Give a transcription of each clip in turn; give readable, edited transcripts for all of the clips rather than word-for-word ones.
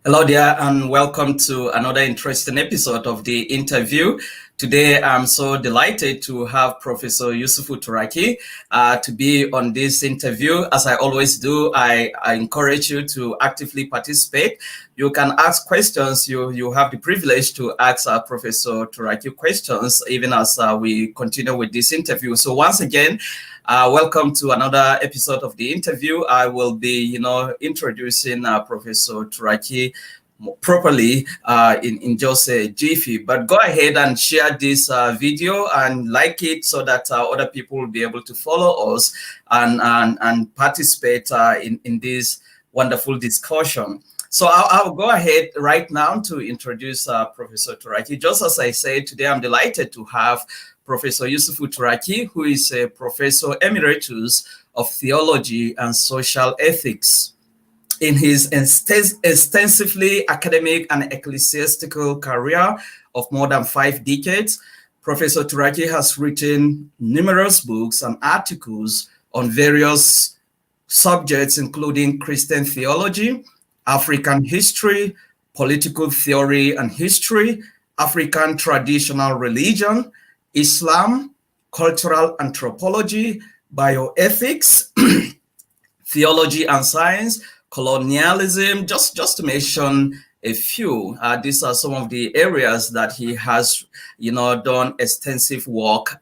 Hello there, and welcome to another interesting episode of the interview. Today, I'm so delighted to have Professor Yusufu Turaki to be on this interview. As I always do, I encourage you to actively participate. You can ask questions. You have the privilege to ask Professor Turaki questions, even as we continue with this interview. So once again, welcome to another episode of the interview. I will be, introducing Professor Turaki properly in just a jiffy. But go ahead and share this video and like it so that other people will be able to follow us and participate in this wonderful discussion. So I'll go ahead right now to introduce Professor Turaki. Just as I said, today I'm delighted to have Professor Yusufu Turaki, who is a Professor Emeritus of Theology and Social Ethics. In his extensively academic and ecclesiastical career of more than 5 decades, Professor Turaki has written numerous books and articles on various subjects, including Christian theology, African history, political theory and history, African traditional religion, Islam, cultural anthropology, bioethics, theology and science, colonialism, just to mention a few. These are some of the areas that he has, done extensive work,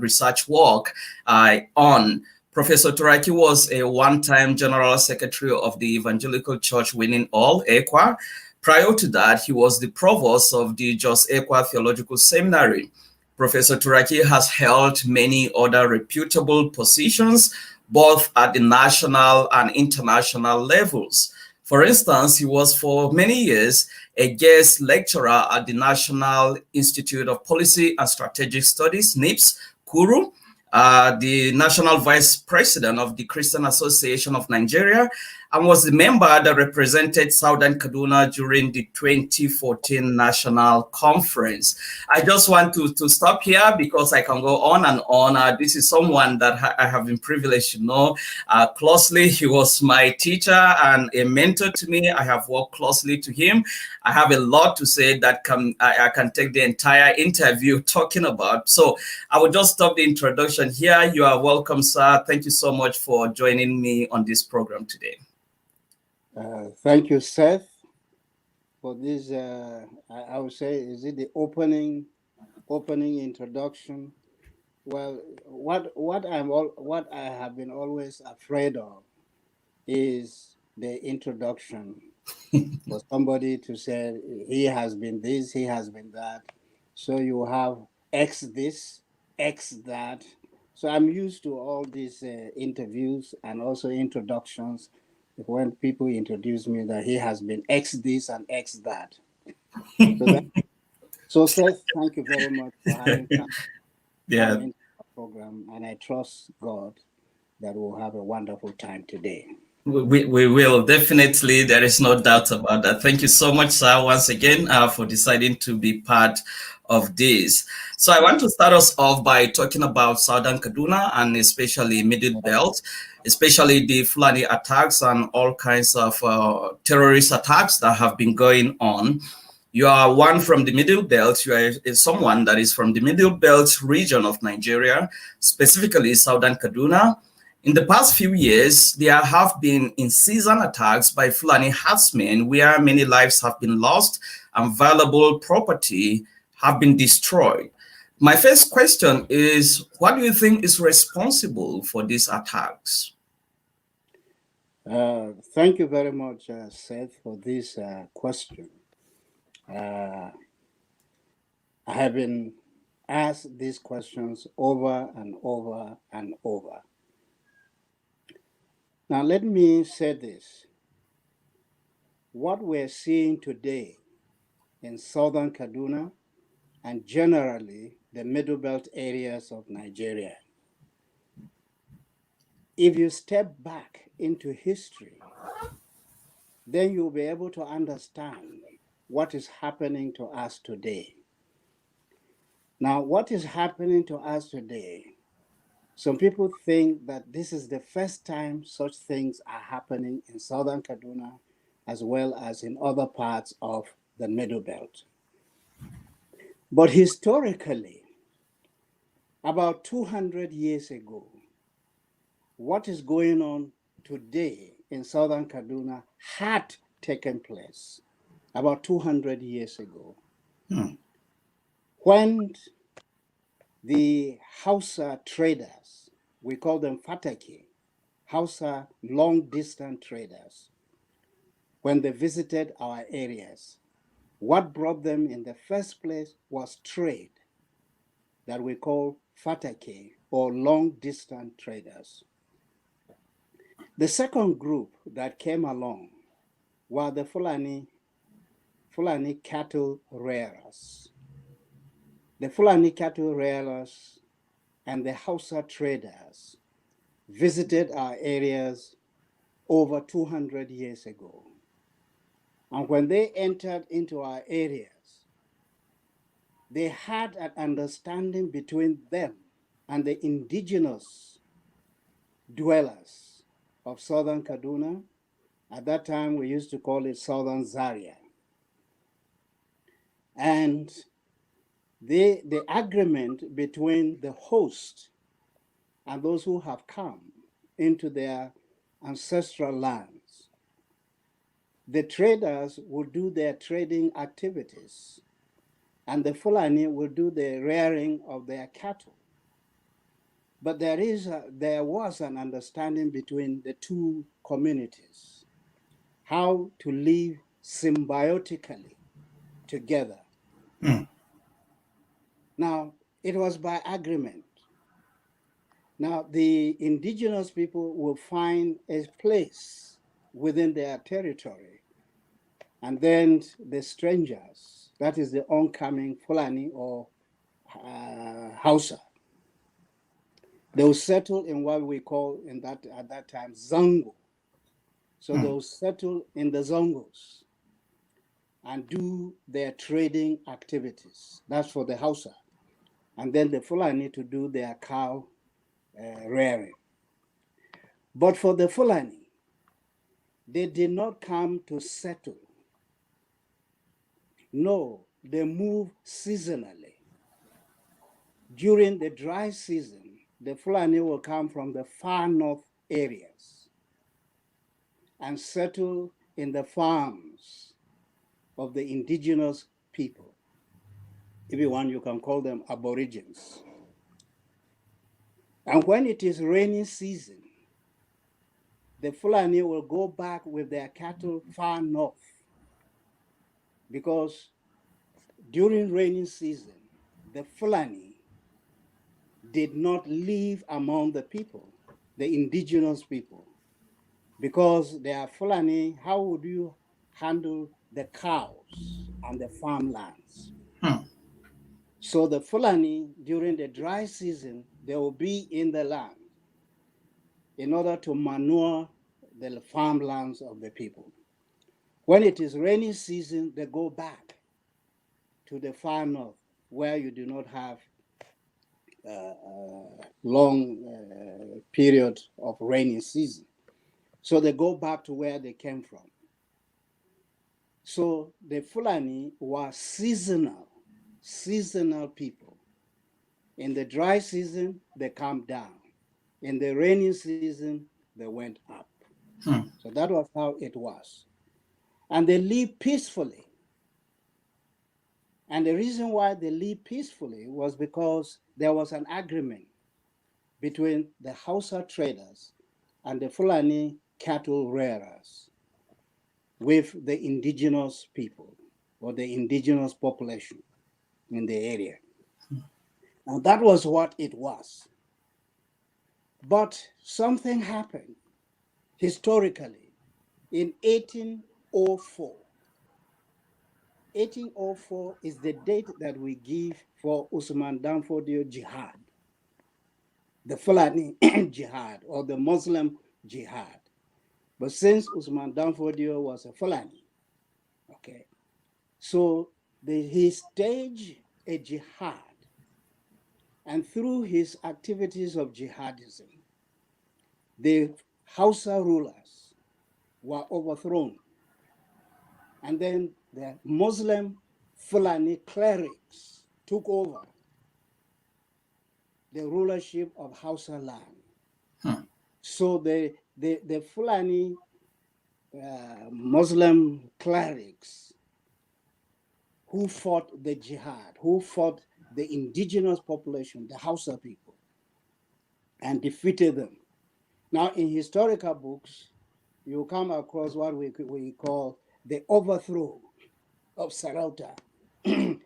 research work on. Professor Turaki was a one-time General Secretary of the Evangelical Church Winning All, ECWA. Prior to that, he was the Provost of the Jos ECWA Theological Seminary. Professor Turaki has held many other reputable positions, both at the national and international levels. For instance, he was for many years a guest lecturer at the National Institute of Policy and Strategic Studies, NIPS, Kuru, the National Vice President of the Christian Association of Nigeria, and was the member that represented Southern Kaduna during the 2014 National Conference. I just want to stop here because I can go on and on. This is someone that I have been privileged to know closely. He was my teacher and a mentor to me. I have worked closely to him. I have a lot to say that I can take the entire interview talking about. So I will just stop the introduction here. You are welcome, sir. Thank you so much for joining me on this program today. Thank you, Seth, for this. I would say, is it the opening introduction? Well, what I have been always afraid of is the introduction for somebody to say he has been this, he has been that. So you have X this, X that. So I'm used to all these interviews and also introductions. When people introduce me that he has been X this and X that. So Seth, thank you very much for having come into our program, and I trust God that we'll have a wonderful time today. We will definitely. There is no doubt about that. Thank you so much, sir, once again for deciding to be part of this. So I want to start us off by talking about Southern Kaduna and especially Middle Belt, especially the Fulani attacks and all kinds of terrorist attacks that have been going on. You are one from the Middle Belt. You are someone that is from the Middle Belt region of Nigeria, specifically Southern Kaduna. In the past few years, there have been in-season attacks by Fulani herdsmen where many lives have been lost and valuable property have been destroyed. My first question is, what do you think is responsible for these attacks? Thank you very much, Seth, for this question. I have been asked these questions over and over and over. Now, let me say this. What we're seeing today in Southern Kaduna and generally the Middle Belt areas of Nigeria, if you step back into history, then you'll be able to understand what is happening to us today. Now, what is happening to us today? Some people think that this is the first time such things are happening in Southern Kaduna as well as in other parts of the Middle Belt. But historically, about 200 years ago, what is going on today in southern Kaduna had taken place about 200 years ago, when the Hausa traders, we call them Fataki, Hausa long-distance traders, when they visited our areas, what brought them in the first place was trade that we call Fataki, or long-distance traders. The second group that came along were the Fulani cattle rearers. The Fulani cattle rearers and the Hausa traders visited our areas over 200 years ago. And when they entered into our areas, they had an understanding between them and the indigenous dwellers of southern Kaduna. At that time, we used to call it southern Zaria. And the agreement between the host and those who have come into their ancestral lands, the traders will do their trading activities, and the Fulani will do the rearing of their cattle. But there was an understanding between the two communities, how to live symbiotically together. Now, it was by agreement. Now, the indigenous people will find a place within their territory, and then the strangers, that is the oncoming Fulani or Hausa, they will settle in what we call at that time Zango. So they will settle in the Zongos and do their trading activities. That's for the Hausa. And then the Fulani to do their cow rearing. But for the Fulani, they did not come to settle. No, they move seasonally. During the dry season, the Fulani will come from the far north areas and settle in the farms of the indigenous people. If you want, you can call them aborigines. And when it is rainy season, the Fulani will go back with their cattle far north, because during rainy season, the Fulani did not live among the people, the indigenous people, because they are Fulani. How would you handle the cows and the farmlands? So the Fulani, during the dry season, they will be in the land in order to manure the farmlands of the people. When it is rainy season, they go back to the far north, where you do not have long period of rainy season. So they go back to where they came from. So the Fulani were seasonal people. In the dry season, they come down. In the rainy season, they went up. So that was how it was. And they lived peacefully. And the reason why they lived peacefully was because there was an agreement between the Hausa traders and the Fulani cattle rearers with the indigenous people or the indigenous population in the area. And that was what it was. But something happened historically in 1804. 1804 is the date that we give for Usman Danfodio Jihad, the Fulani Jihad or the Muslim Jihad. But since Usman Danfodio was a Fulani, okay, so he staged a jihad, and through his activities of jihadism, the Hausa rulers were overthrown And then the Muslim Fulani clerics took over the rulership of Hausa land. So the Fulani Muslim clerics who fought the jihad, who fought the indigenous population, the Hausa people, and defeated them. Now, in historical books, you come across what we call the overthrow of Sarauta,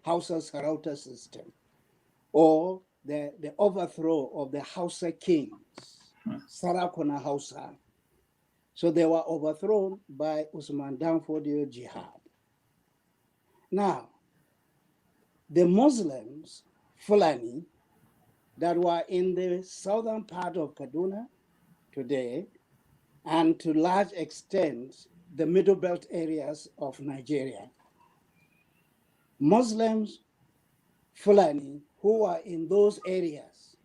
Hausa Sarauta system, or the overthrow of the Hausa kings, Sarakuna Hausa. So they were overthrown by Usman Danfodio jihad. Now, the Muslims, Fulani, that were in the southern part of Kaduna today, and to large extent, the Middle Belt areas of Nigeria. Muslims, Fulani, who are in those areas,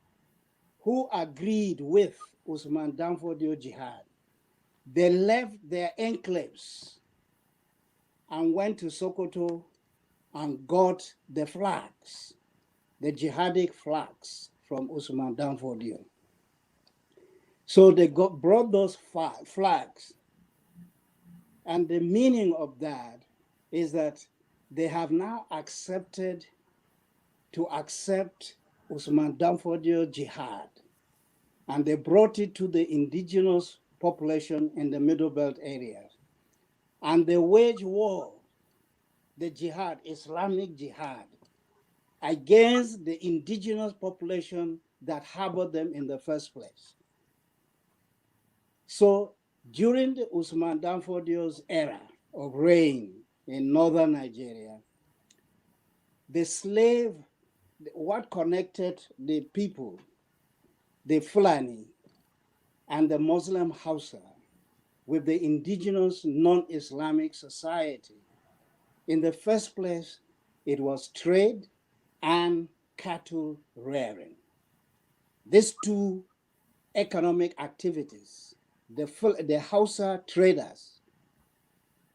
who agreed with Usman Danfodio jihad, they left their enclaves and went to Sokoto and got the flags, the jihadic flags from Usman Danfodio. So they brought those flags. And the meaning of that is that they have now accepted Usman Danfodio jihad. And they brought it to the indigenous population in the Middle Belt area. And they wage war, the jihad, Islamic jihad, against the indigenous population that harbored them in the first place. So during the Usman Danfodio's era of reign in northern Nigeria, what connected the people, the Fulani and the Muslim Hausa, with the indigenous non-Islamic society, in the first place, it was trade and cattle rearing. These two economic activities, the Hausa traders,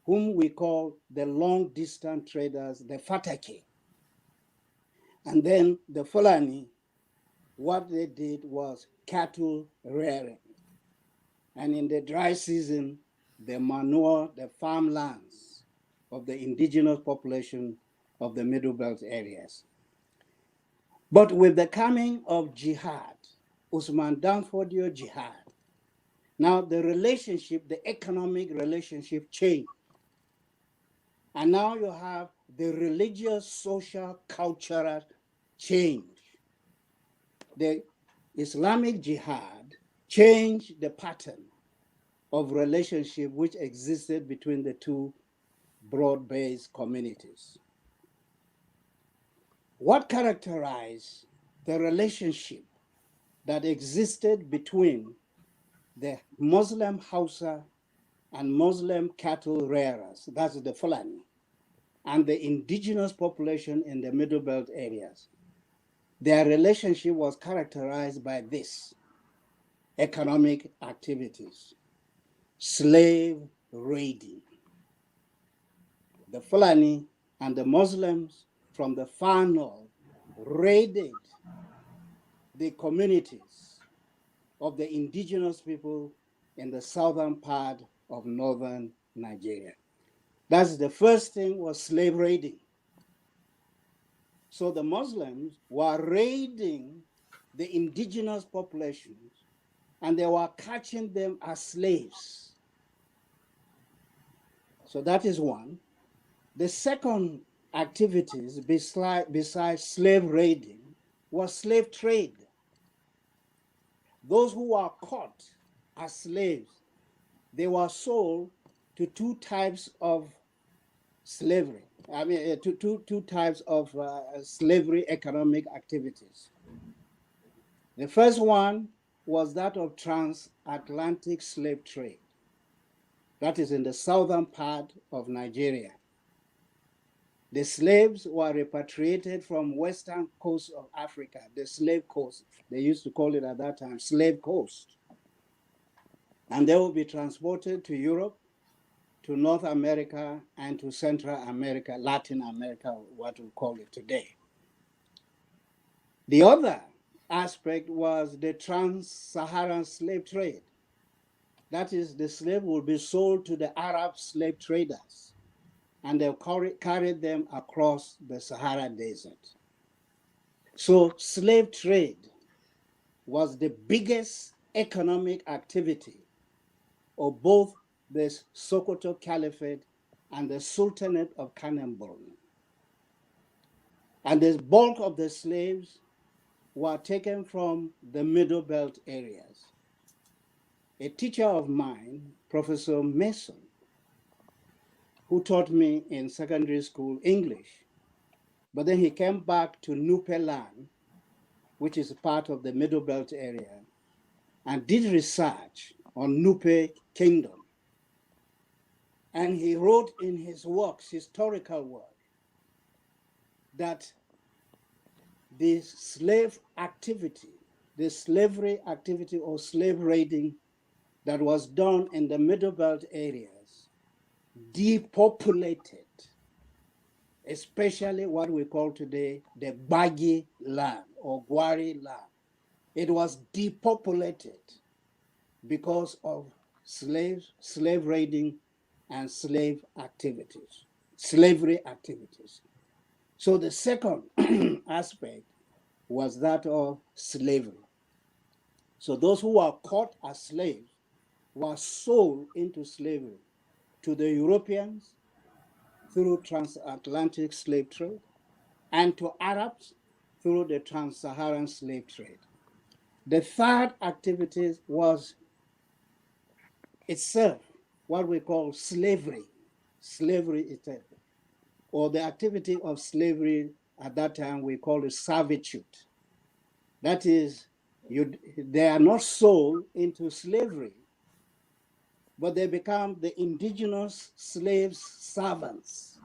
whom we call the long-distance traders, the Fatake, and then the Fulani, what they did was cattle rearing. And in the dry season, they manure the farmlands of the indigenous population of the Middle Belt areas. But with the coming of jihad, Usman Danfodio jihad, now the relationship, the economic relationship changed. And now you have the religious, social, cultural change. The Islamic jihad changed the pattern of relationship which existed between the two broad-based communities. What characterized the relationship that existed between the Muslim Hausa and Muslim cattle rearers, that's the Fulani, and the indigenous population in the Middle Belt areas? Their relationship was characterized by this: economic activities, slave raiding. The Fulani and the Muslims from the far north raided the communities of the indigenous people in the southern part of northern Nigeria. That's the first thing, was slave raiding. So the Muslims were raiding the indigenous populations and they were catching them as slaves. So that is one. The second activities besides slave raiding was slave trade. Those who were caught as slaves, they were sold to two types of slavery. Two types of slavery economic activities. The first one was that of transatlantic slave trade. That is in the southern part of Nigeria. The slaves were repatriated from western coast of Africa, the slave coast. They used to call it at that time slave coast. And they will be transported to Europe to North America and to Central America, Latin America, what we call it today. The other aspect was the trans-Saharan slave trade. That is, the slave will be sold to the Arab slave traders, and they'll carry them across the Sahara Desert. So slave trade was the biggest economic activity of both the Sokoto Caliphate and the Sultanate of Kanem-Borno. And the bulk of the slaves were taken from the Middle Belt areas. A teacher of mine, Professor Mason, who taught me in secondary school English, but then he came back to Nupe land, which is part of the Middle Belt area, and did research on Nupe Kingdom. And he wrote in his works, historical work, that the slave activity, the slavery activity or slave raiding that was done in the Middle Belt areas depopulated, especially what we call today the Gbagi land or Gwari land. It was depopulated because of slave raiding and slave activities, slavery activities. So the second aspect was that of slavery. So those who were caught as slaves were sold into slavery to the Europeans through transatlantic slave trade and to Arabs through the trans-Saharan slave trade. The third activity was itself what we call slavery itself, or the activity of slavery at that time we call it servitude. That is, they are not sold into slavery, but they become the indigenous slaves, servants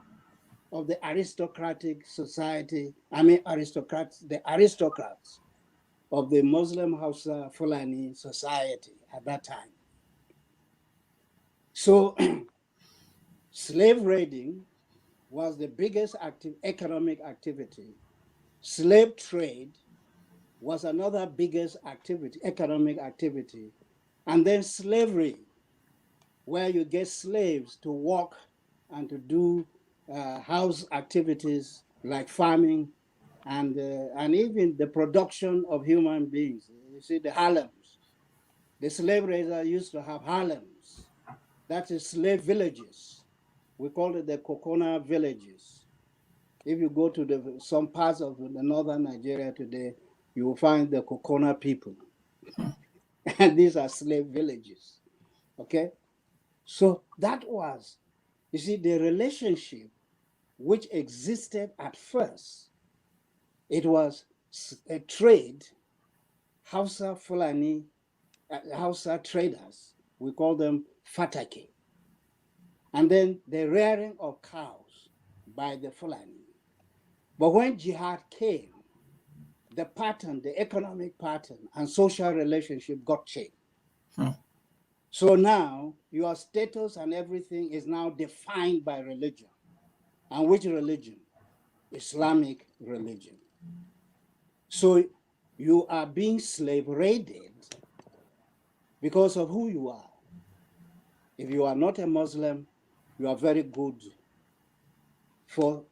of the aristocratic society, the aristocrats of the Muslim Hausa Fulani society at that time. So slave raiding was the biggest economic activity. Slave trade was another biggest economic activity. And then slavery, where you get slaves to work and to do house activities like farming and even the production of human beings. You see the harems. The slave raiders used to have harems. That is slave villages. We call it the Kokona villages. If you go to some parts of the northern Nigeria today, you will find the Kokona people. And these are slave villages, okay? So that was, you see, the relationship which existed at first. It was a trade, Hausa Fulani, Hausa traders, we call them Fatake. And then the rearing of cows by the Fulani. But when jihad came, the pattern, the economic pattern and social relationship got changed. So now your status and everything is now defined by religion. And which religion? Islamic religion. So you are being slave raided because of who you are. If you are not a Muslim, you are very good for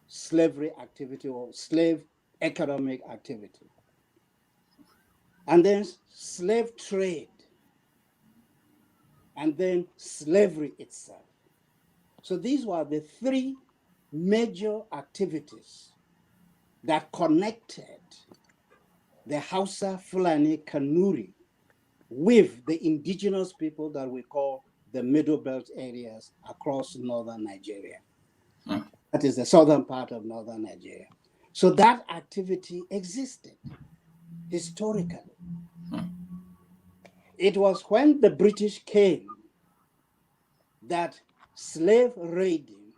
slavery activity or slave economic activity. And then slave trade, and then slavery itself. So these were the three major activities that connected the Hausa Fulani Kanuri with the indigenous people that we call the Middle Belt areas across northern Nigeria. That is the southern part of northern Nigeria. So that activity existed historically. It was when the British came that slave raiding,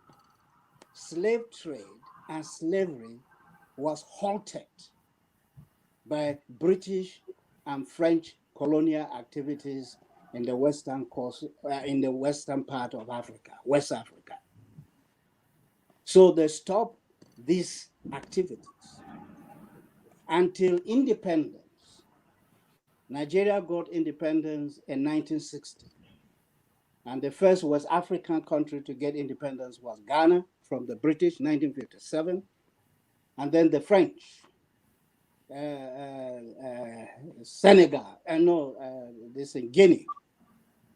slave trade, and slavery was halted by British and French colonial activities in the western coast, in the western part of Africa, West Africa. So they stopped these activities until independence. Nigeria got independence in 1960. And the first West African country to get independence was Ghana from the British, 1957. And then the French, Senegal, this in Guinea.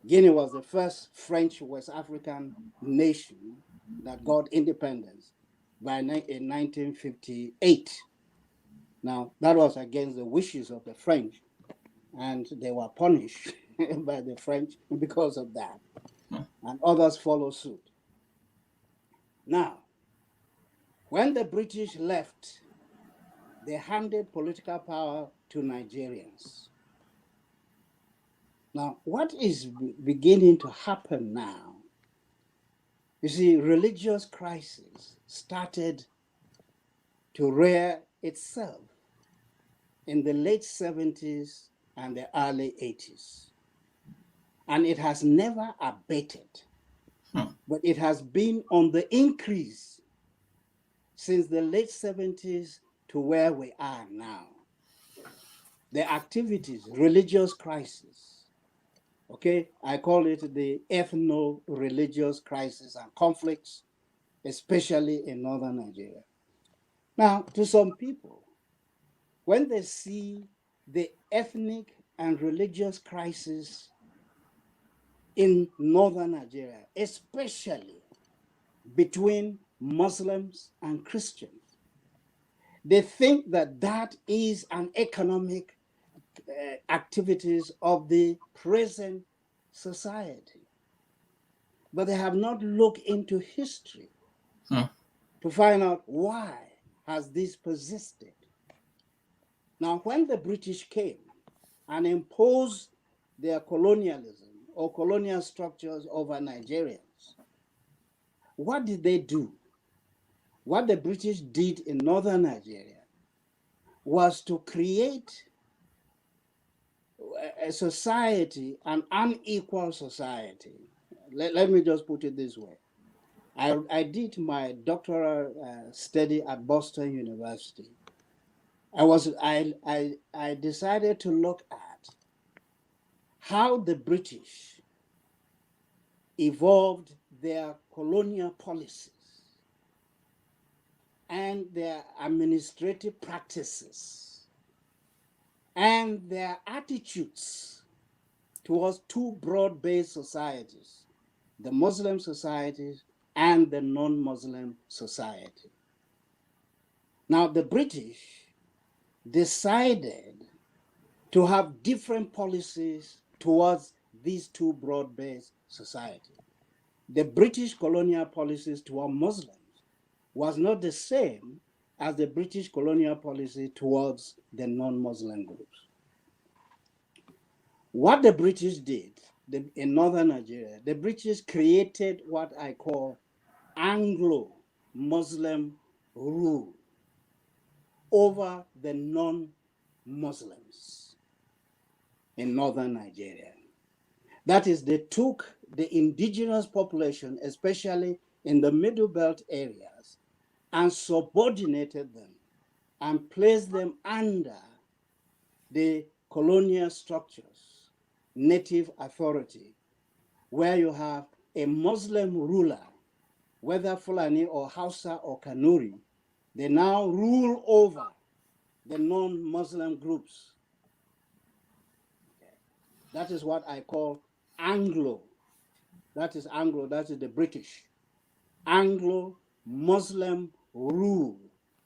Guinea was the first French West African nation that got independence in 1958. Now, that was against the wishes of the French, and they were punished by the French because of that. And others followed suit. Now, when the British left, they handed political power to Nigerians. Now, what is beginning to happen now? You see, religious crisis started to rear itself in the late 70s and the early 80s. And it has never abated, but it has been on the increase since the late 70s to where we are now. The activities, religious crisis, okay, I call it the ethno-religious crisis and conflicts, especially in northern Nigeria. Now, to some people, when they see the ethnic and religious crisis in northern Nigeria, especially between Muslims and Christians, they think that that is an economic activities of the present society. But they have not looked into history to find out why has this persisted. Now, when the British came and imposed their colonialism or colonial structures over Nigerians, what did they do? What the British did in northern Nigeria was to create a society, an unequal society. Let me just put it this way. I did my doctoral study at Boston University. I decided to look at how the British evolved their colonial policies and their administrative practices and their attitudes towards two broad-based societies, the Muslim societies and the non-Muslim society. Now, the British decided to have different policies towards these two broad-based societies. The British colonial policies toward Muslims was not the same as the British colonial policy towards the non-Muslim groups. What the British did in northern Nigeria, the British created what I call Anglo-Muslim rule over the non-Muslims in northern Nigeria. That is, they took the indigenous population, especially in the Middle Belt areas, and subordinated them and placed them under the colonial structures, native authority, where you have a Muslim ruler, whether Fulani or Hausa or Kanuri, they now rule over the non-Muslim groups. Okay. That is what I call Anglo. That is Anglo, that is the British. Anglo-Muslim rule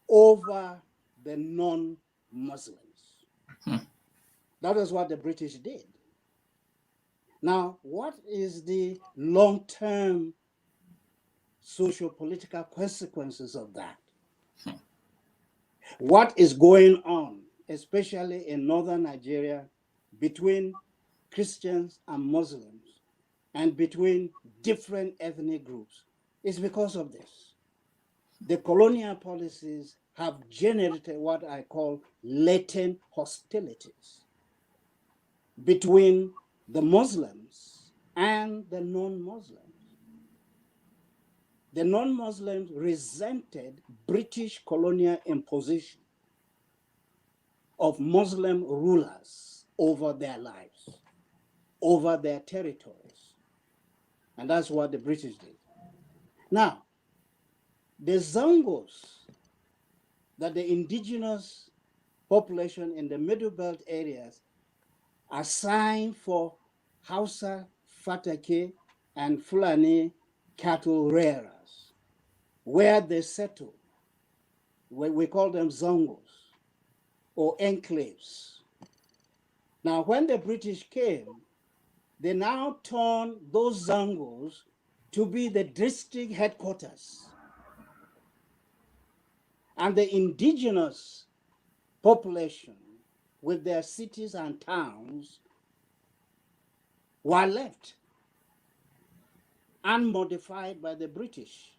over the non-Muslims. That is what the British did. Now, what is the long-term socio-political consequences of that? What is going on, especially in northern Nigeria, between Christians and Muslims and between different ethnic groups? Is because of this. The colonial policies have generated what I call latent hostilities between the Muslims and the non-Muslims. The non-Muslims resented British colonial imposition of Muslim rulers over their lives, over their territories. And that's what the British did. Now, the Zangos that the indigenous population in the Middle Belt areas assigned for Hausa, Fatake, and Fulani cattle rearers, where they settled, we call them Zangos or enclaves. Now, when the British came, they now turned those Zangos to be the district headquarters. And the indigenous population with their cities and towns were left unmodified by the British.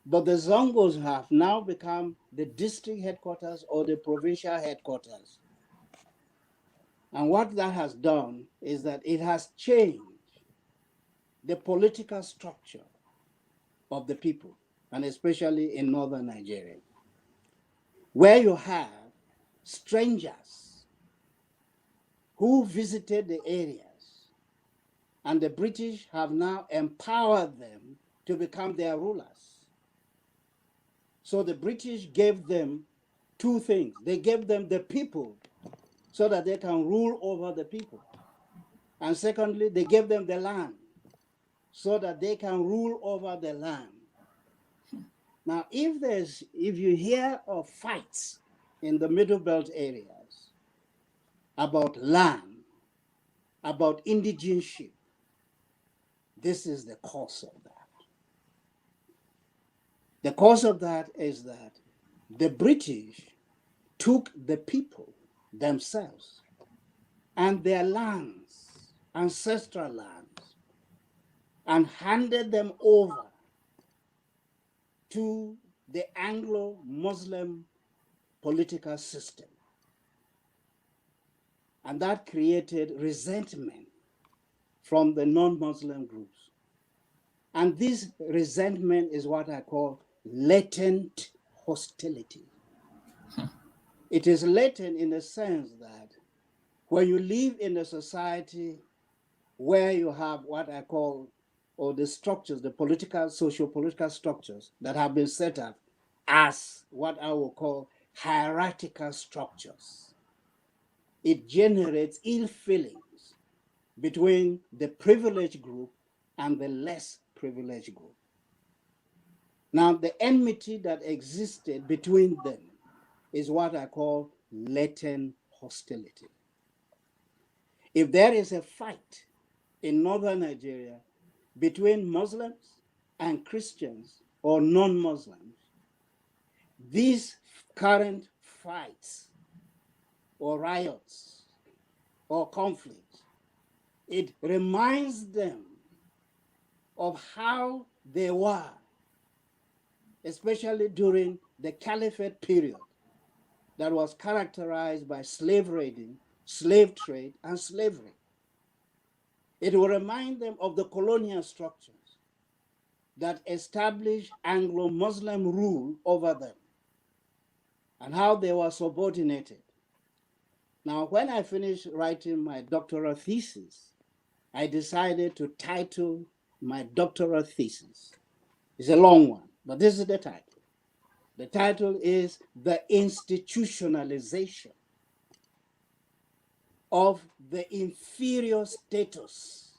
But the Zongos have now become the district headquarters or the provincial headquarters. And what that has done is that it has changed the political structure of the people, and especially in northern Nigeria, where you have strangers who visited the areas, and the British have now empowered them to become their rulers. So the British gave them two things. They gave them the people so that they can rule over the people. And secondly, they gave them the land so that they can rule over the land. Now, if you hear of fights in the Middle Belt areas about land, about indigenship, this is the cause of that. The cause of that is that the British took the people themselves and their lands, ancestral lands, and handed them over to the Anglo-Muslim political system. And that created resentment from the non-Muslim groups. And this resentment is what I call latent hostility. It is latent in the sense that when you live in a society where you have what I call, or the structures, the political, socio-political structures that have been set up as what I will call hierarchical structures, it generates ill feelings between the privileged group and the less privileged group. Now, the enmity that existed between them is what I call latent hostility. If there is a fight in northern Nigeria between Muslims and Christians or non-Muslims, these current fights or riots or conflicts, it reminds them of how they were, especially during the Caliphate period that was characterized by slave raiding, slave trade, and slavery. It will remind them of the colonial structures that established Anglo-Muslim rule over them and how they were subordinated. Now, when I finished writing my doctoral thesis, I decided to title my doctoral thesis. It's a long one, but this is the title. The title is The Institutionalization of the Inferior Status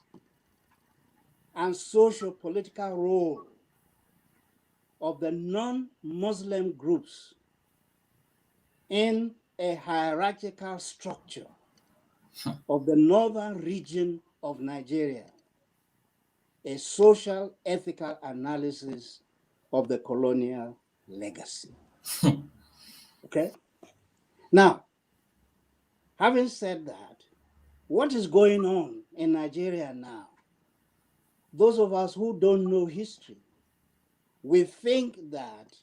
and Socio-Political Role of the non-Muslim groups in a hierarchical structure of the northern region of Nigeria, a social ethical analysis of the colonial legacy. Okay? Now, having said that, what is going on in Nigeria now? Those of us who don't know history, we think that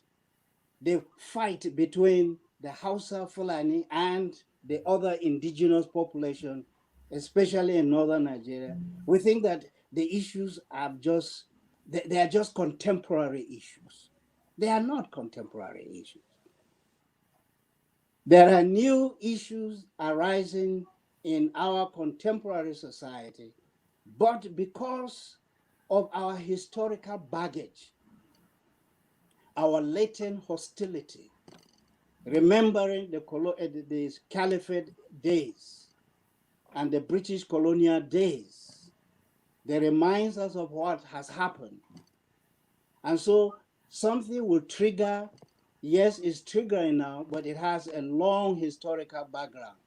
the fight between the Hausa Fulani and the other indigenous population especially in northern Nigeria, we think that the issues are just, they are just contemporary issues. They are not contemporary issues. There are new issues arising in our contemporary society, but because of our historical baggage, our latent hostility, remembering the Caliphate days and the British colonial days, they remind us of what has happened. And so something will trigger, yes, it's triggering now, but it has a long historical background.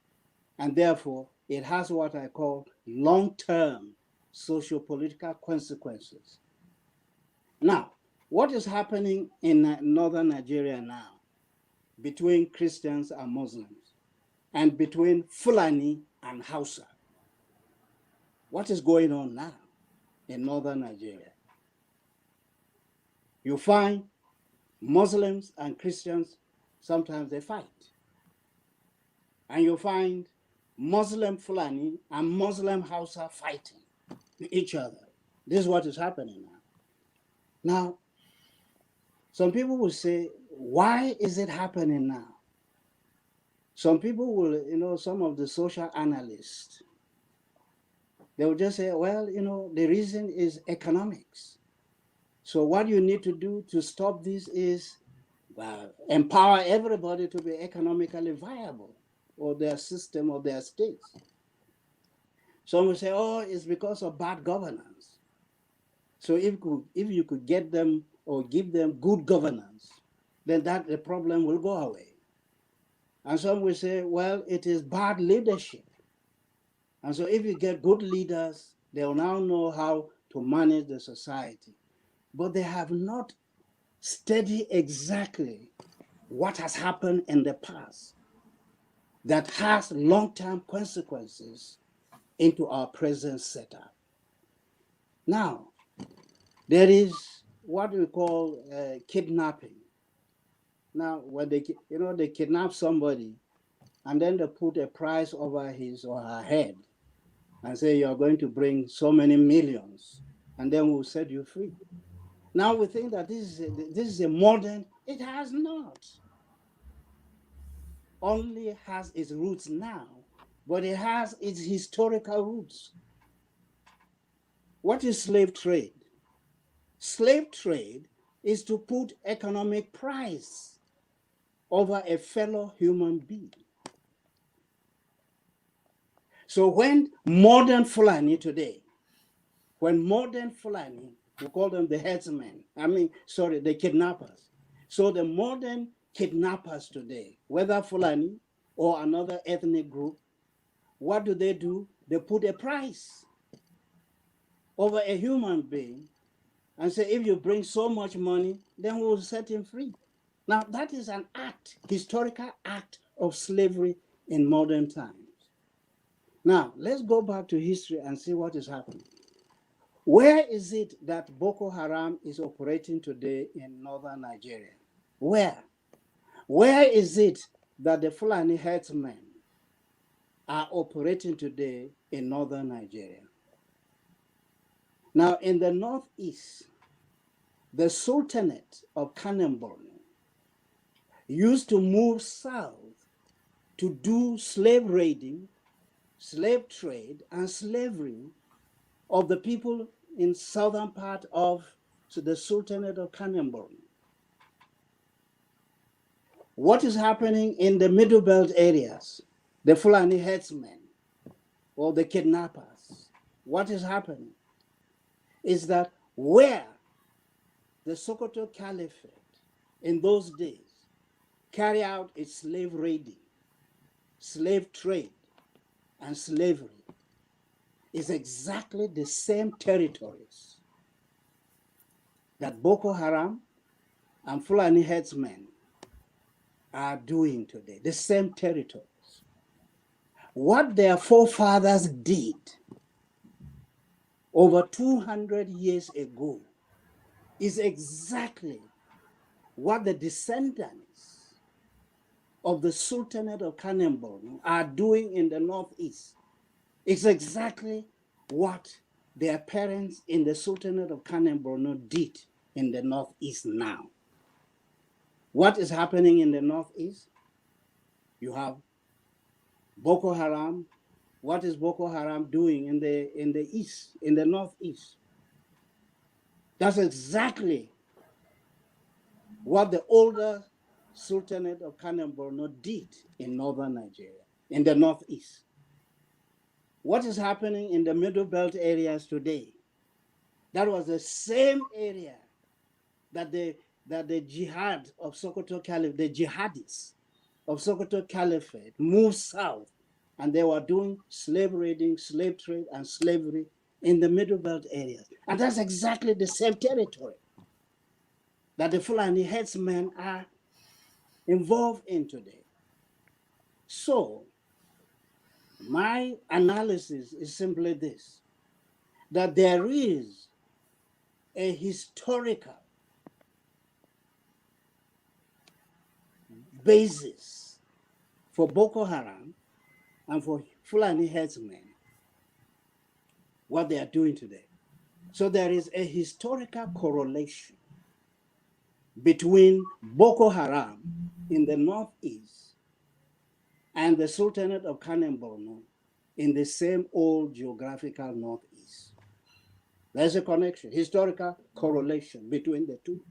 And therefore, it has what I call long-term socio-political consequences. Now, what is happening in northern Nigeria now between Christians and Muslims, and between Fulani and Hausa? What is going on now in northern Nigeria? You find Muslims and Christians, sometimes they fight. And you find Muslim Fulani and Muslim Hausa fighting each other. This is what is happening now. Now, some people will say, why is it happening now? Some people will, some of the social analysts, they will just say, well, the reason is economics. So what you need to do to stop this is empower everybody to be economically viable, or their system or their states. Some will say, oh, it's because of bad governance. So if you could get them or give them good governance, then the problem will go away. And some will say, well, it is bad leadership. And so if you get good leaders, they'll now know how to manage the society. But they have not studied exactly what has happened in the past that has long-term consequences into our present setup. Now, there is what we call kidnapping. Now, when they kidnap somebody, and then they put a price over his or her head and say, you're going to bring so many millions, and then we'll set you free. Now we think that this is a modern, it has not. Only has its roots now, but it has its historical roots. What is slave trade? Slave trade is to put economic price over a fellow human being. So when modern Fulani today, we call them the headsmen, the kidnappers. So the modern kidnappers today, whether Fulani or another ethnic group, what do? They put a price over a human being and say, if you bring so much money, then we will set him free. Now, that is an historical act of slavery in modern times. Now, let's go back to history and see what is happening. Where is it that Boko Haram is operating today in northern Nigeria? Where? Where is it that the Fulani herdsmen are operating today in northern Nigeria? Now, in the northeast, the Sultanate of Kanem used to move south to do slave raiding, slave trade, and slavery of the people in southern part of the Sultanate of Kanem. What is happening in the Middle Belt areas, the Fulani herdsmen or the kidnappers? What is happening is that where the Sokoto Caliphate in those days carry out its slave raiding, slave trade, and slavery is exactly the same territories that Boko Haram and Fulani herdsmen are doing today, the same territories. What their forefathers did over 200 years ago is exactly what the descendants of the Sultanate of Kanem are doing in the northeast. It's exactly what their parents in the Sultanate of Kano and Borno did in the Northeast now. What is happening in the Northeast? You have Boko Haram. What is Boko Haram doing in the East, in the Northeast? That's exactly what the older Sultanate of Kano and Borno did in northern Nigeria, in the Northeast. What is happening in the Middle Belt areas today? That was the same area that the jihad of Sokoto Caliphate, the jihadists of Sokoto Caliphate moved south, and they were doing slave raiding, slave trade, and slavery in the Middle Belt areas. And that's exactly the same territory that the Fulani headsmen are involved in today. So my analysis is simply this, that there is a historical basis for Boko Haram and for Fulani headsmen, what they are doing today. So there is a historical correlation between Boko Haram in the Northeast and the Sultanate of Kano and Borno in the same old geographical Northeast. There's a connection, historical correlation between the two.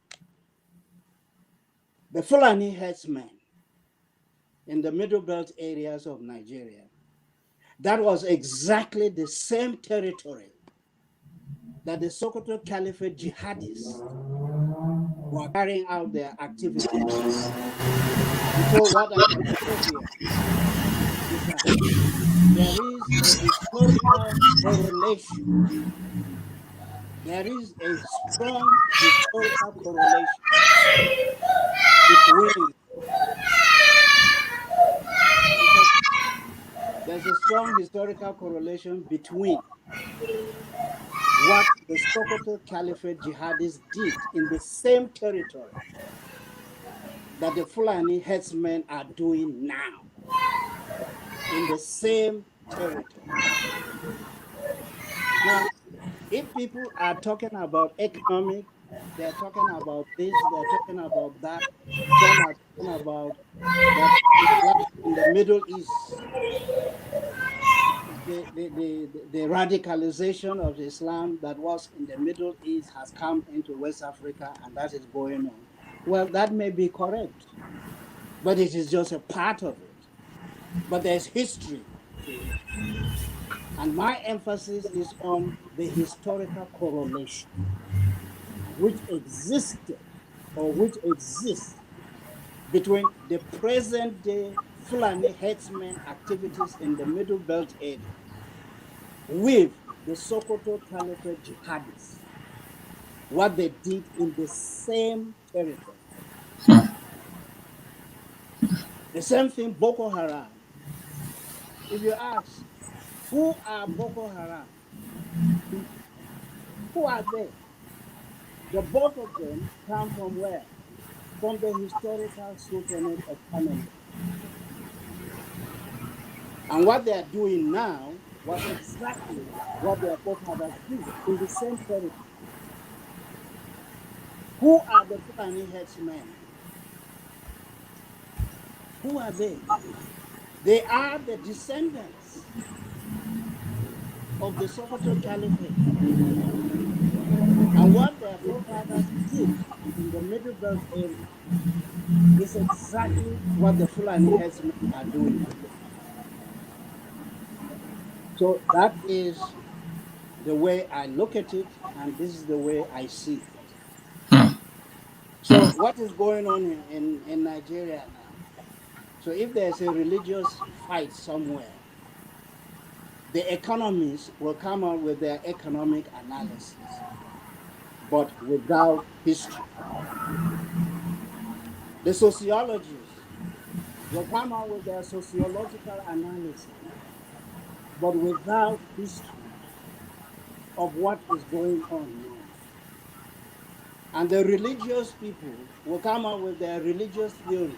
The Fulani headsmen in the Middle Belt areas of Nigeria, that was exactly the same territory that the Sokoto Caliphate jihadists were carrying out their activities. And so what I can say here is that there is a historical correlation. There is a strong historical correlation between, there's a strong historical correlation between what the Sokoto Caliphate jihadists did in the same territory that the Fulani headsmen are doing now, in the same territory. Now, if people are talking about economic, they're talking about this, they're talking about that, some are talking about that Islam in the Middle East, the radicalization of Islam that was in the Middle East has come into West Africa and that is going on. Well, that may be correct, but it is just a part of it. But there's history to it. And my emphasis is on the historical correlation which existed or which exists between the present day Fulani headsmen activities in the Middle Belt area with the Sokoto Caliphate jihadists, what they did in the same territory. The same thing, Boko Haram. If you ask, who are Boko Haram people? Who are they? The both of them come from where? From the historical Sultanate of Kano. And what they are doing now was exactly what their forefathers did in the same territory. Who are the Fulani headsmen? Who are they? They are the descendants of the Sokoto Caliphate. And what their forefathers did in the Middle Belt area is exactly what the Fulani headsmen are doing today. So that is the way I look at it, and this is the way I see it. So what is going on in Nigeria now? So if there's a religious fight somewhere, the economists will come out with their economic analysis, but without history. The sociologists will come out with their sociological analysis, but without history of what is going on now. And the religious people will come out with their religious theories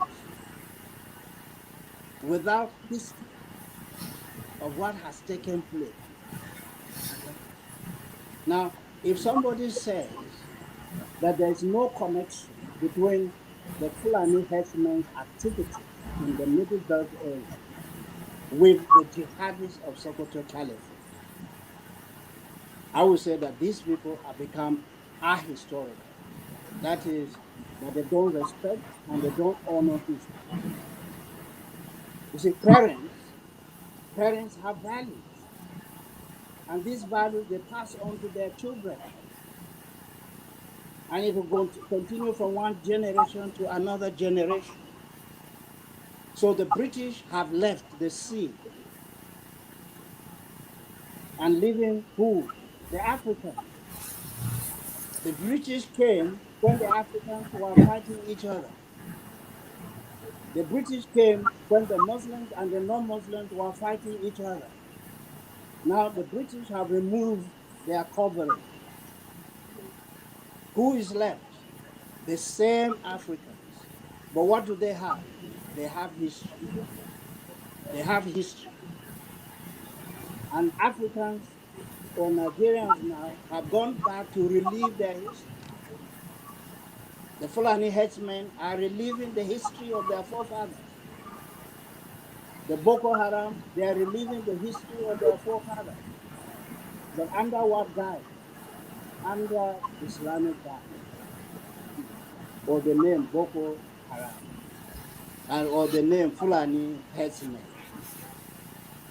without history of what has taken place. Okay? Now, if somebody says that there is no connection between the Fulani herdsmen's activities in the Middle Belt area with the jihadists of Sokoto Caliphate, I would say that these people have become ahistorical. That is, that they don't respect and they don't honor history. You see, parents have values, and these values they pass on to their children. And it will go to continue from one generation to another generation. So the British have left the sea and leaving who? The Africans. The British came when the Africans were fighting each other. The British came when the Muslims and the non-Muslims were fighting each other. Now the British have removed their covering. Who is left? The same Africans. But what do they have? They have history. They have history. And Africans or Nigerians now have gone back to relive their history. The Fulani headsmen are reliving the history of their forefathers. The Boko Haram, they are reliving the history of their forefathers. But under what guise? Under Islamic guise, or the name Boko Haram, or the name Fulani headsmen.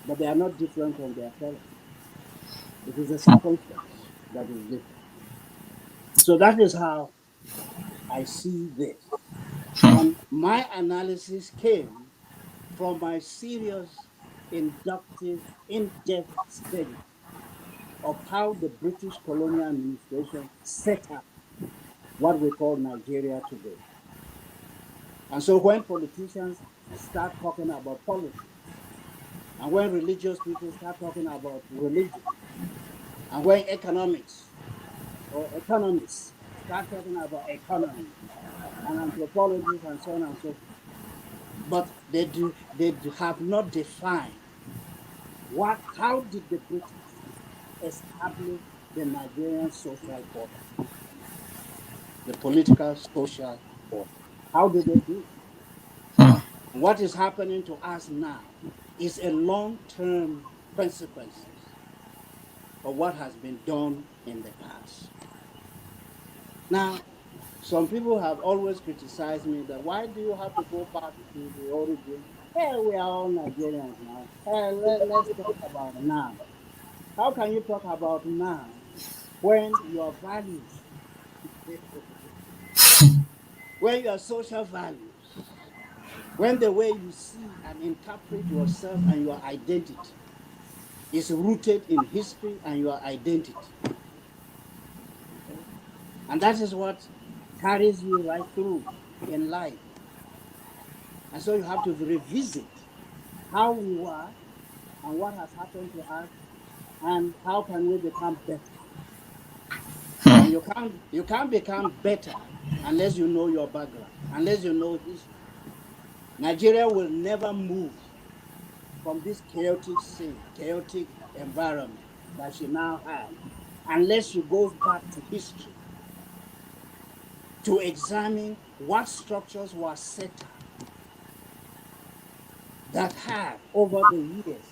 But they are not different from their parents. It is a circumstance that is different. So that is how I see this. And my analysis came from my serious, inductive, in-depth study of how the British colonial administration set up what we call Nigeria today. And so when politicians start talking about politics, and when religious people start talking about religion, and when economics or economists start talking about economy, and anthropologists and so on and so forth, but they have not defined how did the British establish the Nigerian social order, the political social order. How did they do it? What is happening to us now is a long-term consequences of what has been done in the past. Now, some people have always criticized me that why do you have to go back to the origin? Hey, we are all Nigerians now. Hey, let's talk about now. How can you talk about now when your values, when your social values, when the way you see and interpret yourself and your identity is rooted in history and your identity? Okay? And that is what carries you right through in life. And so you have to revisit how we were and what has happened to us and how can we become better. And you can't become better unless you know your background, unless you know history. Nigeria will never move from this chaotic scene, chaotic environment that she now has, unless she goes back to history to examine what structures were set up that have, over the years,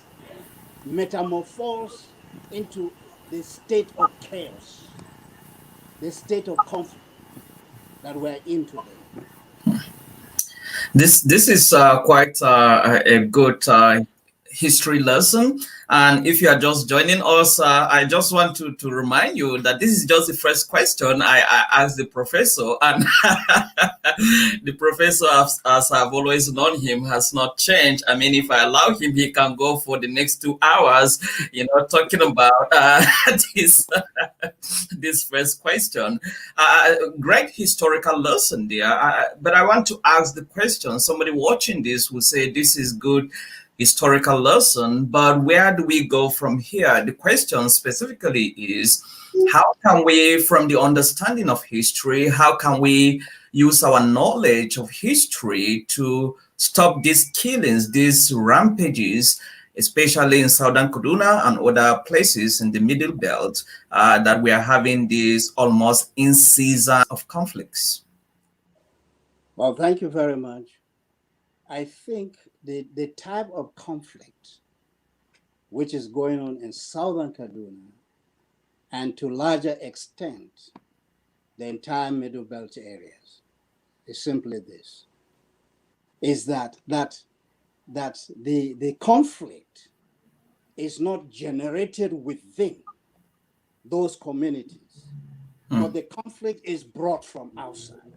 metamorphosed into the state of chaos, the state of conflict that we're in today. This is quite a good history lesson. And if you are just joining us, I just want to remind you that this is just the first question I asked the professor. And the professor, as I've always known him, has not changed. I mean, if I allow him, he can go for the next 2 hours, talking about this, this first question. Great historical lesson there. But I want to ask the question. Somebody watching this will say, this is good historical lesson, but where do we go from here? The question specifically is, how can we, from the understanding of history, how can we use our knowledge of history to stop these killings, these rampages, especially in Southern Kaduna and other places in the Middle Belt, that we are having these almost in-season of conflicts? Well, thank you very much. I think the type of conflict which is going on in Southern Kaduna, and to larger extent, the entire Middle Belt areas, is simply this, is that the conflict is not generated within those communities, but the conflict is brought from outside.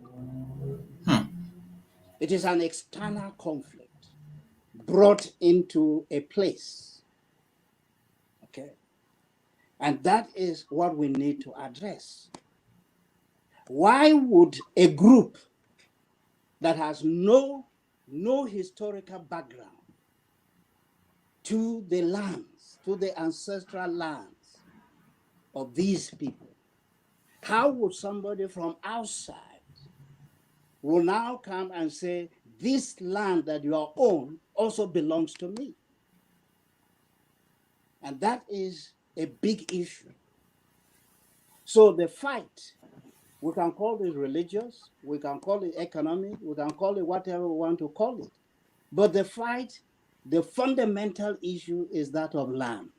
It is an external conflict brought into a place. Okay. And that is what we need to address. Why would a group that has no historical background to the lands, to the ancestral lands of these people, how would somebody from outside will now come and say, this land that you are on also belongs to me? And that is a big issue. So the fight, we can call it religious, we can call it economic, we can call it whatever we want to call it. But the fight, the fundamental issue is that of land,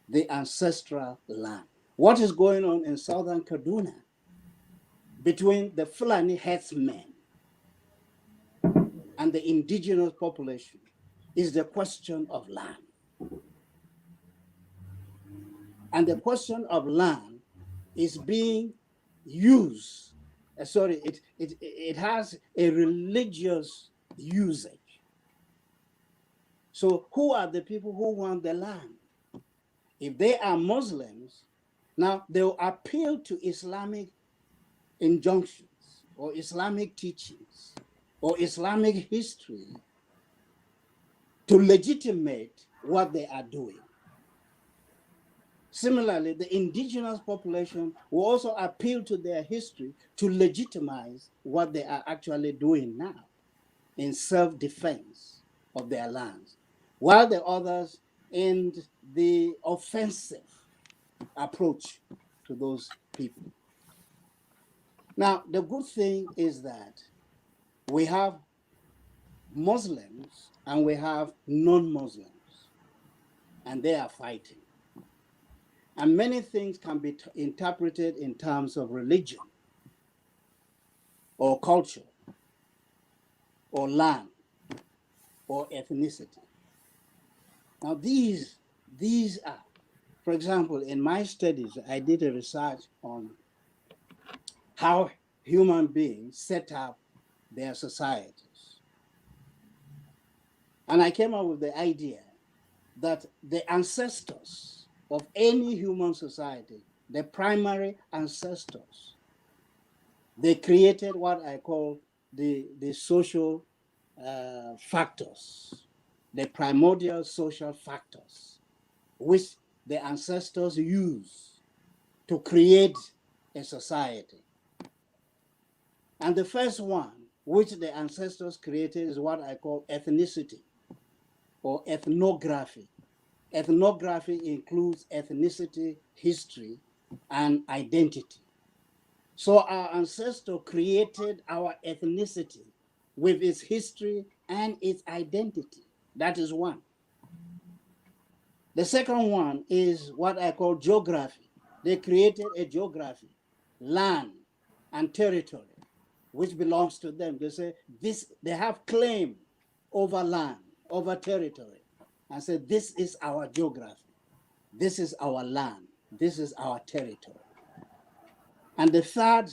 the ancestral land. What is going on in Southern Kaduna between the Fulani herdsmen and the indigenous population is the question of land. And the question of land is being used, it has a religious usage. So who are the people who want the land? If they are Muslims, now they will appeal to Islamic injunctions or Islamic teachings or Islamic history to legitimate what they are doing. Similarly, the indigenous population will also appeal to their history to legitimize what they are actually doing now in self-defense of their lands, while the others in the offensive approach to those people. Now, the good thing is that we have Muslims and we have non-Muslims, and they are fighting. And many things can be interpreted in terms of religion or culture or land or ethnicity. Now, these are, for example, in my studies, I did a research on how human beings set up their societies. And I came up with the idea that the ancestors of any human society, the primary ancestors, they created what I call the social factors, the primordial social factors, which the ancestors use to create a society. And the first one, which the ancestors created, is what I call ethnicity or ethnography. Ethnography includes ethnicity, history, and identity. So our ancestor created our ethnicity with its history and its identity. That is one. The second one is what I call geography. They created a geography, land and territory, which belongs to them. They say they have claim over land, over territory, and say this is our geography, this is our land, this is our territory. And the third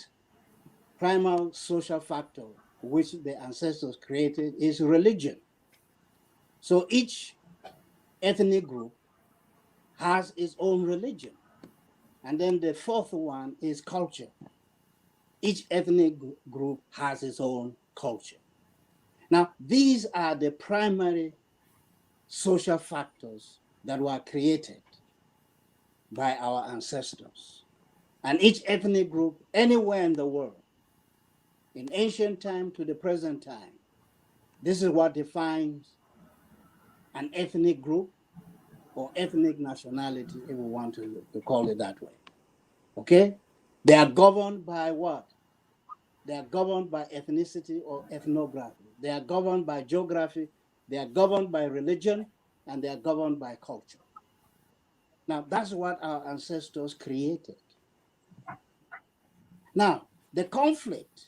primal social factor which the ancestors created is religion. So each ethnic group has its own religion. And then the fourth one is culture. Each ethnic group has its own culture. Now, these are the primary social factors that were created by our ancestors. And each ethnic group anywhere in the world, in ancient time to the present time, this is what defines an ethnic group or ethnic nationality, if we want to call it that way. Okay? They are governed by what? They are governed by ethnicity or ethnography. They are governed by geography. They are governed by religion, and they are governed by culture. Now, that's what our ancestors created. Now, the conflict,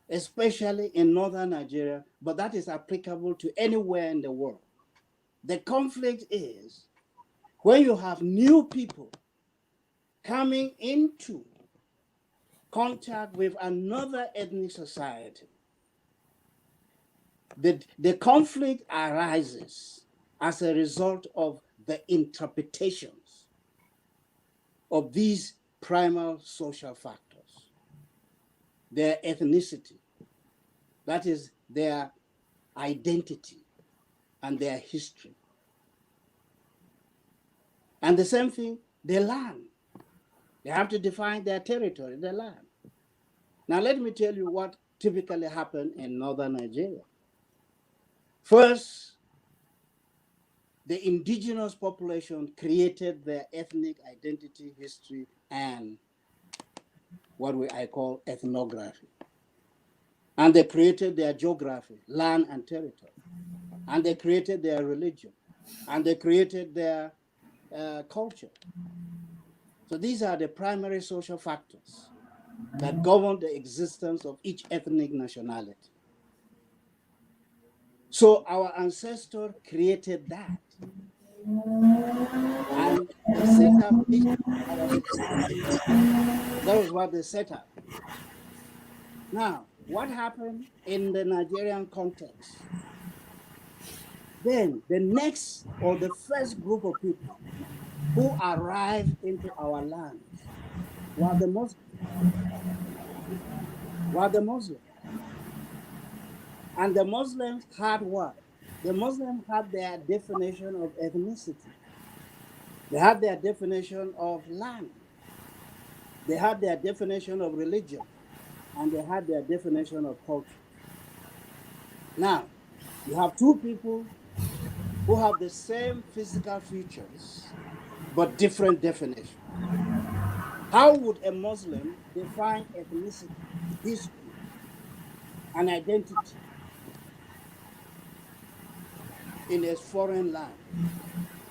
especially in northern Nigeria, but that is applicable to anywhere in the world. The conflict is when you have new people coming into contact with another ethnic society. The conflict arises as a result of the interpretations of these primal social factors, their ethnicity, that is their identity and their history. And the same thing, their land. They have to define their territory, their land. Now, let me tell you what typically happened in northern Nigeria. First, the indigenous population created their ethnic identity, history, and what I call ethnography. And they created their geography, land and territory. And they created their religion. And they created their culture. So these are the primary social factors that govern the existence of each ethnic nationality. So our ancestor created that. And they set up each of our society. That was what they set up. Now, what happened in the Nigerian context? Then the next or the first group of people who arrived into our lands were the Muslims. And the Muslims had what? The Muslims had their definition of ethnicity. They had their definition of land. They had their definition of religion. And they had their definition of culture. Now, you have two people who have the same physical features, but different definitions. How would a Muslim define ethnicity, history, and identity in a foreign land,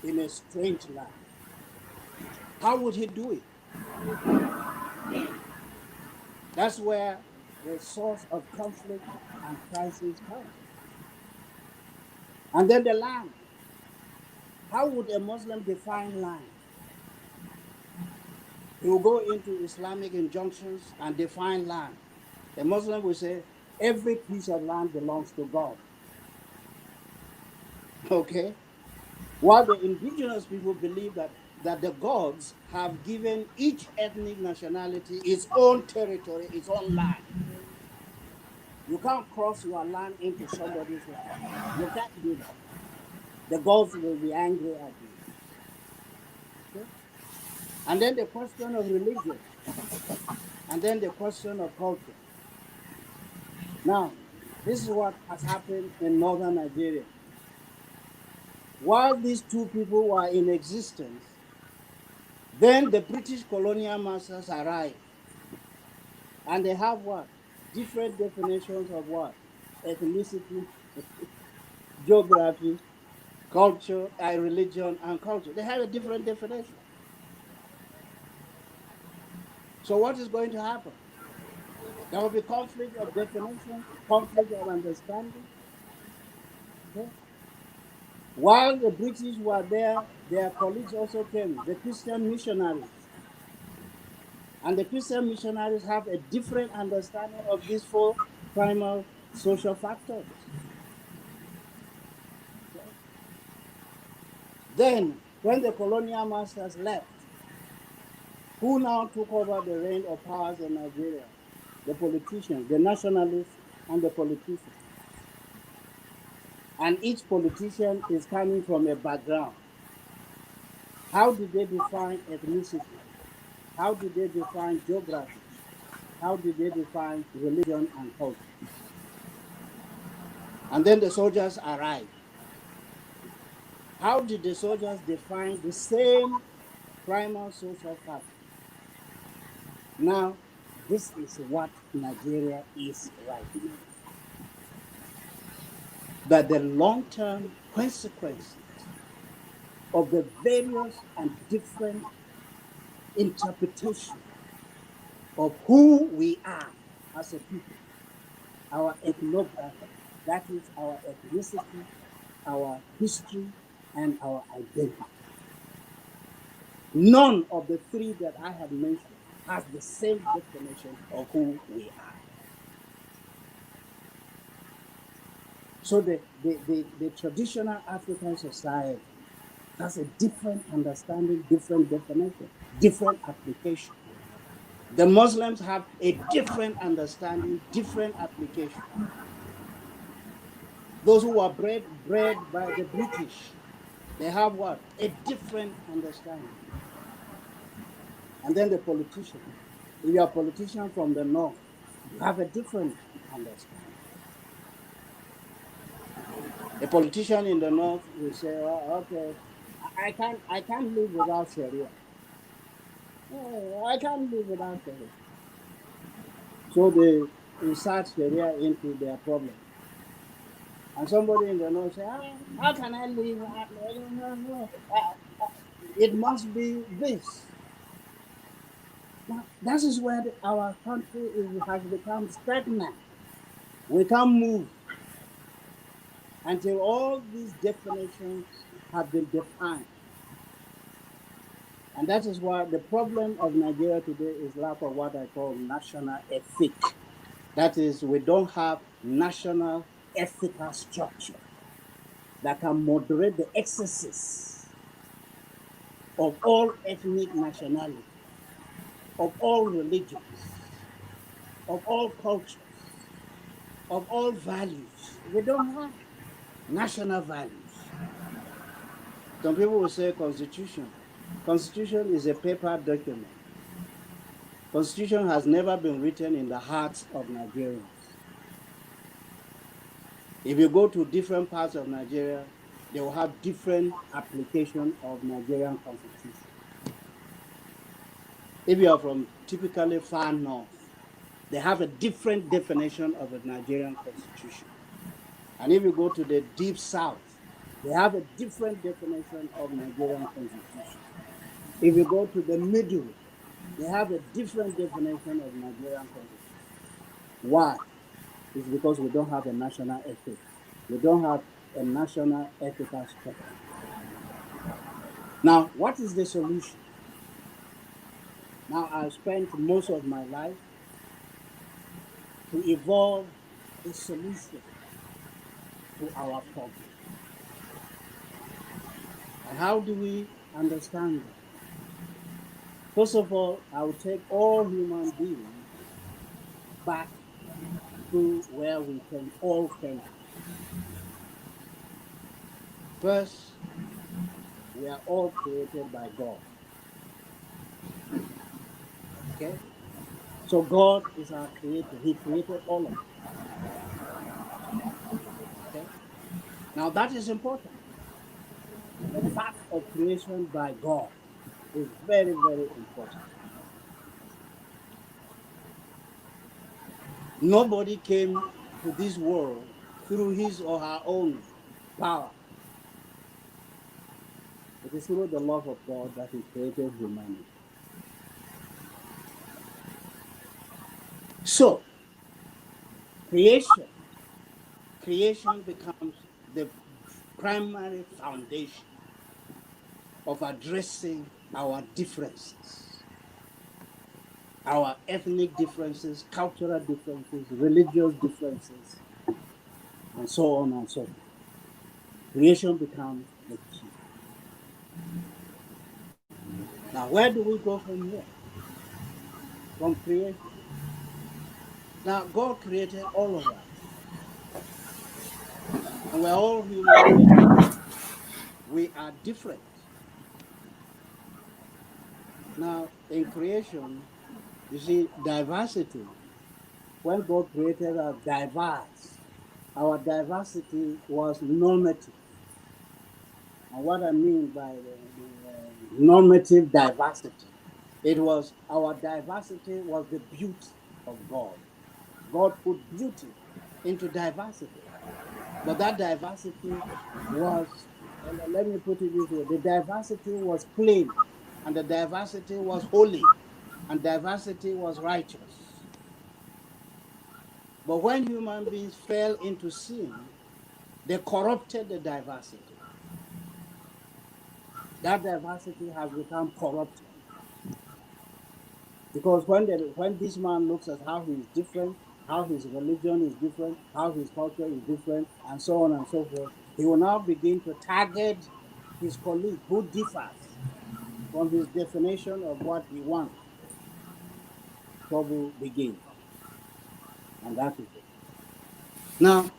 in a strange land? How would he do it? That's where the source of conflict and crisis comes. And then the land. How would a Muslim define land? He will go into Islamic injunctions and define land. A Muslim will say, every piece of land belongs to God. Okay? While the indigenous people believe that the gods have given each ethnic nationality its own territory, its own land. You can't cross your land into somebody's land. You can't do that. The gods will be angry at you. Okay? And then the question of religion. And then the question of culture. Now, this is what has happened in northern Nigeria. While these two people were in existence, then the British colonial masters arrived. And they have what? Different definitions of what? Ethnicity, geography, culture, religion, and culture. They have a different definition. So what is going to happen? There will be conflict of definition, conflict of understanding. Okay? While the British were there, their colleagues also came, the Christian missionaries. And the Christian missionaries have a different understanding of these four primal social factors. Okay? Then, when the colonial masters left, who now took over the reign of powers in Nigeria? The politicians, the nationalists, and the politicians. And each politician is coming from a background. How did they define ethnicity? How did they define geography? How did they define religion and culture? And then the soldiers arrived. How did the soldiers define the same primal social fabric? Now, this is what Nigeria is right now. That the long-term consequences of the various and different interpretations of who we are as a people, our ethnography, that is our ethnicity, our history, and our identity. None of the three that I have mentioned has the same definition of who we are. So the traditional African society has a different understanding, different definition, different application. The Muslims have a different understanding, different application. Those who are bred by the British, they have what? A different understanding. And then the politician. If you're a politician from the north, you have a different understanding. A politician in the north will say, oh, okay, I can't live without Sharia. Oh, I can't live without Sharia. So they insert Sharia into their problem. And somebody in the north say, how can I live? It must be this. Now, that is where our country has become stagnant. We can't move until all these definitions have been defined. And that is why the problem of Nigeria today is lack of what I call national ethic. That is, we don't have national ethical structure that can moderate the excesses of all ethnic nationalities, of all religions, of all cultures, of all values. We don't have national values. Some people will say constitution. Constitution is a paper document. Constitution has never been written in the hearts of Nigerians. If you go to different parts of Nigeria, they will have different application of Nigerian constitution. If you are from typically far north, they have a different definition of a Nigerian constitution. And if you go to the deep south, they have a different definition of Nigerian constitution. If you go to the middle, they have a different definition of Nigerian constitution. Why? It's because we don't have a national ethic. We don't have a national ethical structure. Now, what is the solution? Now, I've spent most of my life to evolve a solution to our problem. And how do we understand that? First of all, I will take all human beings back to where we all came from. First, we are all created by God. Okay? So God is our creator. He created all of us. Okay? Now that is important. The fact of creation by God is very, very important. Nobody came to this world through his or her own power. It is through the love of God that he created humanity. So, creation becomes the primary foundation of addressing our differences, our ethnic differences, cultural differences, religious differences, and so on and so forth. Creation becomes the key. Now, where do we go from here? From creation. Now, God created all of us. And we're all human beings. We are different. Now, in creation, you see, diversity. When God created us diverse, our diversity was normative. And what I mean by the normative diversity, it was our diversity was the beauty of God. God put beauty into diversity. But that diversity was, let me put it this way, the diversity was clean, and the diversity was holy, and diversity was righteous. But when human beings fell into sin, they corrupted the diversity. That diversity has become corrupted. Because when this man looks at how he is different, how his religion is different, how his culture is different, and so on and so forth, he will now begin to target his colleague who differs from his definition of what he wants. Trouble begins. And that is it. Now,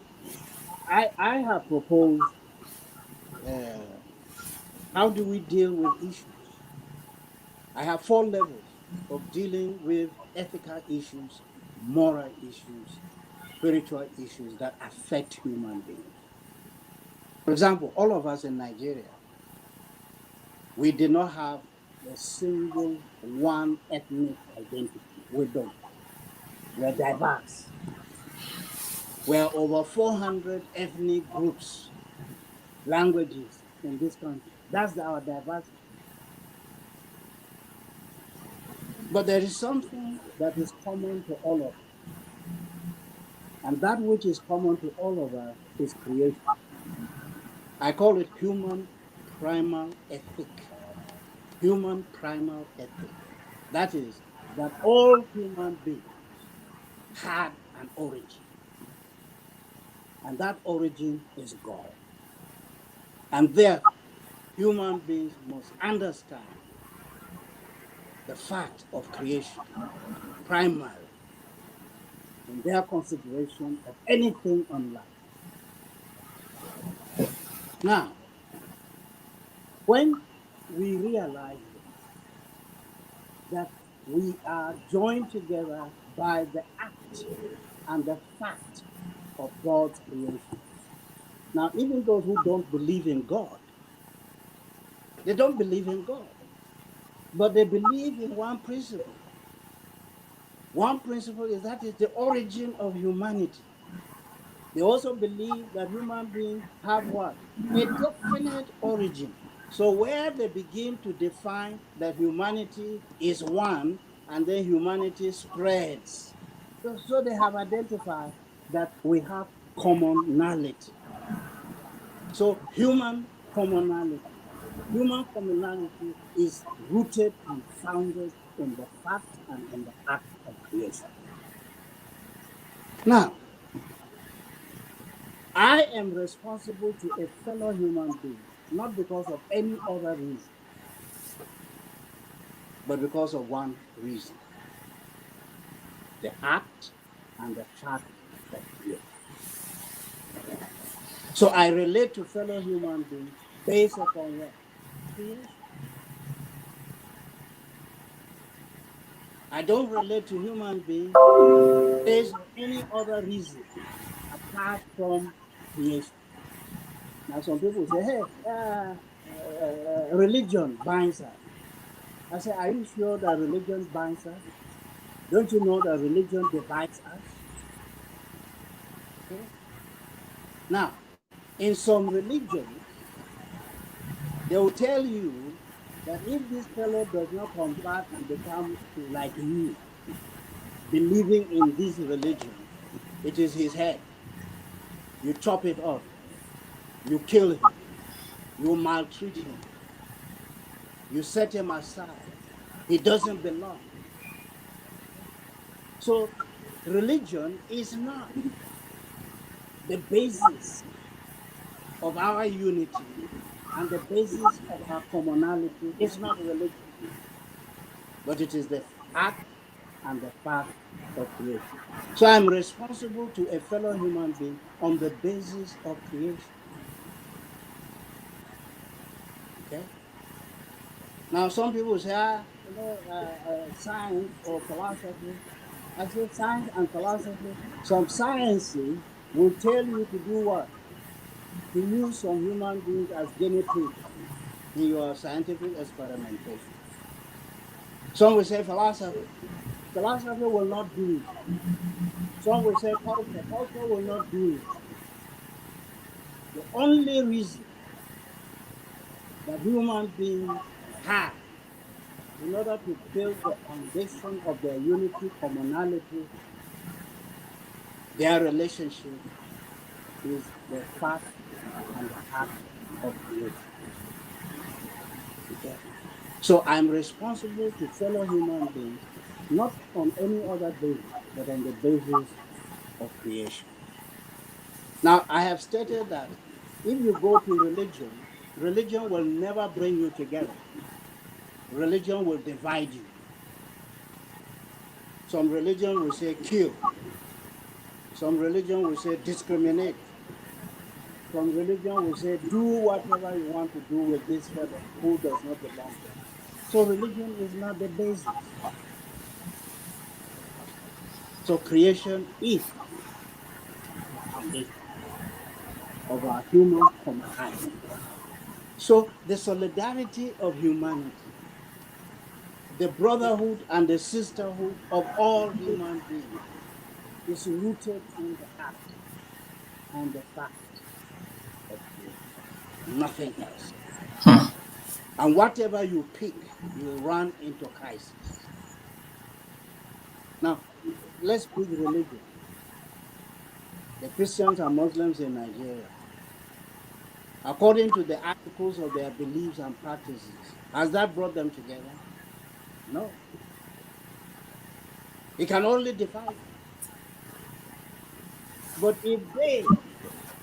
I have proposed how do we deal with issues? I have 4 levels of dealing with ethical issues, moral issues, spiritual issues that affect human beings. For example, all of us in Nigeria, we did not have a single one ethnic identity. We don't. We're diverse. We're over 400 ethnic groups, languages in this country. That's our diversity. But there is something that is common to all of us. And that which is common to all of us is creation. I call it human primal ethic. Human primal ethic. That is, that all human beings had an origin. And that origin is God. And therefore, human beings must understand the fact of creation primarily in their consideration of anything on life. Now, when we realize this, that we are joined together by the act and the fact of God's creation. Now, even those who don't believe in God, they don't believe in God, but they believe in one principle. One principle is that is the origin of humanity. They also believe that human beings have what? A definite origin. So where they begin to define that humanity is one, and then humanity spreads. So they have identified that we have commonality. So human commonality is rooted and founded in the fact and in the act of creation. Now, I am responsible to a fellow human being, not because of any other reason, but because of one reason: the act and the fact of creation. So I relate to fellow human beings based upon what? Creation. I don't relate to human beings based on any other reason apart from creation. Now, some people say, hey, religion binds us. I say, are you sure that religion binds us? Don't you know that religion divides us? Okay. Now, in some religions, they will tell you that if this fellow does not convert and become like you, believing in this religion, it is his head. You chop it off, you kill him, you maltreat him, you set him aside. He doesn't belong. So, religion is not the basis of our unity and the basis of our commonality. It's not religion, but it is the act and the fact of creation. So I'm responsible to a fellow human being on the basis of creation. Okay. Now some people say, science or philosophy. I say science and philosophy. Some sciences will tell you to do what? To use some human beings as guinea pigs. in your scientific experimentation. Some will say philosophy. Philosophy will not do it. Some will say culture. Culture will not do it. The only reason that human beings have in order to build the foundation of their unity, commonality, their relationship is the fact and the act of creation. Okay? So I'm responsible to fellow human beings, not on any other basis, but on the basis of creation. Now, I have stated that if you go to religion, religion will never bring you together. Religion will divide you. Some religion will say kill. Some religion will say discriminate. Some religion will say do whatever you want to do with this fellow who does not belong there. So religion is not the basis. So creation is the foundation of our human commonality. So the solidarity of humanity, the brotherhood and the sisterhood of all human beings is rooted in the act and the fact of creation, nothing else. And whatever you pick, you run into crisis. Now, let's pick religion. The Christians and Muslims in Nigeria, according to the articles of their beliefs and practices, has that brought them together? No. It can only divide them. But if they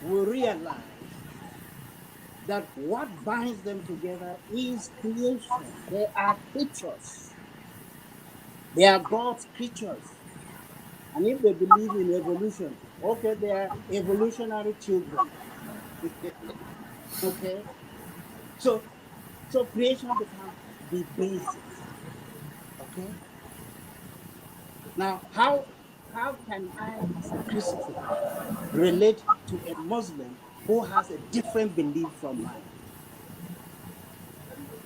will realize that what binds them together is creation, they are creatures, they are God's creatures. And if they believe in evolution, okay, they are evolutionary children. Okay? So creation becomes the basis. Okay? Now, how can I, as a Christian, relate to a Muslim who has a different belief from mine?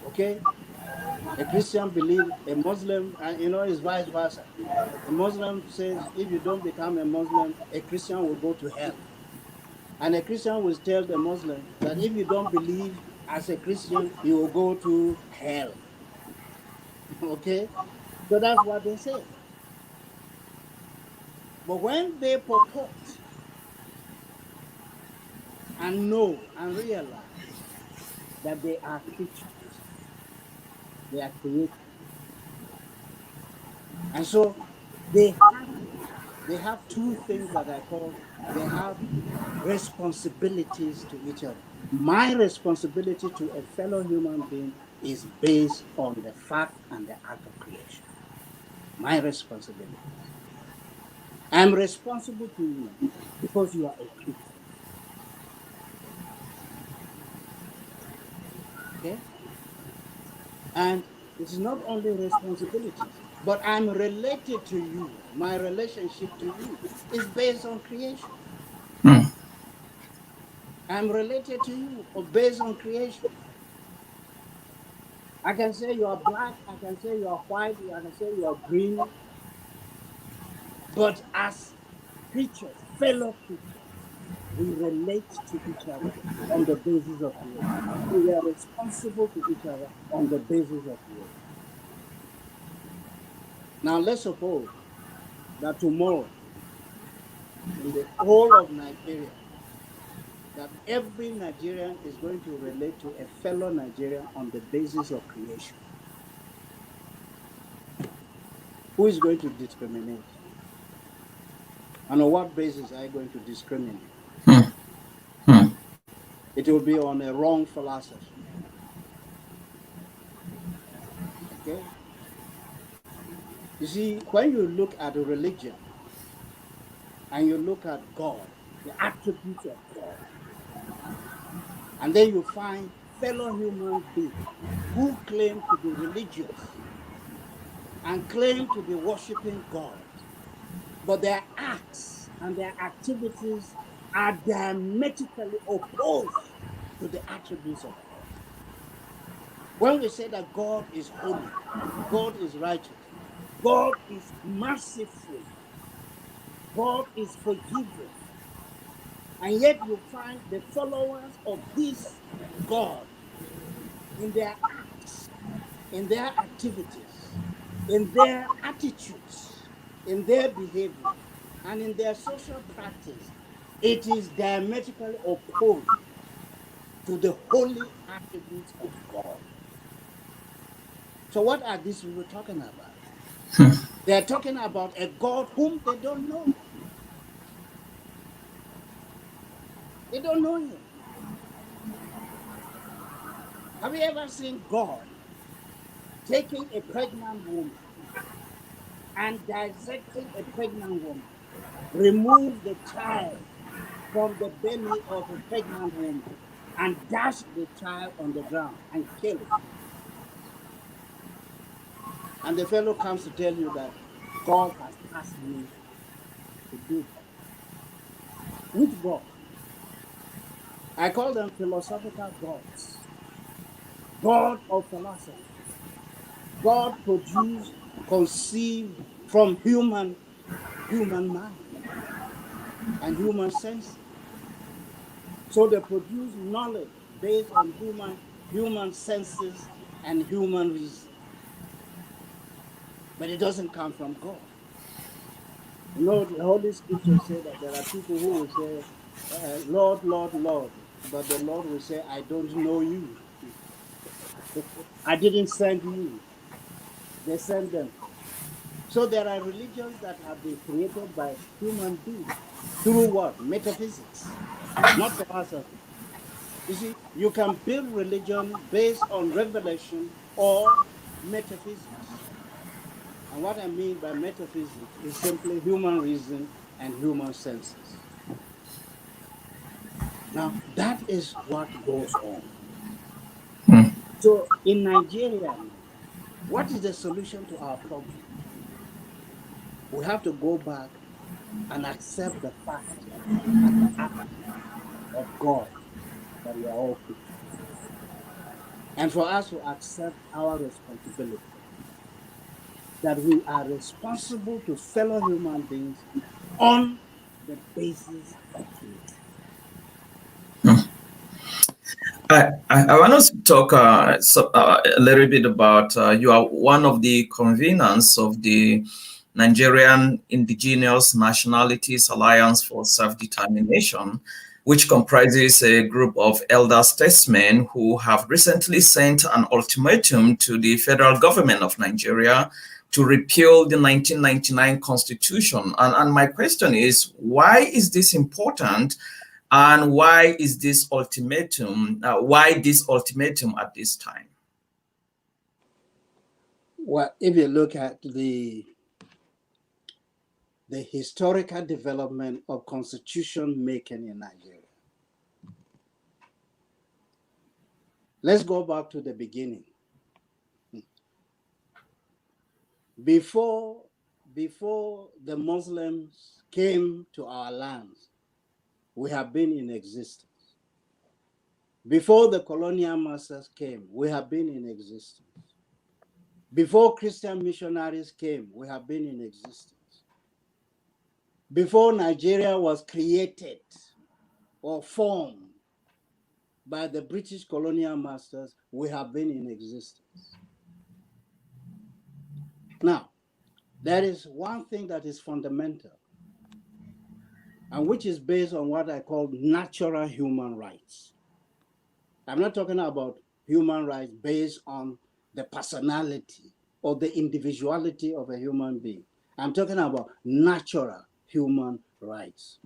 Okay? A Christian believes a Muslim, and it's vice versa. A Muslim says if you don't become a Muslim, a Christian will go to hell. And a Christian will tell the Muslim that if you don't believe as a Christian, you will go to hell. Okay? So that's what they say. But when they purport and know and realize that they are creatures, they are creators. And so they have two things that I call, they have responsibilities to each other. My responsibility to a fellow human being is based on the fact and the act of creation. My responsibility. I'm responsible to you because you are a creature. Okay? And it is not only responsibilities, but I'm related to you. My relationship to you is based on creation. I'm related to you or based on creation. I can say you are black, I can say you are white, I can say you are green, but as creatures, fellow creatures, we relate to each other on the basis of creation. And we are responsible to each other on the basis of creation. Now let's suppose that tomorrow, in the whole of Nigeria, that every Nigerian is going to relate to a fellow Nigerian on the basis of creation. Who is going to discriminate? And on what basis are you going to discriminate? It will be on a wrong philosophy. Okay? You see, when you look at a religion and you look at God, the attributes of God, and then you find fellow human beings who claim to be religious and claim to be worshiping God, but their acts and their activities are diametrically opposed to the attributes of God. When we say that God is holy, God is righteous, God is merciful, God is forgiving, and yet you find the followers of this God in their acts, in their activities, in their attitudes, in their behavior, and in their social practice, it is diametrically opposed to the holy attributes of God. So, what are these people talking about? They are talking about a God whom they don't know. They don't know him. Have you ever seen God taking a pregnant woman and dissecting a pregnant woman, remove the child from the belly of a pregnant woman, and dash the child on the ground and kill it? And the fellow comes to tell you that God has tasked me to do that. Which God? I call them philosophical gods. God of philosophy. God produced, conceived from human mind and human senses. So they produce knowledge based on human senses and human reason. But it doesn't come from God. You know, the Holy Scripture said that there are people who will say, Lord, Lord, Lord. But the Lord will say, I don't know you. I didn't send you. They sent them. So there are religions that have been created by human beings. Through what? Metaphysics, not philosophy. You see, you can build religion based on revelation or metaphysics. And what I mean by metaphysics is simply human reason and human senses. Now, that is what goes on. So in Nigeria now, what is the solution to our problem? We have to go back and accept the fact and the act of God that we are all creatures. And for us to accept our responsibility, that we are responsible to fellow human beings on the basis of creation. I want us to talk a little bit about you are one of the conveners of the Nigerian Indigenous Nationalities Alliance for Self-Determination, which comprises a group of elder statesmen who have recently sent an ultimatum to the federal government of Nigeria to repeal the 1999 constitution. And my question is, why is this important? And why is this ultimatum? Why this ultimatum at this time? Well, if you look at the historical development of constitution making in Nigeria, let's go back to the beginning. Before the Muslims came to our lands, we have been in existence. Before the colonial masters came, we have been in existence. Before Christian missionaries came, we have been in existence. Before Nigeria was created or formed by the British colonial masters, we have been in existence. Now, there is one thing that is fundamental, and which is based on what I call natural human rights. I'm not talking about human rights based on the personality or the individuality of a human being. I'm talking about natural human rights.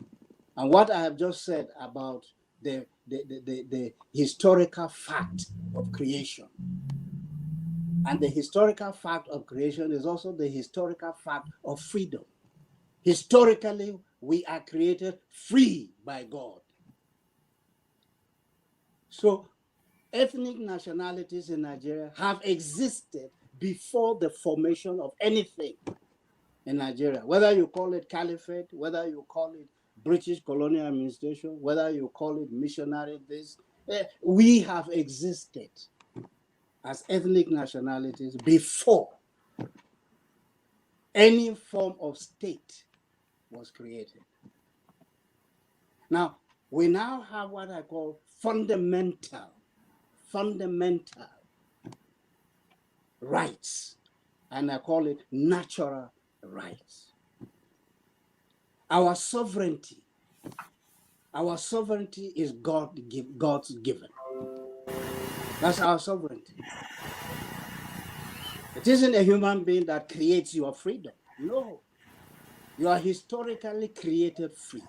And what I have just said about the historical fact of creation. And the historical fact of creation is also the historical fact of freedom. Historically, we are created free by God. So ethnic nationalities in Nigeria have existed before the formation of anything in Nigeria, whether you call it caliphate, whether you call it British colonial administration, whether you call it missionary, we have existed. as ethnic nationalities before any form of state was created. Now, we now have what I call fundamental rights, and I call it natural rights. Our sovereignty is God's given. That's our sovereignty. It isn't a human being that creates your freedom. No, you are historically created free.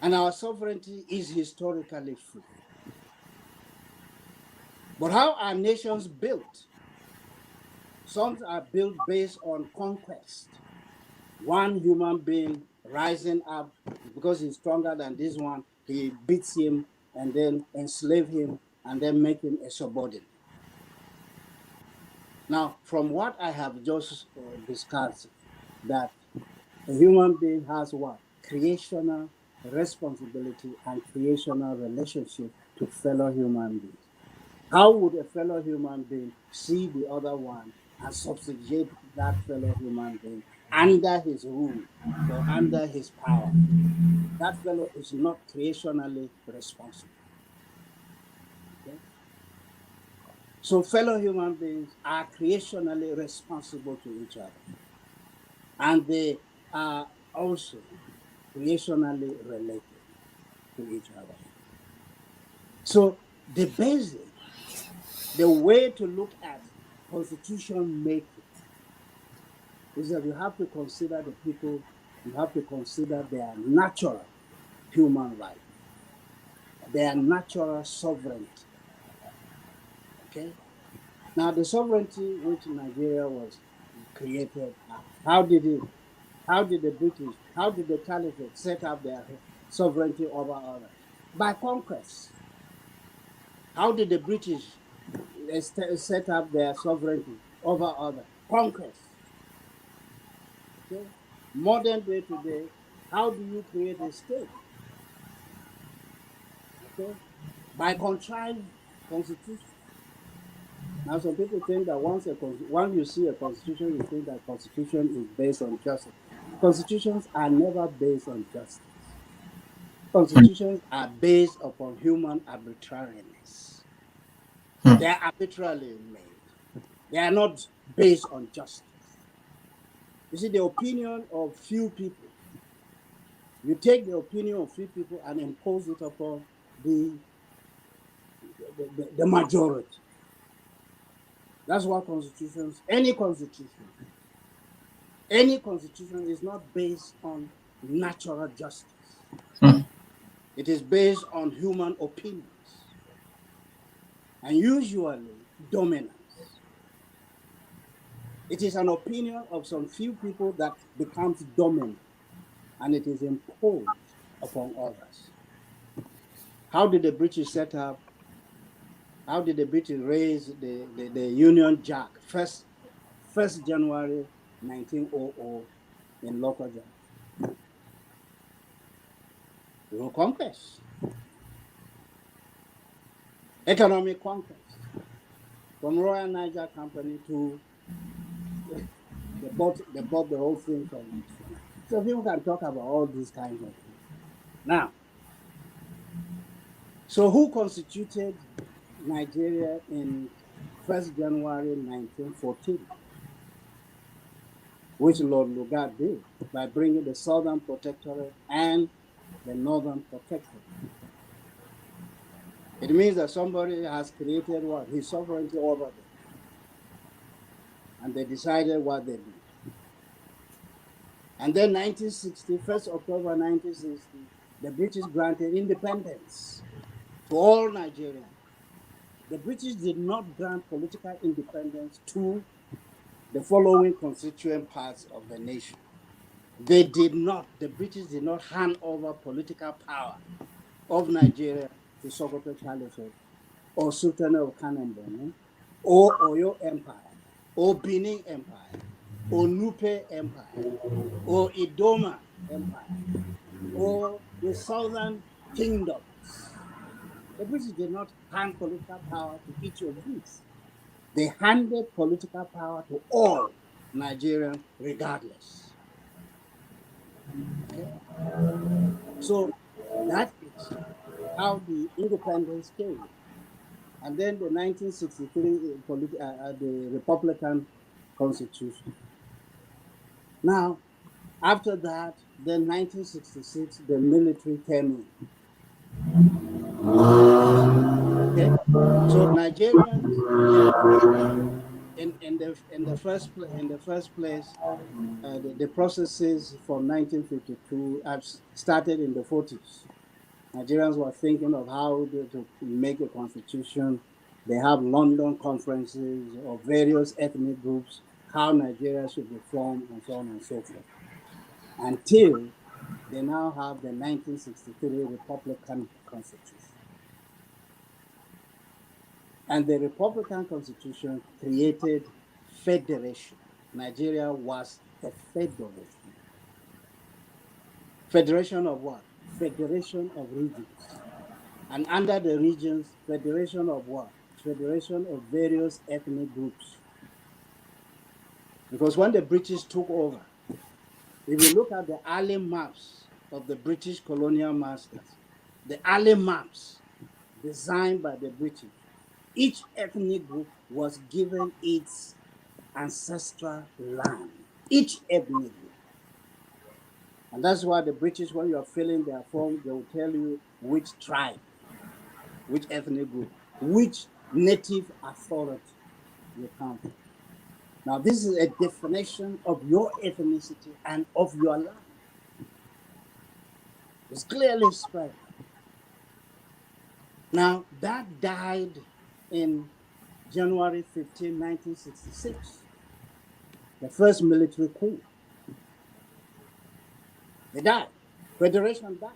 And our sovereignty is historically free. But how are nations built? Some are built based on conquest. One human being rising up because he's stronger than this one, he beats him and then enslave him and then make him a subordinate. Now, from what I have just discussed, that a human being has what? Creational responsibility and creational relationship to fellow human beings. How would a fellow human being see the other one and subjugate that fellow human being under his rule or under his power? That fellow is not creationally responsible. Okay? So fellow human beings are creationally responsible to each other. And they are also creationally related to each other. So the way to look at constitution making is that you have to consider the people, you have to consider their natural human rights, their natural sovereignty. Okay? Now, the sovereignty which Nigeria was created, how did the British, how did the Caliphate set up their sovereignty over others? By conquest. How did the British set up their sovereignty over others? Conquest. Okay? Modern day today, how do you create a state? Okay? By contrived constitution. Now, some people think that once you see a constitution, you think that constitution is based on justice. Constitutions are never based on justice. Constitutions are based upon human arbitrariness. They are arbitrarily made. They are not based on justice. You see, the opinion of few people, you take the opinion of few people and impose it upon the majority. That's what any constitution is not based on natural justice. It is based on human opinions and usually dominance. It is an opinion of some few people that becomes dominant and it is imposed upon others. How did the British set up? How did the British raise the Union Jack? 1st January 1900 in Lokoja. Through conquest. Economic conquest. From Royal Niger Company to they bought the whole thing from. So people can talk about all these kinds of things. Now, so who constituted Nigeria in 1st January 1914? Which Lord Lugard did by bringing the Southern Protectorate and the Northern Protectorate. It means that somebody has created what? His sovereignty over them. And they decided what they did. And then 1960, 1st October 1960, the British granted independence to all Nigerians. The British did not grant political independence to the following constituent parts of the nation. The British did not hand over political power of Nigeria to Sokoto Caliphate or Sultanate of Kanem-Borno or Oyo Empire or Benin Empire or Nupe Empire or Idoma Empire or the Southern Kingdoms The British did not hand political power to each of these. They handed political power to all Nigerians regardless. Okay? So that is how the independence came. And then the 1963 the Republican Constitution. Now, after that, then 1966, the military came in. Okay, so Nigerians in the first place, the processes from 1952 have started in the 40s. Nigerians were thinking of how to make a constitution. They have London conferences of various ethnic groups, how Nigeria should be formed, and so on and so forth. Until they now have the 1963 Republican Constitution. And the Republican Constitution created federation. Nigeria was a federation. Federation of what? Federation of regions. And under the regions, federation of what? Federation of various ethnic groups. Because when the British took over, if you look at the early maps of the British colonial masters, the early maps designed by the British, each ethnic group was given its ancestral land, each ethnic group. And that's why the British, when you're filling their form, they will tell you which tribe, which ethnic group, which native authority you come from. Now, this is a definition of your ethnicity and of your land. It's clearly spelled out. Now, that died in January 15, 1966, the first military coup. They died. Federation died.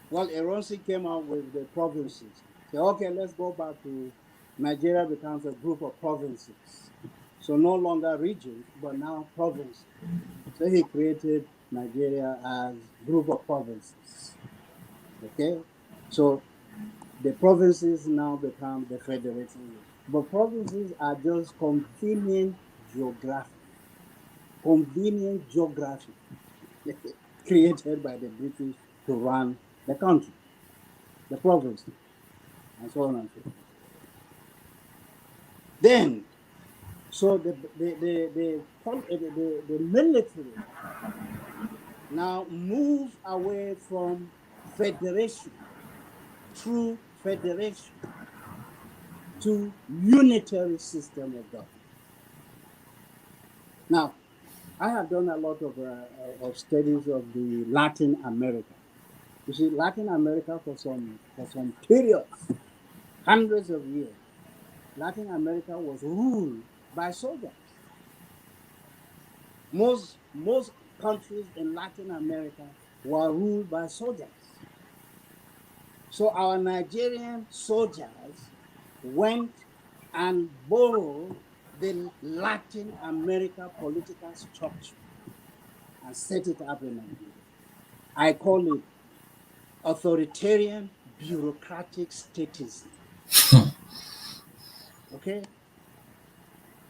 Well, Eronsi came out with the provinces. Say, okay, let's go back to Nigeria becomes a group of provinces. So no longer regions, but now provinces. So he created Nigeria as group of provinces. Okay? So the provinces now become the federating. But provinces are just convenient geography. Convenient geography created by the British to run the country, the provinces, and so on and so forth. Then, so the military now move away from federation, true federation, to unitary system of government. Now, I have done a lot of studies of the Latin America. You see, Latin America for some periods, hundreds of years, Latin America was ruled by soldiers. Most countries in Latin America were ruled by soldiers. So our Nigerian soldiers went and borrowed the Latin America political structure and set it up in Nigeria. I call it authoritarian bureaucratic statism. Okay?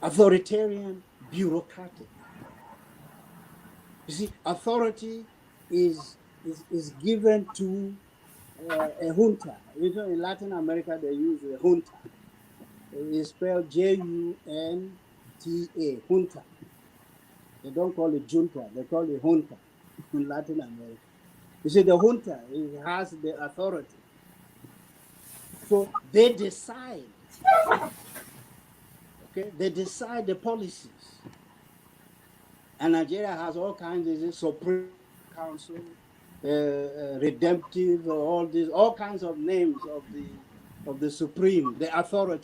Authoritarian bureaucratic. You see, authority is given to a junta. You know, in Latin America, they use a junta. It's spelled Junta, junta. They don't call it junta, they call it junta in Latin America. You see, the junta, it has the authority. So they decide, okay? They decide the policies. And Nigeria has all kinds of Supreme Council, redemptive, all kinds of names of the Supreme, the authority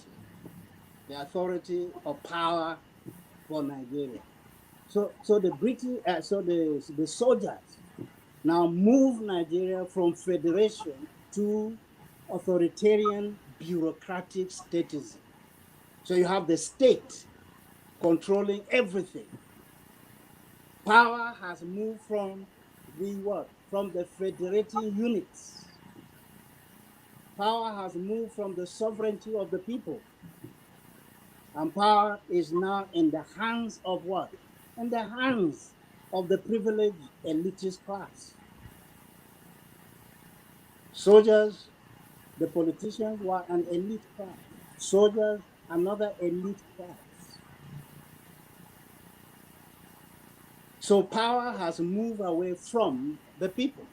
of power for Nigeria. So the British, the soldiers now move Nigeria from federation to authoritarian bureaucratic statism. So you have the state controlling everything. Power has moved from the what? From the federating units Power has moved from the sovereignty of the people. And power is now in the hands of what? In the hands of the privileged elitist class. Soldiers, the politicians were an elite class. Soldiers, another elite class. So power has moved away from the people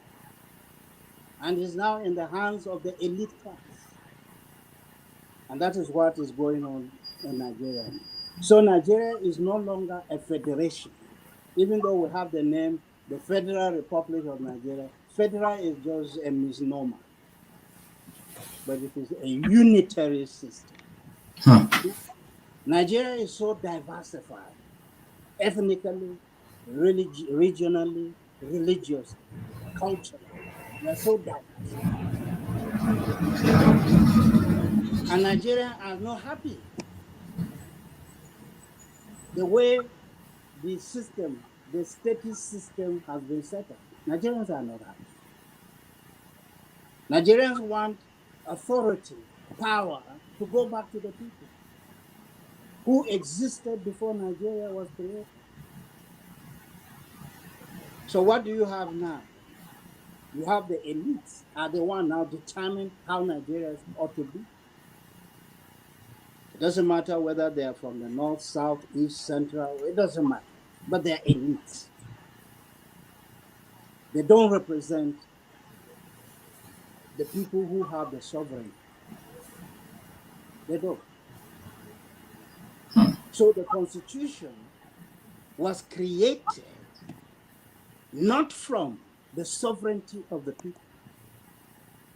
and is now in the hands of the elite class. And that is what is going on in Nigeria. So Nigeria is no longer a federation, even though we have the name, the Federal Republic of Nigeria. Federal is just a misnomer, but it is a unitary system. Nigeria is so diversified, ethnically, regionally, religiously, culturally. We are so diversified. And Nigerians are not happy. The way the system, the statist system has been set up, Nigerians are not happy. Nigerians want authority, power to go back to the people who existed before Nigeria was created. So what do you have now? You have the elites are the one now determine how Nigerians ought to be. It doesn't matter whether they're from the north, south, east, central, it doesn't matter. But they're elites. They don't represent the people who have the sovereignty. They don't. So the Constitution was created not from the sovereignty of the people.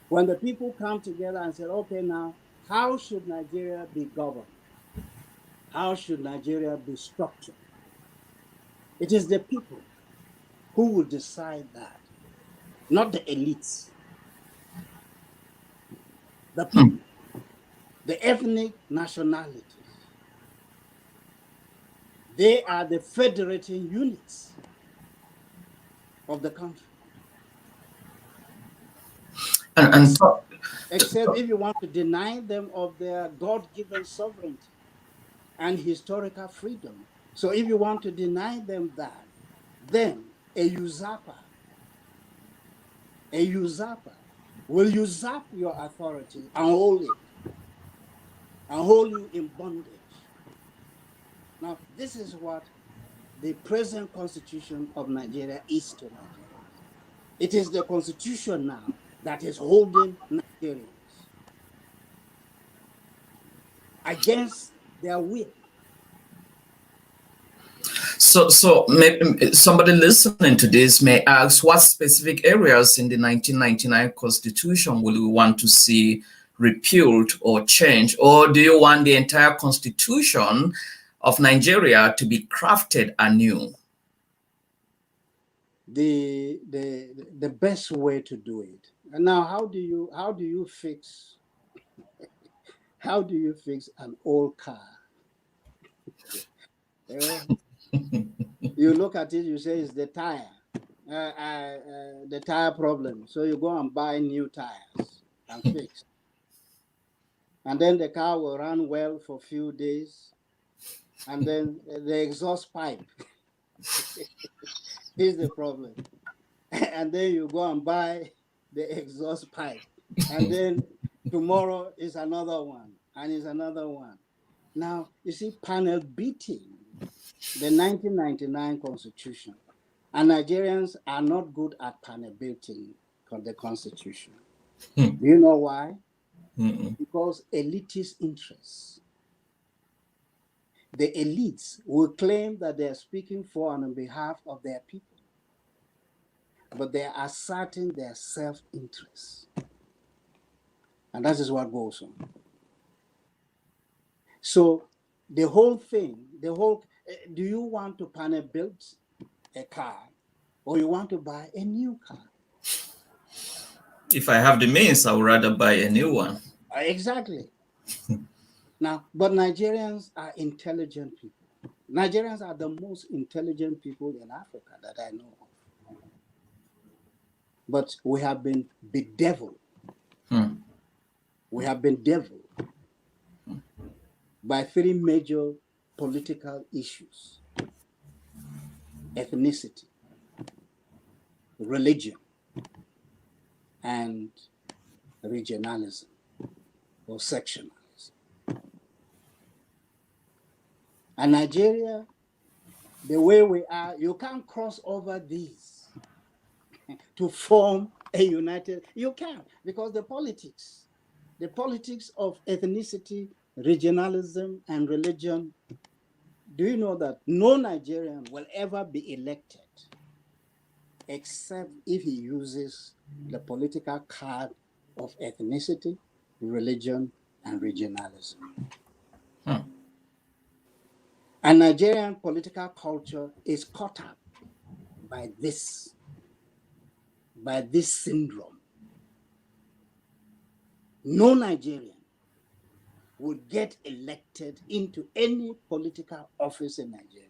When the people come together and say, okay, now, how should Nigeria be governed? How should Nigeria be structured? It is the people who will decide that, not the elites. The people, the ethnic nationalities, they are the federating units of the country. Except if you want to deny them of their God-given sovereignty and historical freedom. So if you want to deny them that, then a usurper will usurp your authority and hold it, and hold you in bondage. Now, this is what the present constitution of Nigeria is to Nigerians. It is the constitution now that is holding Nigerians against their will. So maybe somebody listening to this may ask, what specific areas in the 1999 Constitution will you want to see repealed or changed? Or do you want the entire Constitution of Nigeria to be crafted anew? The best way to do it. And now, how do you fix an old car? You look at it, you say it's the tire, the tire problem. So you go and buy new tires and fix. And then the car will run well for a few days. And then the exhaust pipe is the problem. And then you go and buy the exhaust pipe. And then tomorrow is another one, and is another one. Now, you see, panel beating the 1999 Constitution. And Nigerians are not good at panel beating the Constitution. Do you know why? Because elitist interests. The elites will claim that they are speaking for and on behalf of their people, but they are asserting their self-interest. And that is what goes on. So the whole thing, do you want to panel build a car, or you want to buy a new car? If I have the means, I would rather buy a new one. Exactly. Now, but Nigerians are intelligent people. Nigerians are the most intelligent people in Africa that I know of. But we have been bedeviled We have been deviled by three major political issues: ethnicity, religion, and regionalism or sectionalism. And Nigeria, the way we are, you can't cross over these to form a united, you can't, because the politics of ethnicity, regionalism, and religion, do you know that no Nigerian will ever be elected except if he uses the political card of ethnicity, religion, and regionalism? And Nigerian political culture is caught up by this syndrome. No Nigerian would get elected into any political office in Nigeria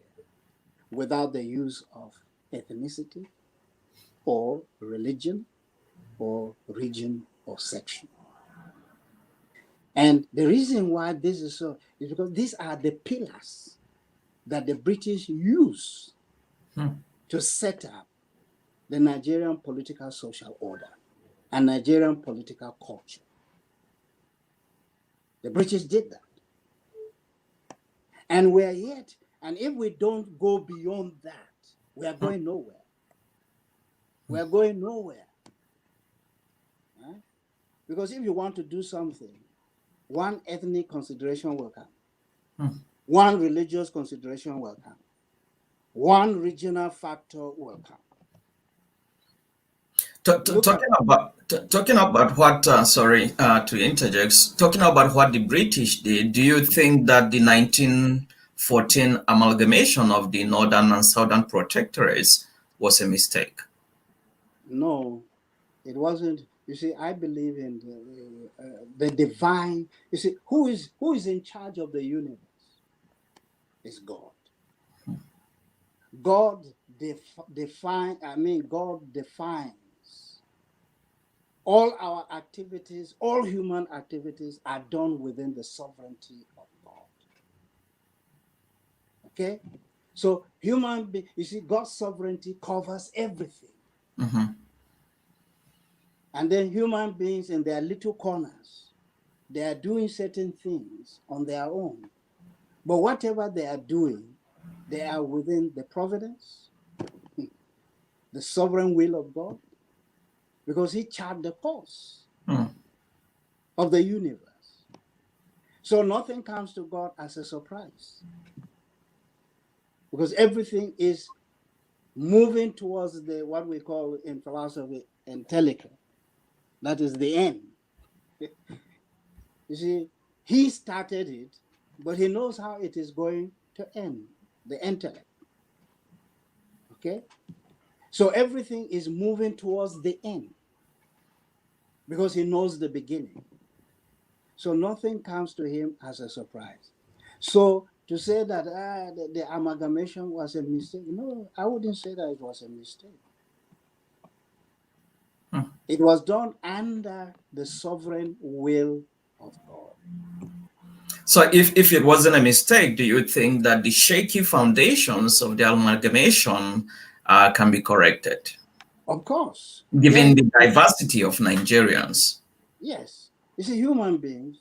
without the use of ethnicity or religion or region or section. And the reason why this is so is because these are the pillars that the British use to set up the Nigerian political social order and Nigerian political culture. The British did that. And we're yet, and if we don't go beyond that, we are going nowhere. We are going nowhere. Right? Because if you want to do something, one ethnic consideration will come. One religious consideration will come. One regional factor will come. Talking about what, sorry to interject, talking about what the British did, do you think that the 1914 amalgamation of the Northern and Southern protectorates was a mistake? No, it wasn't. You see, I believe in the divine. You see, who is in charge of the universe? It's God. God defines all our activities, all human activities are done within the sovereignty of God. Okay? So you see, God's sovereignty covers everything. And then human beings in their little corners, they are doing certain things on their own. But whatever they are doing, they are within the providence, the sovereign will of God, because he charted the course of the universe. So nothing comes to God as a surprise, because everything is moving towards what we call in philosophy entelechy. That is the end. You see, he started it, but he knows how it is going to end, the intellect. Okay? So everything is moving towards the end because he knows the beginning. So nothing comes to him as a surprise. So to say that the amalgamation was a mistake, no, I wouldn't say that it was a mistake. It was done under the sovereign will of God. So if it wasn't a mistake, do you think that the shaky foundations of the amalgamation can be corrected? Of course. Given the diversity of Nigerians. Yes. You see, human beings,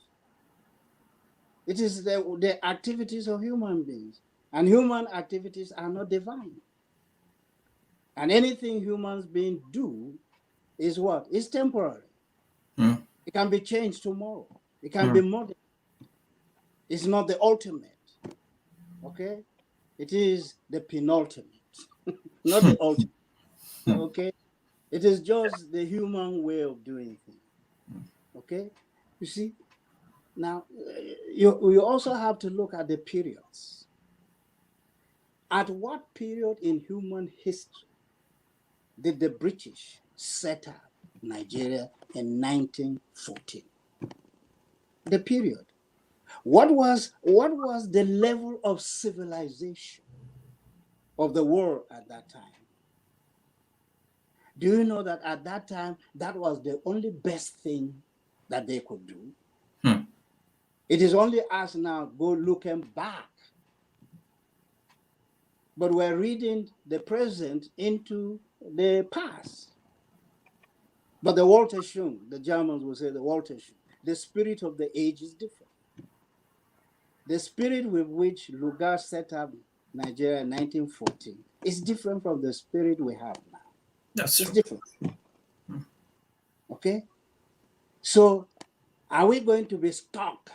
it is the activities of human beings. And human activities are not divine. And anything humans beings do is what? It's temporary. It can be changed tomorrow. It can be modified. It's not the ultimate. Okay? It is the penultimate, not the ultimate. Okay? It is just the human way of doing things. Okay? You see? Now, you also have to look at the periods. At what period in human history did the British set up Nigeria in 1914? The period. What was the level of civilization of the world at that time? Do you know that at that time, that was the only best thing that they could do? It is only us now go looking back. But we're reading the present into the past. But the Walterschung, the Germans will say the Walterschung, the spirit of the age is different. The spirit with which Lugard set up Nigeria in 1914 is different from the spirit we have now. That's it's true. different. Okay? So are we going to be stuck?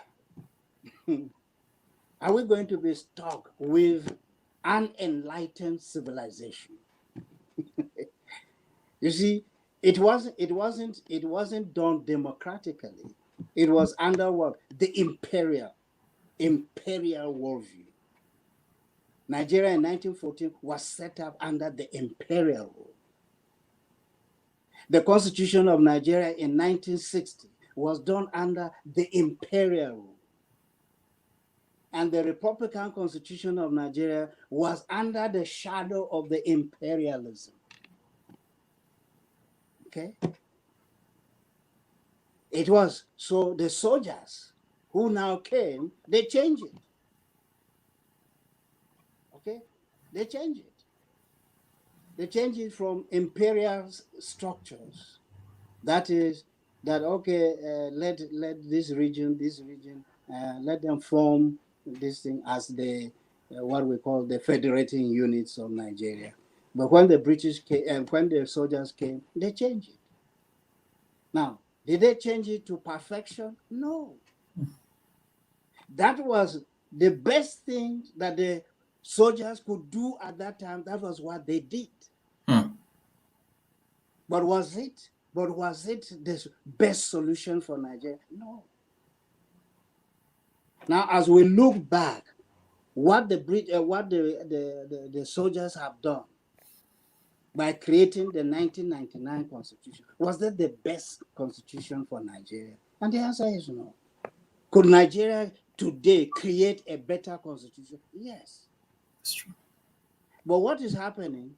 Are we going to be stuck with an enlightened civilization? You see, it wasn't done democratically. It was under what? The imperial worldview. Nigeria in 1914 was set up under the imperial rule. The Constitution of Nigeria in 1960 was done under the imperial rule. And the Republican Constitution of Nigeria was under the shadow of the imperialism. Okay? It was, so the soldiers who now came, they changed it. Okay? They changed it. They changed it from imperial structures. That is, that okay, let this region, let them form this thing as the what we call the federating units of Nigeria. But when the British came and when the soldiers came, they changed it. Now, did they change it to perfection? No. That was the best thing that the soldiers could do at that time. That was what they did. But was it the best solution for Nigeria? No. Now, as we look back, what the soldiers have done by creating the 1999 Constitution, was that the best constitution for Nigeria? And the answer is no. Could Nigeria today create a better constitution? Yes. That's true. But what is happening?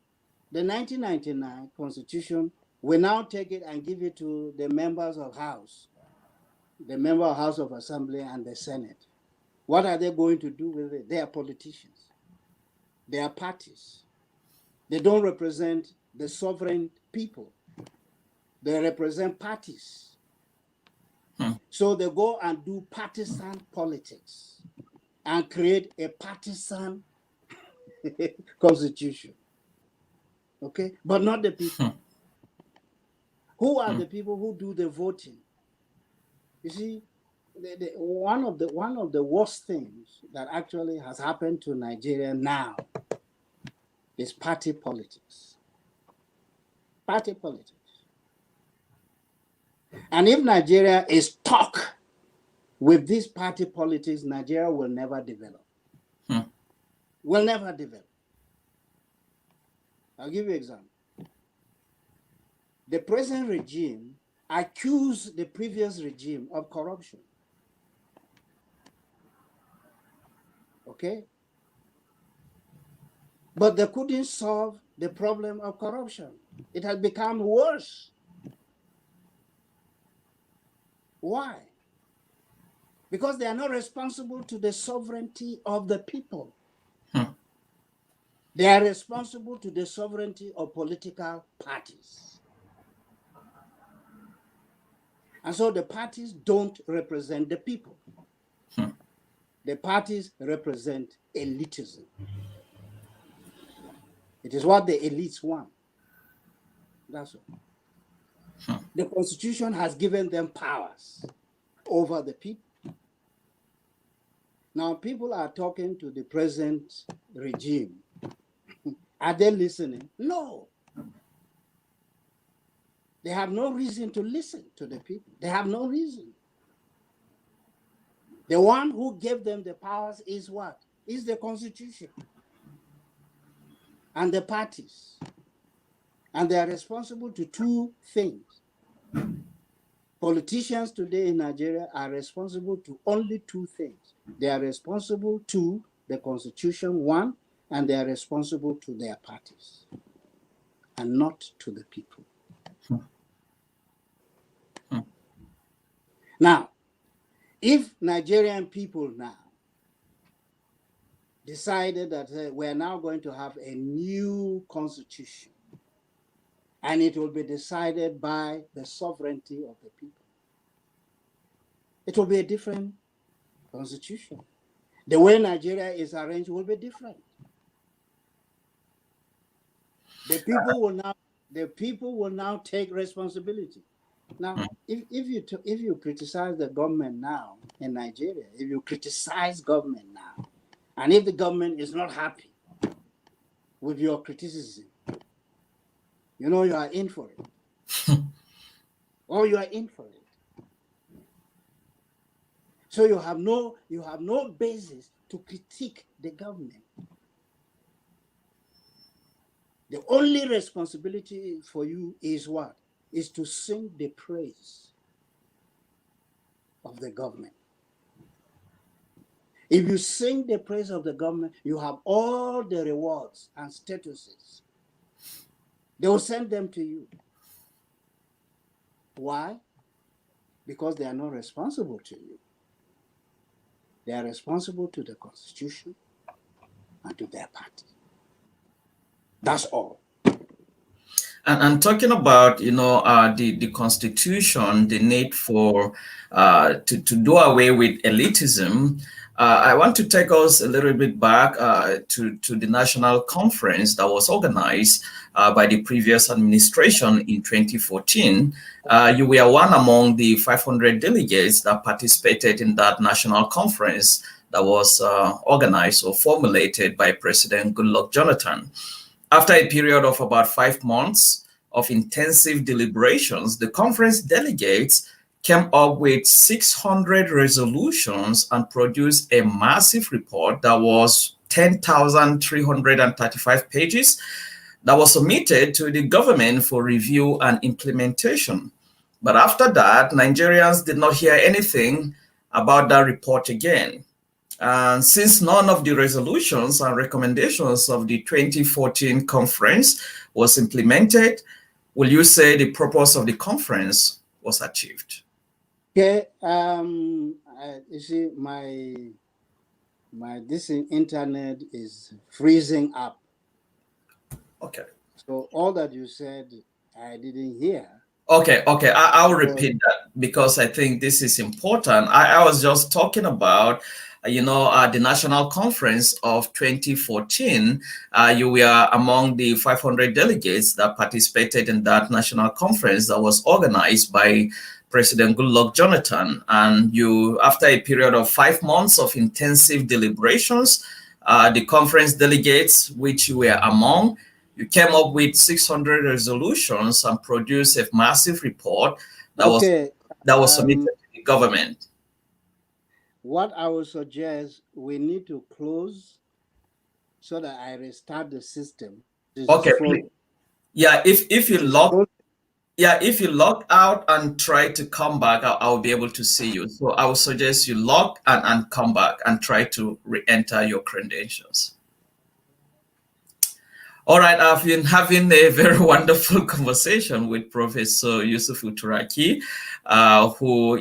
The 1999 Constitution, we now take it and give it to the members of House, the member of House of Assembly and the Senate. What are they going to do with it? They are politicians. They are parties. They don't represent the sovereign people. They represent parties. So they go and do partisan politics and create a partisan constitution. Okay? But not the people. Who are the people who do the voting? You see, one of the worst things that actually has happened to Nigeria now is party politics. Party politics. And if Nigeria is stuck with this party politics, Nigeria will never develop. Will never develop. I'll give you an example. The present regime accused the previous regime of corruption. Okay? But they couldn't solve the problem of corruption. It has become worse. Why? Because they are not responsible to the sovereignty of the people. They are responsible to the sovereignty of political parties. And so the parties don't represent the people. The parties represent elitism. It is what the elites want. That's all. The Constitution has given them powers over the people. Now, people are talking to the present regime. Are they listening? No. They have no reason to listen to the people. They have no reason. The one who gave them the powers is what? Is the Constitution and the parties. And they are responsible to two things. Politicians today in Nigeria are responsible to only two things. They are responsible to the Constitution, one, and they are responsible to their parties, and not to the people. Now, If Nigerian people now decided that we're now going to have a new constitution, and it will be decided by the sovereignty of the people, it will be a different constitution. The way Nigeria is arranged will be different. The people will now take responsibility. Now, if you criticize the government now in Nigeria, if you criticize government now, and if the government is not happy with your criticism, you know you are in for it. Or you are in for it. So you have no basis to critique the government. The only responsibility for you is what? Is to sing the praise of the government. If you sing the praise of the government, you have all the rewards and statuses. They will send them to you. Why? Because they are not responsible to you. They are responsible to the Constitution and to their party. That's all. And talking about, the Constitution, the need for to do away with elitism, I want to take us a little bit back to the national conference that was organized by the previous administration in 2014. You were one among the 500 delegates that participated in that national conference that was organized or formulated by President Goodluck Jonathan. After a period of about 5 months of intensive deliberations, the conference delegates came up with 600 resolutions and produced a massive report that was 10,335 pages that was submitted to the government for review and implementation. But after that, Nigerians did not hear anything about that report again. And since none of the resolutions and recommendations of the 2014 conference was implemented, will you say the purpose of the conference was achieved? Okay, you see, my this internet is freezing up. Okay. So all that you said, I didn't hear. Okay, I'll repeat that because I think this is important. I was just talking about the national conference of 2014. You were among the 500 delegates that participated in that national conference that was organized by President Goodluck Jonathan. And you, after a period of 5 months of intensive deliberations, the conference delegates, which you were among, you came up with 600 resolutions and produced a massive report that was submitted to the government. What I would suggest, we need to close so that I restart the system. Okay. Yeah, if you log out and try to come back, I'll be able to see you. So I would suggest you log and come back and try to re-enter your credentials. All right, I've been having a very wonderful conversation with Professor Yusufu Turaki, who,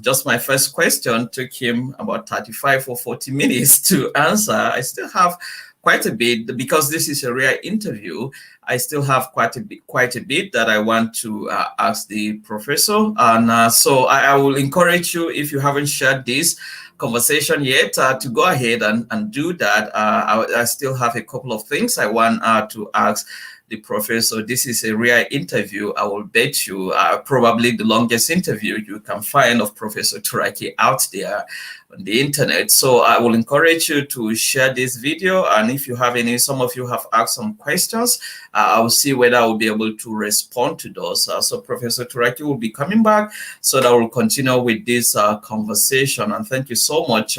just my first question took him about 35 or 40 minutes to answer. I still have quite a bit, because this is a rare interview. I still have quite a bit that I want to ask the professor. And so I will encourage you, if you haven't shared this conversation yet, to go ahead and do that. I still have a couple of things I want to ask the professor. This is a rare interview. I will bet you probably the longest interview you can find of Professor Turaki out there on the internet. So I will encourage you to share this video. And if you have some of you have asked some questions, I will see whether I will be able to respond to those. So Professor Turaki will be coming back so that we'll continue with this conversation. And thank you so much.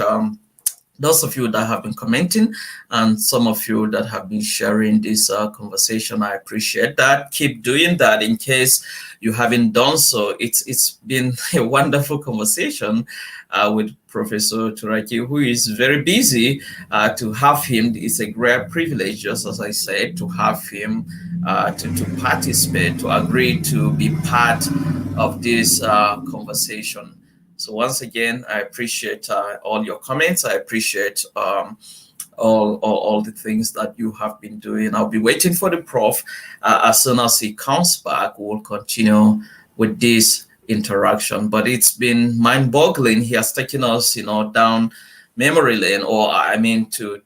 Those of you that have been commenting and some of you that have been sharing this conversation, I appreciate that. Keep doing that. In case you haven't done so, it's been a wonderful conversation with Professor Turaki, who is very busy. To have him, it's a great privilege, just as I said, to have him to participate, to agree to be part of this conversation. So once again, I appreciate all your comments. I appreciate all the things that you have been doing. I'll be waiting for the prof. As soon as he comes back, we'll continue with this interaction. But it's been mind-boggling. He has taken us, down memory lane, or I mean to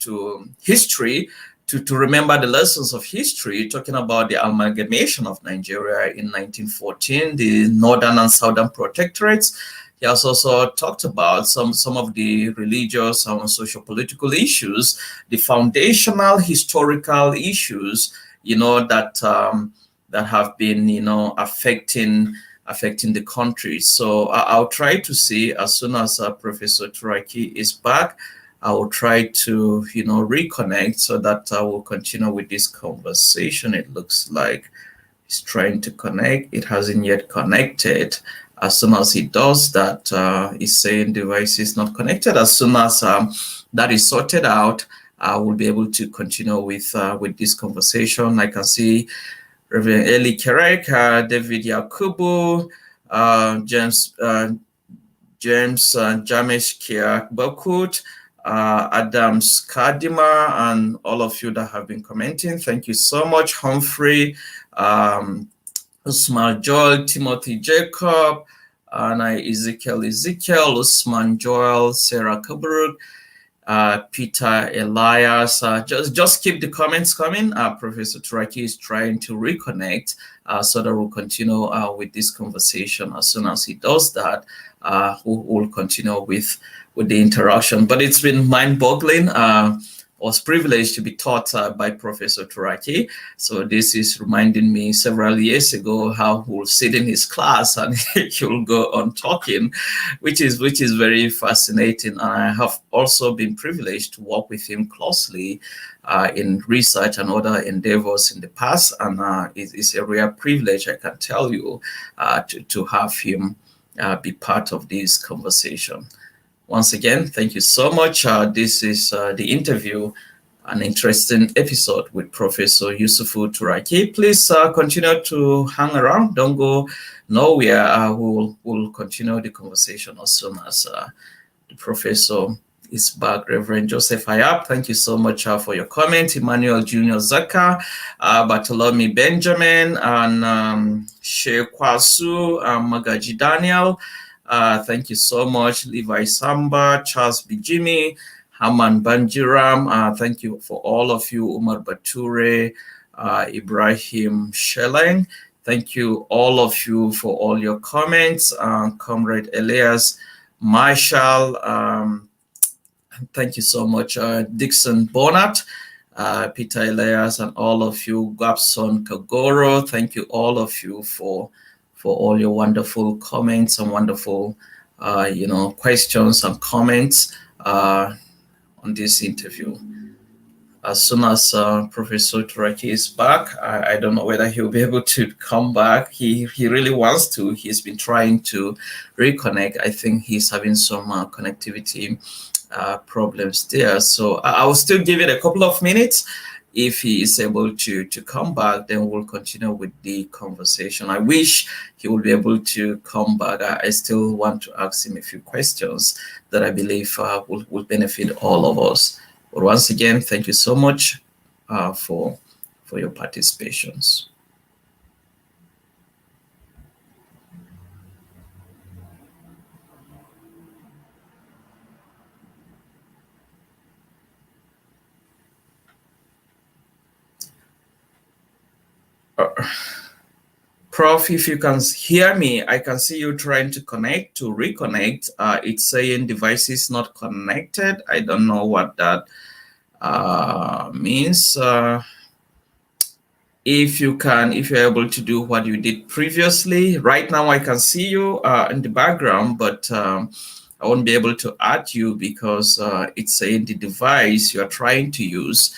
history, to remember the lessons of history, talking about the amalgamation of Nigeria in 1914, the northern and southern protectorates. He has also talked about some of the religious and socio-political issues, the foundational historical issues, that have been, affecting the country. So I'll try to see, as soon as Professor Turaki is back, I will try to, reconnect so that I will continue with this conversation. It looks like he's trying to connect. It hasn't yet connected. As soon as he does that, he's saying device is not connected. As soon as that is sorted out, I will be able to continue with this conversation. I can see Reverend Eli Kerek, David Yakubu, James Jamesh Kiak Bakut, Adams Kadima, and all of you that have been commenting. Thank you so much. Humphrey, Usman Joel, Timothy Jacob, and Ezekiel, Usman Joel, Sarah Kubruk, Peter Elias. Just keep the comments coming. Professor Turaki is trying to reconnect so that we'll continue with this conversation. As soon as he does that, we'll continue with the interaction. But it's been mind-boggling. I was privileged to be taught by Professor Turaki. So this is reminding me several years ago how we'll sit in his class and he'll go on talking, which is very fascinating. And I have also been privileged to work with him closely in research and other endeavors in the past. And it's a real privilege, I can tell you, to have him be part of this conversation. Once again, thank you so much. This is the interview, an interesting episode with Professor Yusufu Turaki. Please continue to hang around. Don't go nowhere. We'll continue the conversation as soon as the professor is back. Reverend Joseph Hayab, thank you so much for your comment. Emmanuel Junior Zaka, Bartholomew Benjamin, and Sheikh Kwasu, Magaji Daniel. Thank you so much, Levi Samba, Charles Bijimi, Haman Banjiram. Thank you for all of you, Umar Bature, Ibrahim Sheleng. Thank you, all of you, for all your comments. Comrade Elias Marshall, thank you so much. Dixon Bonat, Peter Elias, and all of you, Gabson Kagoro. Thank you, all of you, for all your wonderful comments and wonderful, questions and comments on this interview. As soon as Professor Turaki is back, I don't know whether he'll be able to come back. He really wants to. He's been trying to reconnect. I think he's having some connectivity problems there. So I will still give it a couple of minutes. If he is able to come back, then we'll continue with the conversation. I wish he would be able to come back. I still want to ask him a few questions that I believe will benefit all of us. But once again, thank you so much for your participations. Prof, if you can hear me, I can see you trying to reconnect. It's saying device is not connected. I don't know what that means. If you're able to do what you did previously. Right now I can see you in the background, but I won't be able to add you because it's saying the device you're trying to use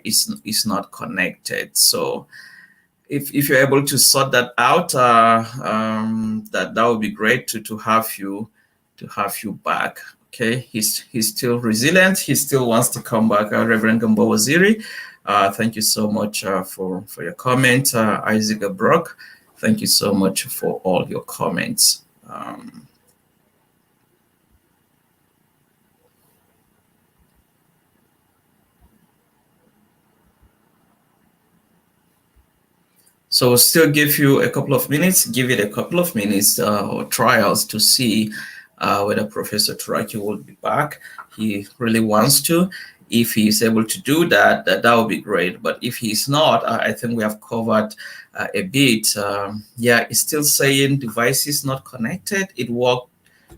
is not connected. So if you're able to sort that out, that would be great to have you back. Okay, he's still resilient. He still wants to come back. Reverend Gambo Waziri, thank you so much for your comment. Isaac Brock, thank you so much for all your comments. So we'll still give you a couple of minutes, give it a couple of minutes or trials to see whether Professor Turaki will be back. He really wants to. If he is able to do that, that would be great. But if he's not, I think we have covered a bit. Yeah, it's still saying device is not connected. It worked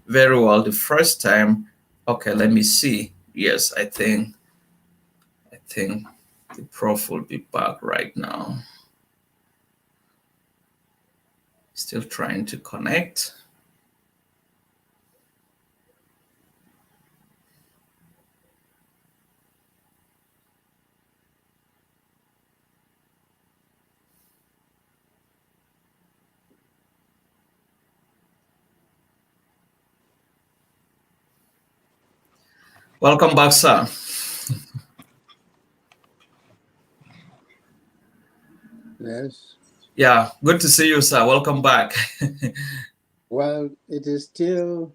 very well the first time. Okay, let me see. Yes, I think the prof will be back right now. Still trying to connect. Welcome back, sir. Yes. Yeah, good to see you, sir. Welcome back. Well, it is still,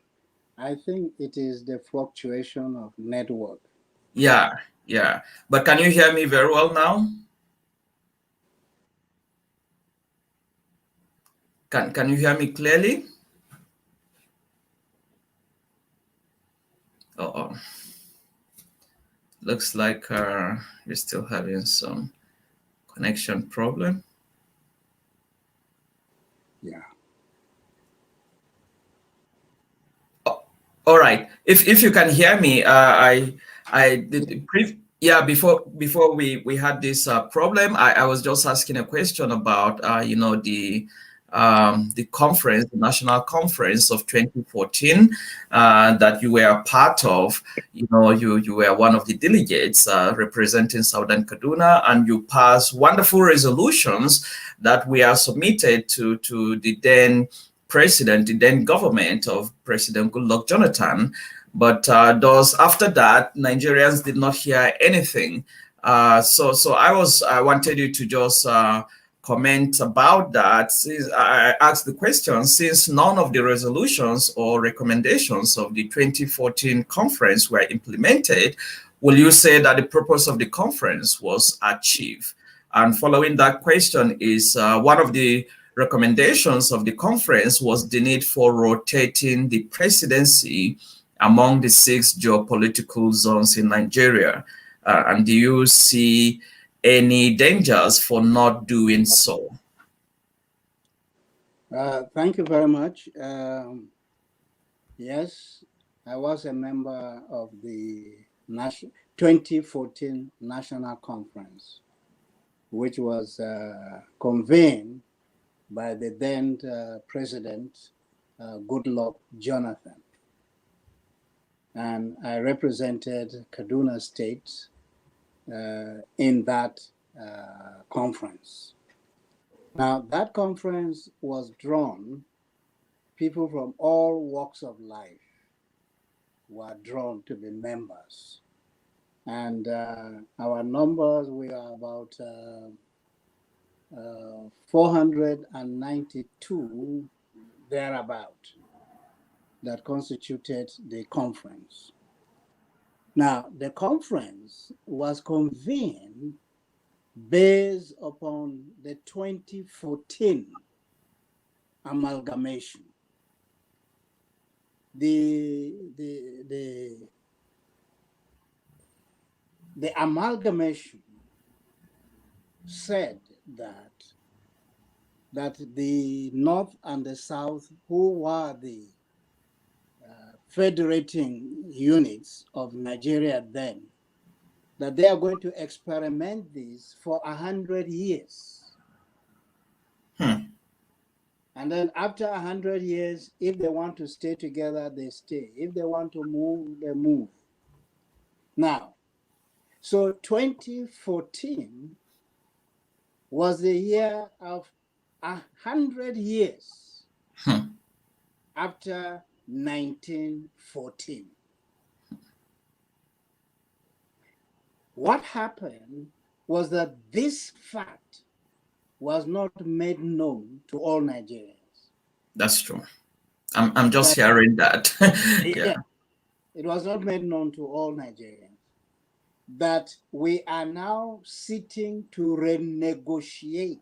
I think it is the fluctuation of network. Yeah, yeah. But can you hear me very well now? Can you hear me clearly? Oh, looks like you're still having some connection problem. Yeah. All right. If you can hear me, I did yeah, before we had this problem, I was just asking a question about the conference, the national conference of 2014 that you were a part of. You were one of the delegates representing Southern Kaduna, and you passed wonderful resolutions that were submitted to the then president, the then government of President Goodluck Jonathan. But those after that, Nigerians did not hear anything. So I wanted you to just comment about that. Since I asked the question, since none of the resolutions or recommendations of the 2014 conference were implemented, will you say that the purpose of the conference was achieved? And following that question is one of the recommendations of the conference was the need for rotating the presidency among the 6 geopolitical zones in Nigeria. And do you see any dangers for not doing so? Thank you very much. Yes, I was a member of the 2014 National Conference, which was convened by the then President Goodluck Jonathan. And I represented Kaduna State in that conference. Now, that conference was drawn, people from all walks of life were drawn to be members. And our numbers were about 492 thereabout that constituted the conference. Now, the conference was convened based upon the 2014 amalgamation. The amalgamation said that the North and the South, who were the federating units of Nigeria then, that they are going to experiment this for 100 years. And then after 100 years, if they want to stay together, they stay. If they want to move, they move. Now, so 2014 was the year of 100 years after 1914. What happened was that this fact was not made known to all Nigerians. That's true. I'm just hearing that. Yeah. It was not made known to all Nigerians that we are now sitting to renegotiate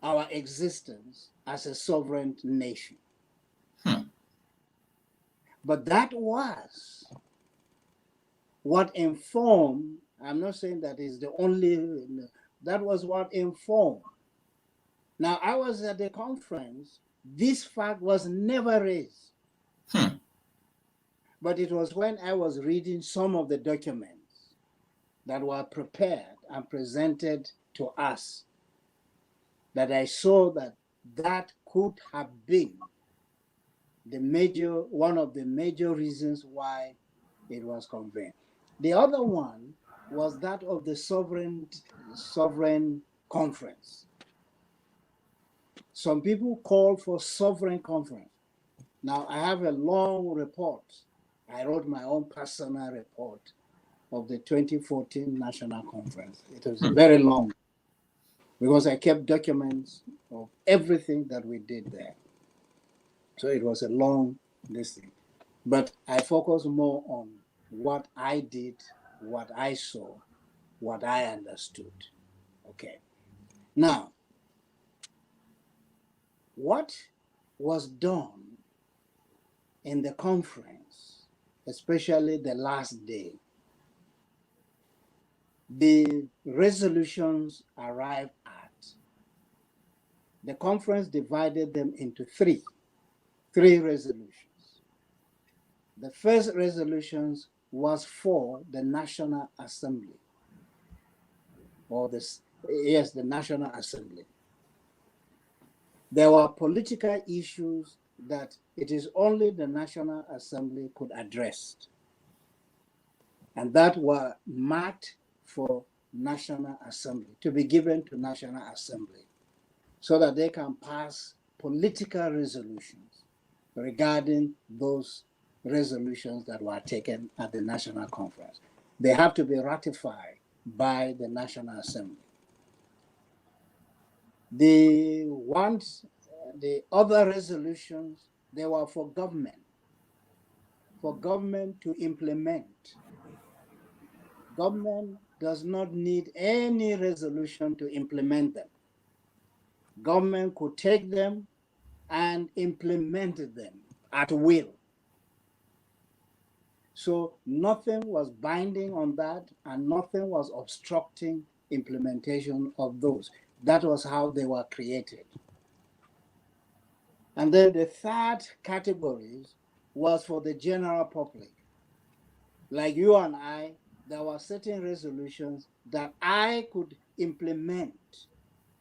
our existence as a sovereign nation. But that was what informed, I'm not saying that is the only, that was what informed. Now, I was at the conference. This fact was never raised. But it was when I was reading some of the documents that were prepared and presented to us that I saw that that could have been one of the major reasons why it was convened. The other one was that of the sovereign conference. Some people called for sovereign conference. Now, I have a long report. I wrote my own personal report of the 2014 National Conference. It was very long because I kept documents of everything that we did there. So it was a long listing. But I focused more on what I did, what I saw, what I understood. Okay. Now, what was done in the conference, especially the last day, the resolutions arrived at, the conference divided them into three resolutions. The first resolutions was for the National Assembly, the National Assembly. There were political issues that it is only the National Assembly could address, and that were marked for National Assembly, to be given to National Assembly, so that they can pass political resolutions regarding those resolutions that were taken at the National Conference. They have to be ratified by the National Assembly. The other resolutions, they were for government to implement. Government does not need any resolution to implement them. Government could take them and implement them at will. So nothing was binding on that, and nothing was obstructing implementation of those. That was how they were created. And then the third category was for the general public. Like you and I, there were certain resolutions that I could implement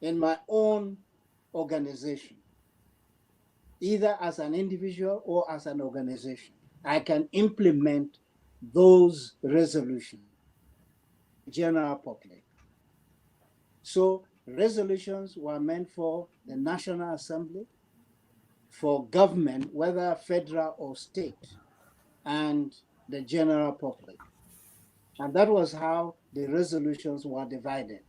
in my own organization, either as an individual or as an organization. I can implement those resolutions, general public. So resolutions were meant for the National Assembly, for government, whether federal or state, and the general public. And that was how the resolutions were divided.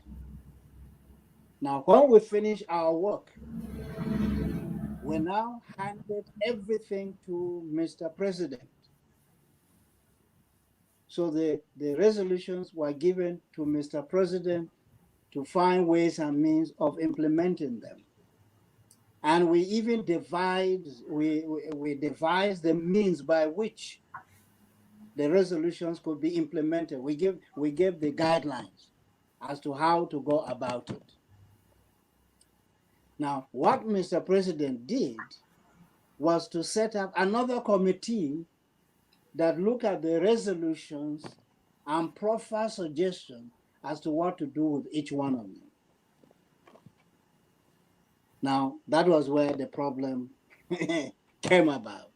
Now, when we finish our work, we now handed everything to Mr. President. So the resolutions were given to Mr. President to find ways and means of implementing them. And we even devised the means by which the resolutions could be implemented. We gave the guidelines as to how to go about it. Now, what Mr. President did was to set up another committee that looked at the resolutions and proffer suggestions as to what to do with each one of them. Now, that was where the problem came about.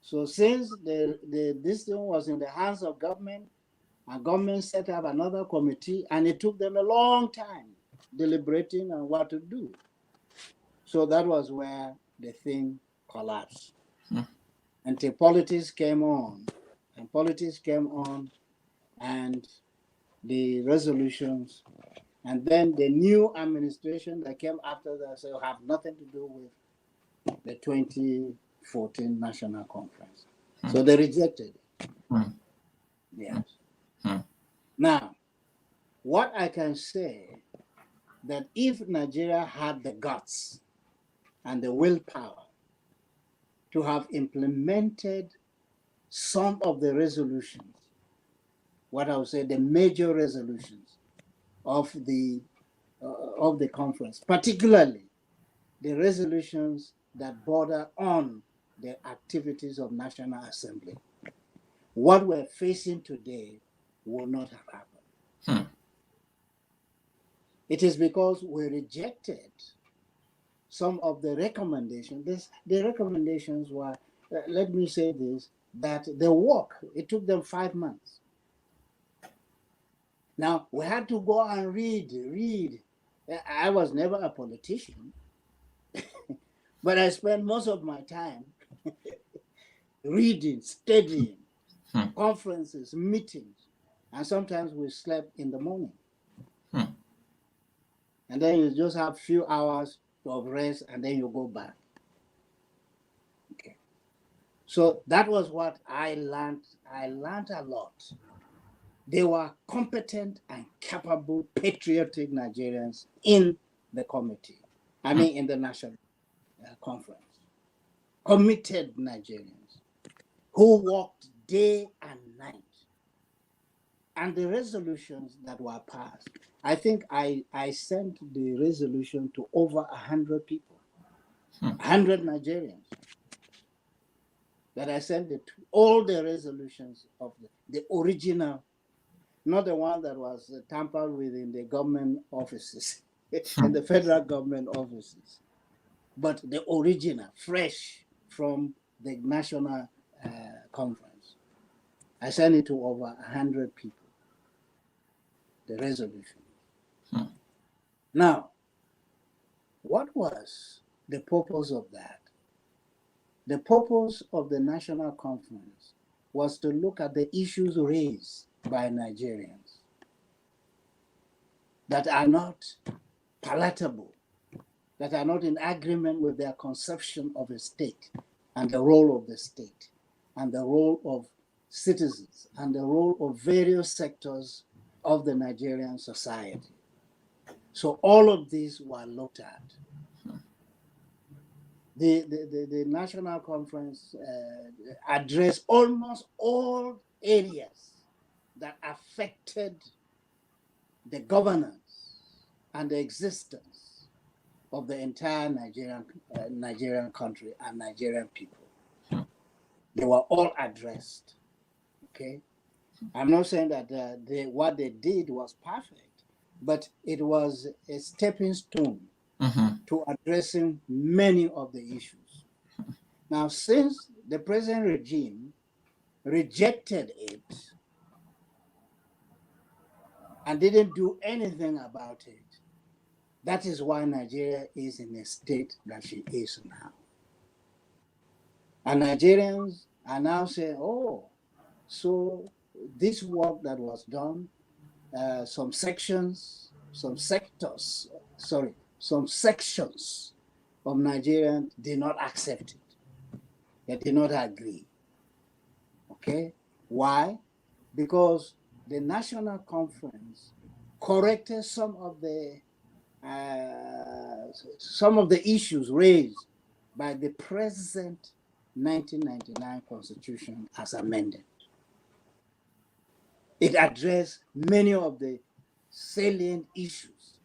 So since this thing was in the hands of government, and government set up another committee, and it took them a long time deliberating on what to do. So that was where the thing collapsed. Until politics came on, and the resolutions, and then the new administration that came after that said have nothing to do with the 2014 National Conference. So they rejected it. Yes. Now, what I can say that if Nigeria had the guts and the willpower to have implemented some of the resolutions, what I would say the major resolutions of the conference, particularly the resolutions that border on the activities of National Assembly, what we're facing today would not have happened. It is because we rejected some of the recommendations. The recommendations were, let me say this, that the work, it took them 5 months. Now, we had to go and read. I was never a politician, but I spent most of my time reading, studying, conferences, meetings, and sometimes we slept in the morning. And then you just have a few hours of rest, and then you go back. Okay. So that was what I learned. I learned a lot. They were competent and capable, patriotic Nigerians in the committee. I mean, in the national conference. Committed Nigerians who worked day and night. And the resolutions that were passed, I think I sent the resolution to over 100 people, 100 Nigerians. That I sent it to all the resolutions of the original, not the one that was tampered with in the government offices, in the federal government offices, but the original, fresh from the national conference. I sent it to over 100 people, the resolution. Now, what was the purpose of that? The purpose of the national conference was to look at the issues raised by Nigerians that are not palatable, that are not in agreement with their conception of a state and the role of the state and the role of citizens and the role of various sectors of the Nigerian society. So all of these were looked at. The national conference addressed almost all areas that affected the governance and the existence of the entire Nigerian country and Nigerian people. They were all addressed. Okay, I'm not saying that what they did was perfect, but it was a stepping stone to addressing many of the issues. Now, since the present regime rejected it and didn't do anything about it, that is why Nigeria is in a state that she is now. And Nigerians are now saying, oh, so this work that was done, some sections of Nigerians did not accept it. They did not agree. Okay? Why? Because the national conference corrected some of the issues raised by the present 1999 Constitution as amended. It addressed many of the salient issues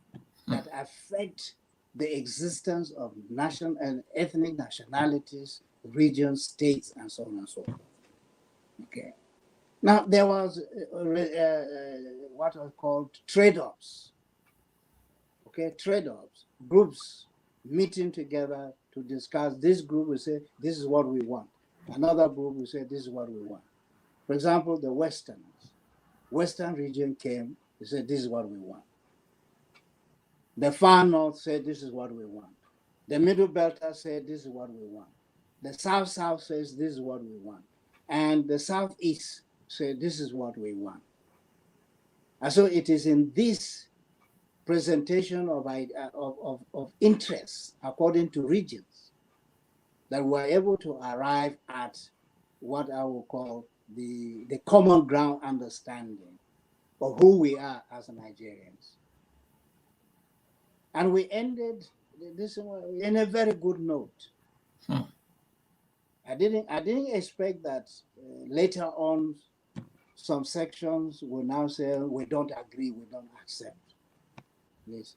that affect the existence of national and ethnic nationalities, regions, states, and so on and so forth. Okay. Now, there was what are called trade-offs. Okay, trade-offs, groups meeting together to discuss. This group will say, this is what we want. Another group will say, this is what we want. For example, the Western region came, they said, this is what we want. The far north said, this is what we want. The middle belter said, this is what we want. The south says, this is what we want. And the southeast said, this is what we want. And so it is in this presentation of interests according to regions that we're able to arrive at what I will call the common ground understanding of who we are as Nigerians. And we ended this in a very good note. I didn't expect that later on some sections will now say we don't agree, we don't accept this,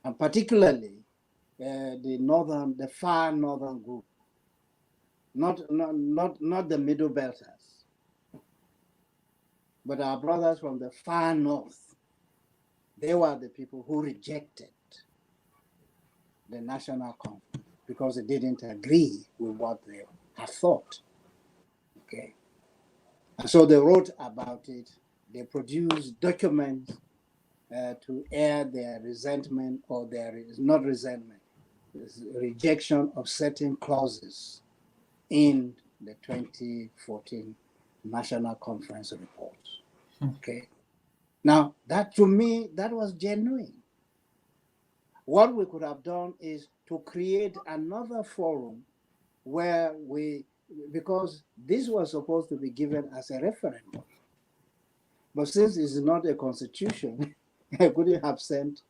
and particularly the far northern group, not the middle belters, but our brothers from the far north. They were the people who rejected the national conference because they didn't agree with what they had thought. Okay. And so they wrote about it. They produced documents to air their resentment, or not resentment, rejection of certain clauses in the 2014 National Conference report. Okay. Now, that to me, that was genuine. What we could have done is to create another forum where because this was supposed to be given as a referendum. But since it's not a constitution, I couldn't have sent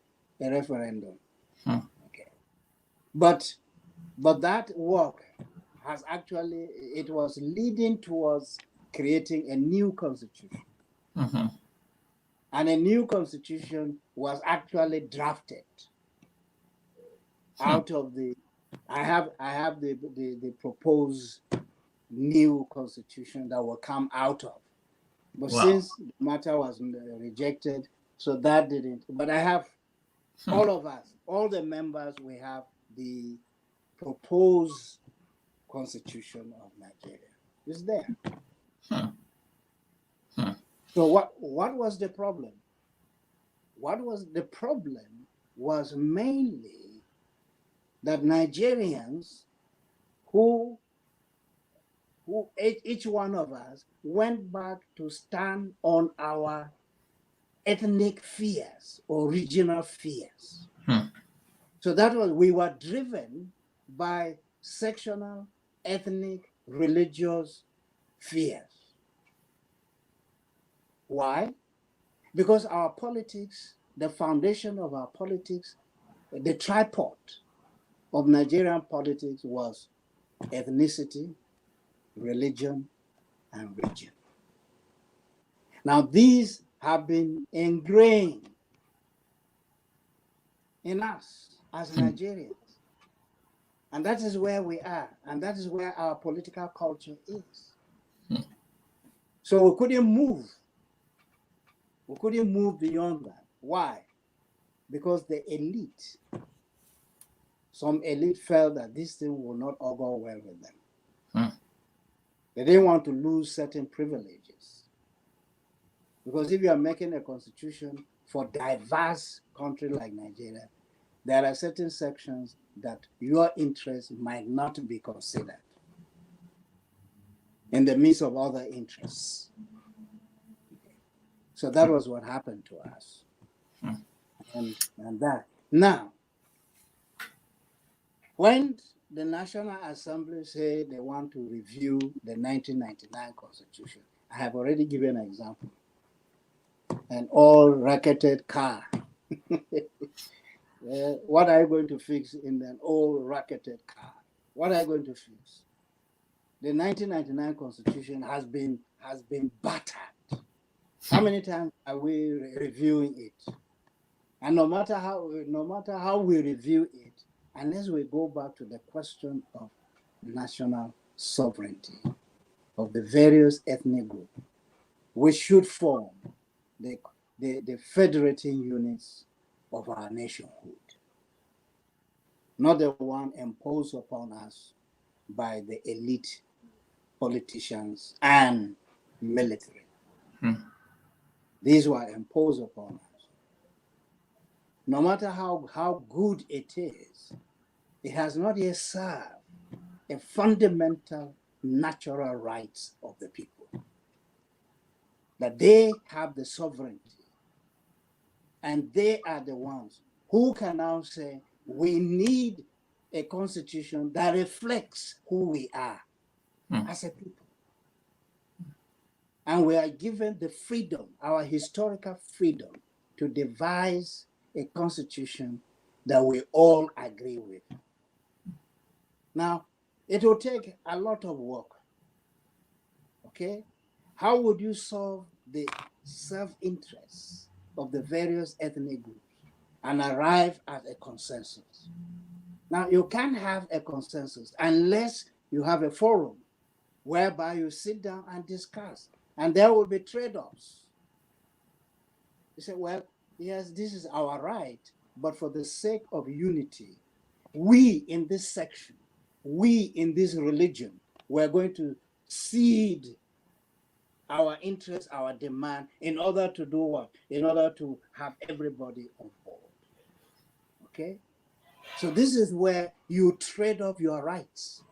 a referendum. Okay. But that work has actually, it was leading towards creating a new constitution. And a new constitution was actually drafted out of I have the proposed new constitution that will come out of. But since the matter was rejected, so that didn't. But I have all of us, all the members, we have the proposed constitution of Nigeria. It's there. So what was the problem? What was the problem was mainly that Nigerians who each one of us went back to stand on our ethnic fears or regional fears. So that was, we were driven by sectional, ethnic, religious fears. Why? Because our politics, the foundation of our politics, the tripod of Nigerian politics was ethnicity, religion, and region. Now, these have been ingrained in us as Nigerians. And that is where we are. And that is where our political culture is. So we couldn't move. We couldn't move beyond that. Why? Because the elite, some elite felt that this thing will not augur well with them. They didn't want to lose certain privileges. Because if you are making a constitution for diverse country like Nigeria, there are certain sections that your interests might not be considered in the midst of other interests. So that was what happened to us. And that. Now, when the National Assembly say they want to review the 1999 Constitution, I have already given an example. An old-racketed car. What are you going to fix in an old-racketed car? What are you going to fix? The 1999 Constitution has been battered. How many times are we reviewing it? And no matter how we review it, unless we go back to the question of national sovereignty of the various ethnic groups, which should form the federating units of our nationhood, not the one imposed upon us by the elite politicians and military. These were imposed upon us. No matter how good it is, it has not yet served a fundamental natural rights of the people. That they have the sovereignty, and they are the ones who can now say, we need a constitution that reflects who we are as a people. And we are given the freedom, our historical freedom, to devise a constitution that we all agree with. Now, it will take a lot of work. Okay? How would you solve the self-interest of the various ethnic groups and arrive at a consensus? Now, you can't have a consensus unless you have a forum whereby you sit down and discuss, and there will be trade-offs. You say, well, yes, this is our right, but for the sake of unity, we in this section, we in this religion, we're going to cede our interest, our demand, in order to do what? In order to have everybody on board. Okay? So this is where you trade off your rights.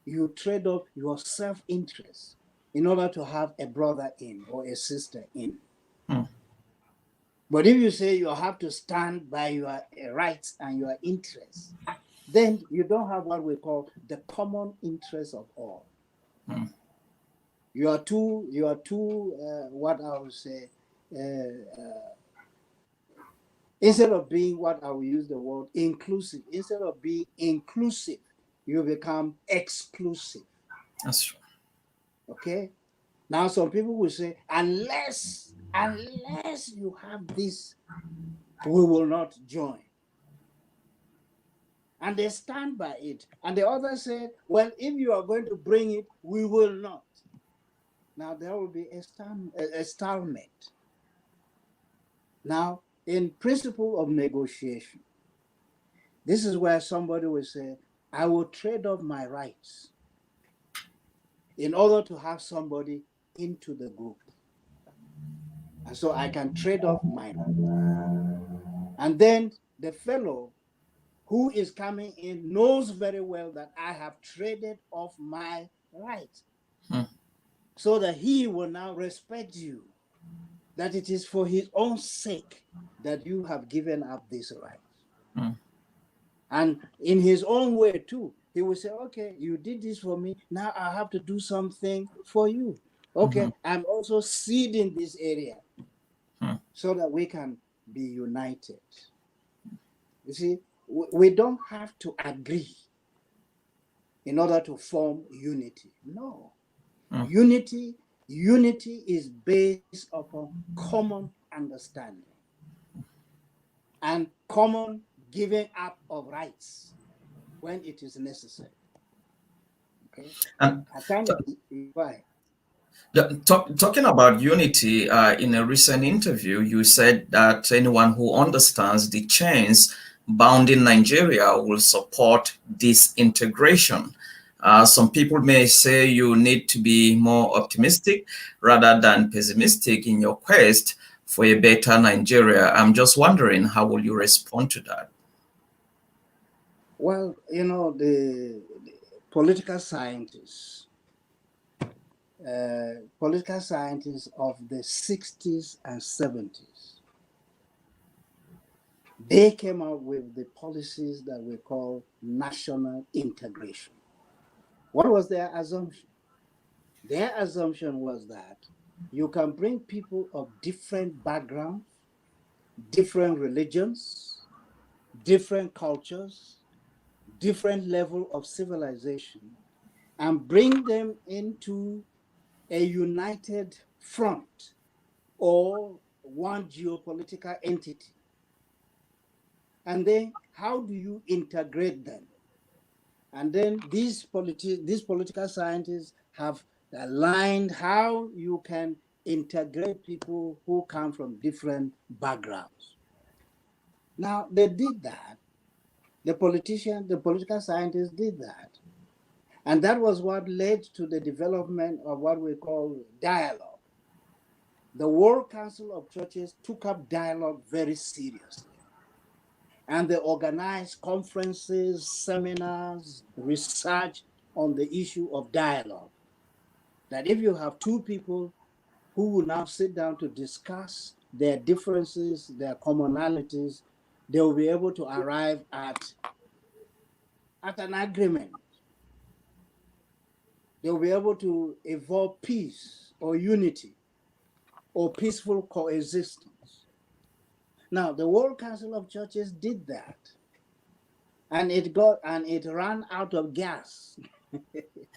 You trade off your self-interest in order to have a brother in or a sister in. But if you say you have to stand by your rights and your interests, then you don't have what we call the common interest of all. You are too, what I would say, instead of being what I will use the word inclusive, instead of being inclusive, you become exclusive. That's true. Okay? Now, some people will say, unless you have this, we will not join. And they stand by it. And the others say, well, if you are going to bring it, we will not. Now, there will be a stalemate. Now, in principle of negotiation, this is where somebody will say, I will trade off my rights in order to have somebody into the group. And so I can trade off my rights. And then the fellow who is coming in knows very well that I have traded off my rights. So that he will now respect you, that it is for his own sake that you have given up this right. And in his own way too, he will say, okay, you did this for me, now I have to do something for you. Okay, I'm also ceding this area so that we can be united. You see, we don't have to agree in order to form unity. No. Unity is based upon common understanding and common giving up of rights when it is necessary. Okay. And I kind of why. talking about unity, in a recent interview, you said that anyone who understands the chains bounding Nigeria will support disintegration. Some people may say you need to be more optimistic rather than pessimistic in your quest for a better Nigeria. I'm just wondering, how will you respond to that? Well, the political scientists of the 60s and 70s, they came up with the policies that we call national integration. What was their assumption? Their assumption was that you can bring people of different backgrounds, different religions, different cultures, different level of civilization, and bring them into a united front or one geopolitical entity. And then how do you integrate them? And then these political scientists have aligned how you can integrate people who come from different backgrounds. Now, they did that. The political scientists did that. And that was what led to the development of what we call dialogue. The World Council of Churches took up dialogue very seriously. And they organized conferences, seminars, research on the issue of dialogue. That if you have two people who will now sit down to discuss their differences, their commonalities, they will be able to arrive at an agreement. They'll be able to evolve peace or unity or peaceful coexistence. Now, the World Council of Churches did that. and it ran out of gas.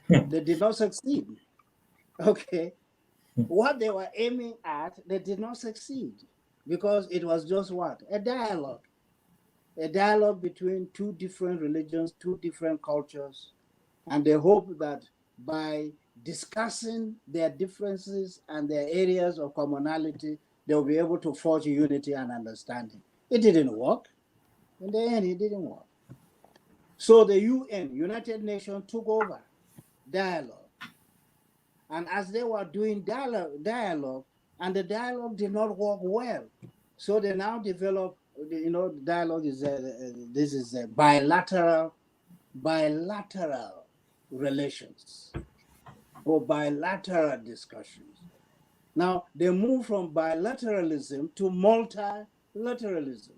They did not succeed. Okay. What they were aiming at, they did not succeed because it was just what? A dialogue between two different religions, two different cultures. And they hope that by discussing their differences and their areas of commonality, they'll be able to forge unity and understanding. It didn't work. In the end, it didn't work. So the UN, United Nations, took over dialogue. And as they were doing dialogue, and the dialogue did not work well, so they now develop, dialogue is this is a bilateral relations or bilateral discussions. Now they move from bilateralism to multilateralism.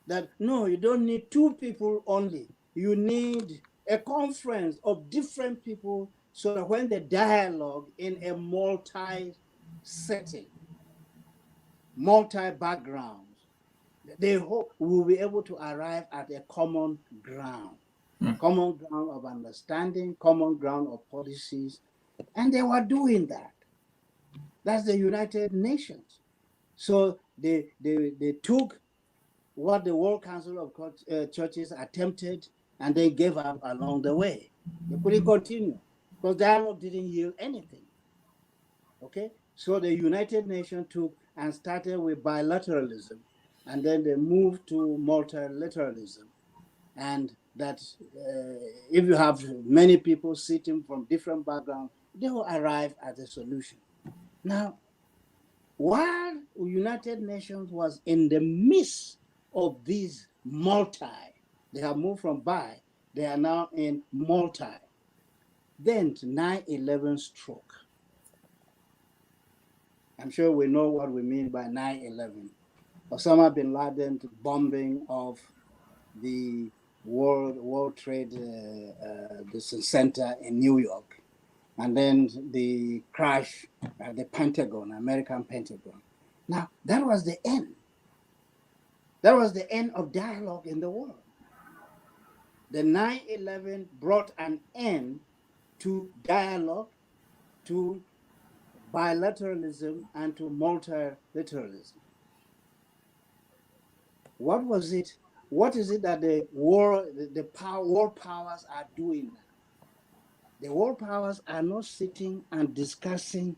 That no, you don't need two people only. You need a conference of different people so that when they dialogue in a multi-setting, multi-backgrounds, they hope we will be able to arrive at a common ground of understanding, common ground of policies. And they were doing that. That's the United Nations. So they took what the World Council of Churches attempted and they gave up along the way. They couldn't continue because dialogue didn't yield anything. Okay, so the United Nations took and started with bilateralism, and then they moved to multilateralism. And that if you have many people sitting from different backgrounds, they will arrive at a solution. Now, while the United Nations was in the midst of these they have moved from bi, they are now in multi. Then 9/11 struck. I'm sure we know what we mean by 9/11. Osama bin Laden's bombing of the World Trade Center in New York, and then the crash at the Pentagon, American Pentagon. Now, that was the end. That was the end of dialogue in the world. The 9/11 brought an end to dialogue, to bilateralism, and to multilateralism. What was it? What is it that the world powers are doing now? The world powers are not sitting and discussing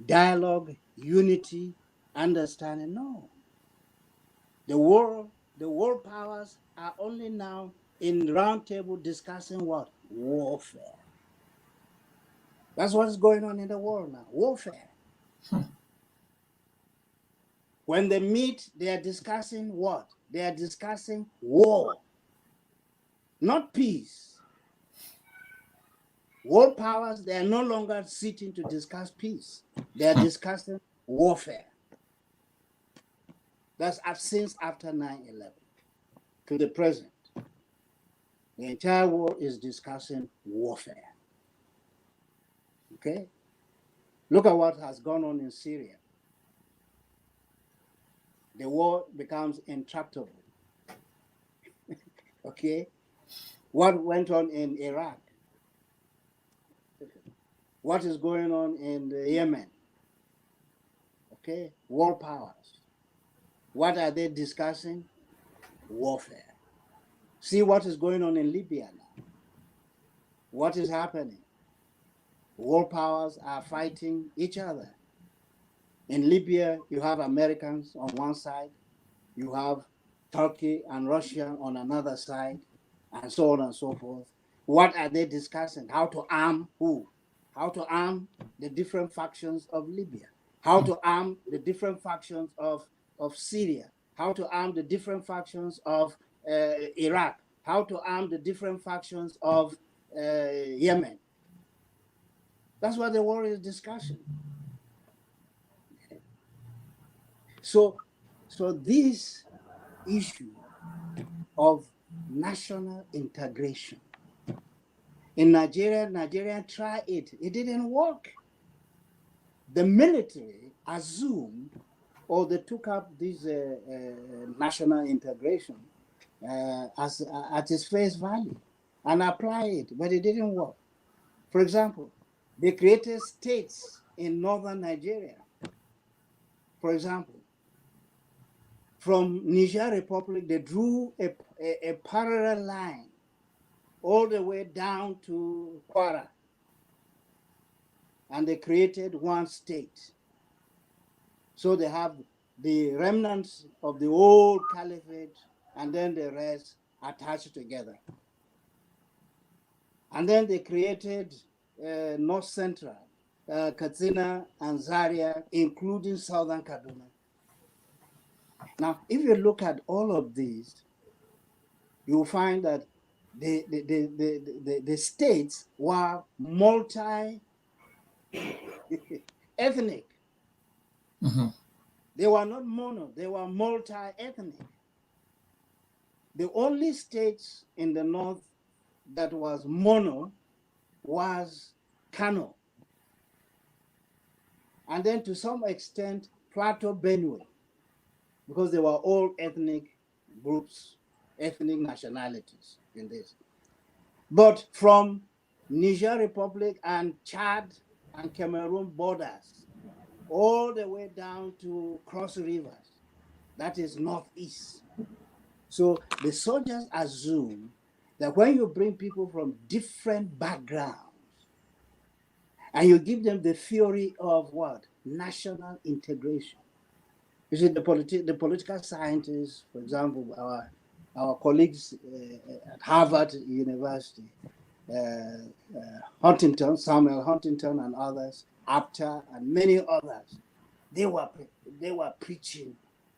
dialogue, unity, understanding. No. The world powers are only now in round table discussing what? Warfare. That's what's going on in the world now. Warfare. When they meet, they are discussing what? They are discussing war, not peace. World powers, they are no longer sitting to discuss peace. They are discussing warfare. That's since after 9/11 to the present. The entire world is discussing warfare. Okay? Look at what has gone on in Syria. The war becomes intractable. Okay? What went on in Iraq? What is going on in Yemen? Okay? World powers. What are they discussing? Warfare. See what is going on in Libya now. What is happening? World powers are fighting each other. In Libya, you have Americans on one side, you have Turkey and Russia on another side, and so on and so forth. What are they discussing? How to arm who? How to arm the different factions of Libya? How to arm the different factions of Syria? How to arm the different factions of Iraq? How to arm the different factions of Yemen? That's what the war is discussing. So this issue of national integration in Nigeria tried it. It didn't work. The military assumed, or they took up this national integration, at its face value and apply it, but it didn't work. For example, they created states in northern Nigeria. For example, from Niger Republic, they drew a parallel line all the way down to Kwara, and they created one state. So they have the remnants of the old caliphate and then the rest attached together. And then they created North Central, Katsina and Zaria, including Southern Kaduna. Now, if you look at all of these, you'll find that the states were multi-ethnic. Mm-hmm. They were not mono, they were multi-ethnic. The only state in the north that was mono was Kano. And then to some extent, Plateau Benue, because they were all ethnic groups, ethnic nationalities in this. But from Niger Republic and Chad and Cameroon borders, all the way down to Cross Rivers, that is northeast. So the soldiers assume that when you bring people from different backgrounds and you give them the theory of what? National integration. You see, the political scientists, for example, our colleagues at Harvard University, Huntington, Samuel Huntington and others, Apter and many others, they were preaching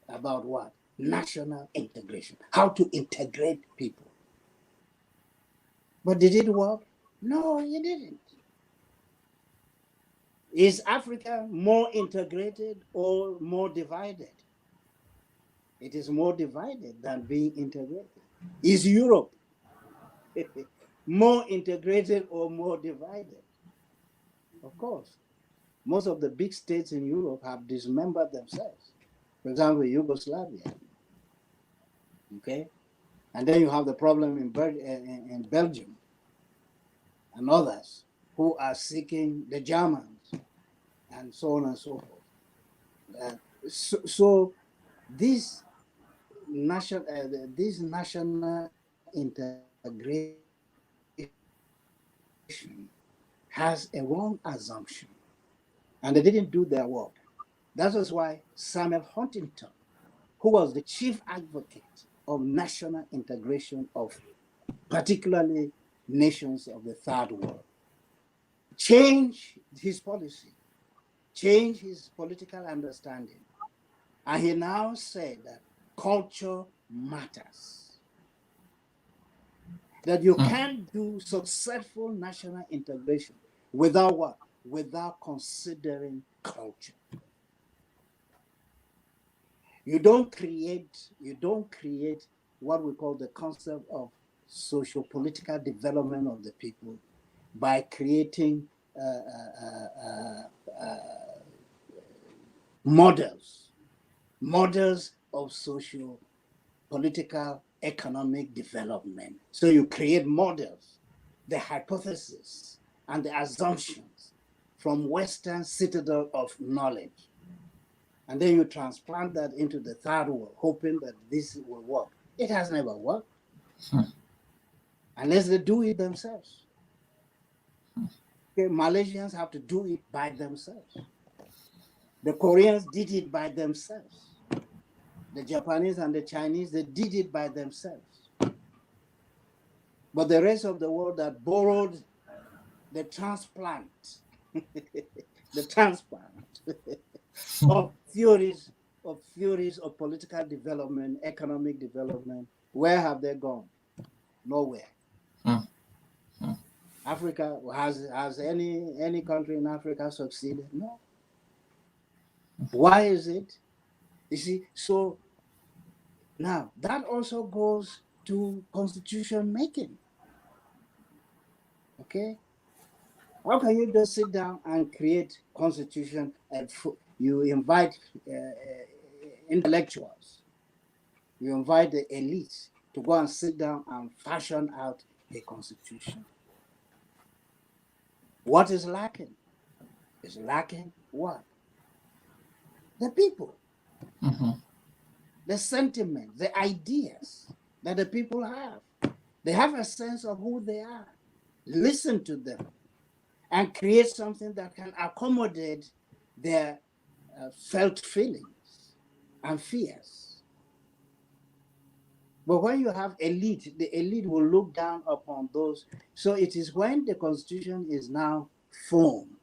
about what? National integration, how to integrate people. But did it work? No, it didn't. Is Africa more integrated or more divided? It is more divided than being integrated. Is Europe more integrated or more divided? Of course. Most of the big states in Europe have dismembered themselves. For example, Yugoslavia. Okay? And then you have the problem in Belgium and others who are seeking the Germans and so on and so forth. So this national integration has a wrong assumption, and they didn't do their work. That is why Samuel Huntington, who was the chief advocate of national integration of particularly nations of the third world, changed his policy, changed his political understanding, and he now said that culture matters. That you can't do successful national integration without what? Without considering culture. You don't create what we call the concept of socio-political development of the people by creating models of socio-political economic development. So you create models, the hypotheses and the assumptions from Western citadel of knowledge. And then you transplant that into the third world, hoping that this will work. It has never worked. Unless they do it themselves. Okay, Malaysians have to do it by themselves. The Koreans did it by themselves. The Japanese and the Chinese, they did it by themselves. But the rest of the world that borrowed the transplant, of theories of political development, economic development, where have they gone? Nowhere. Africa, has any country in Africa succeeded? No. Why is it? You see, so now that also goes to constitution making. Okay? How can you just sit down and create constitution and you invite intellectuals, you invite the elites, to go and sit down and fashion out a constitution. What is lacking? Is lacking what? The people. The sentiment, the ideas that the people have. They have a sense of who they are. Listen to them and create something that can accommodate their felt feelings and fears. But when you have elite, the elite will look down upon those. So it is when the constitution is now formed.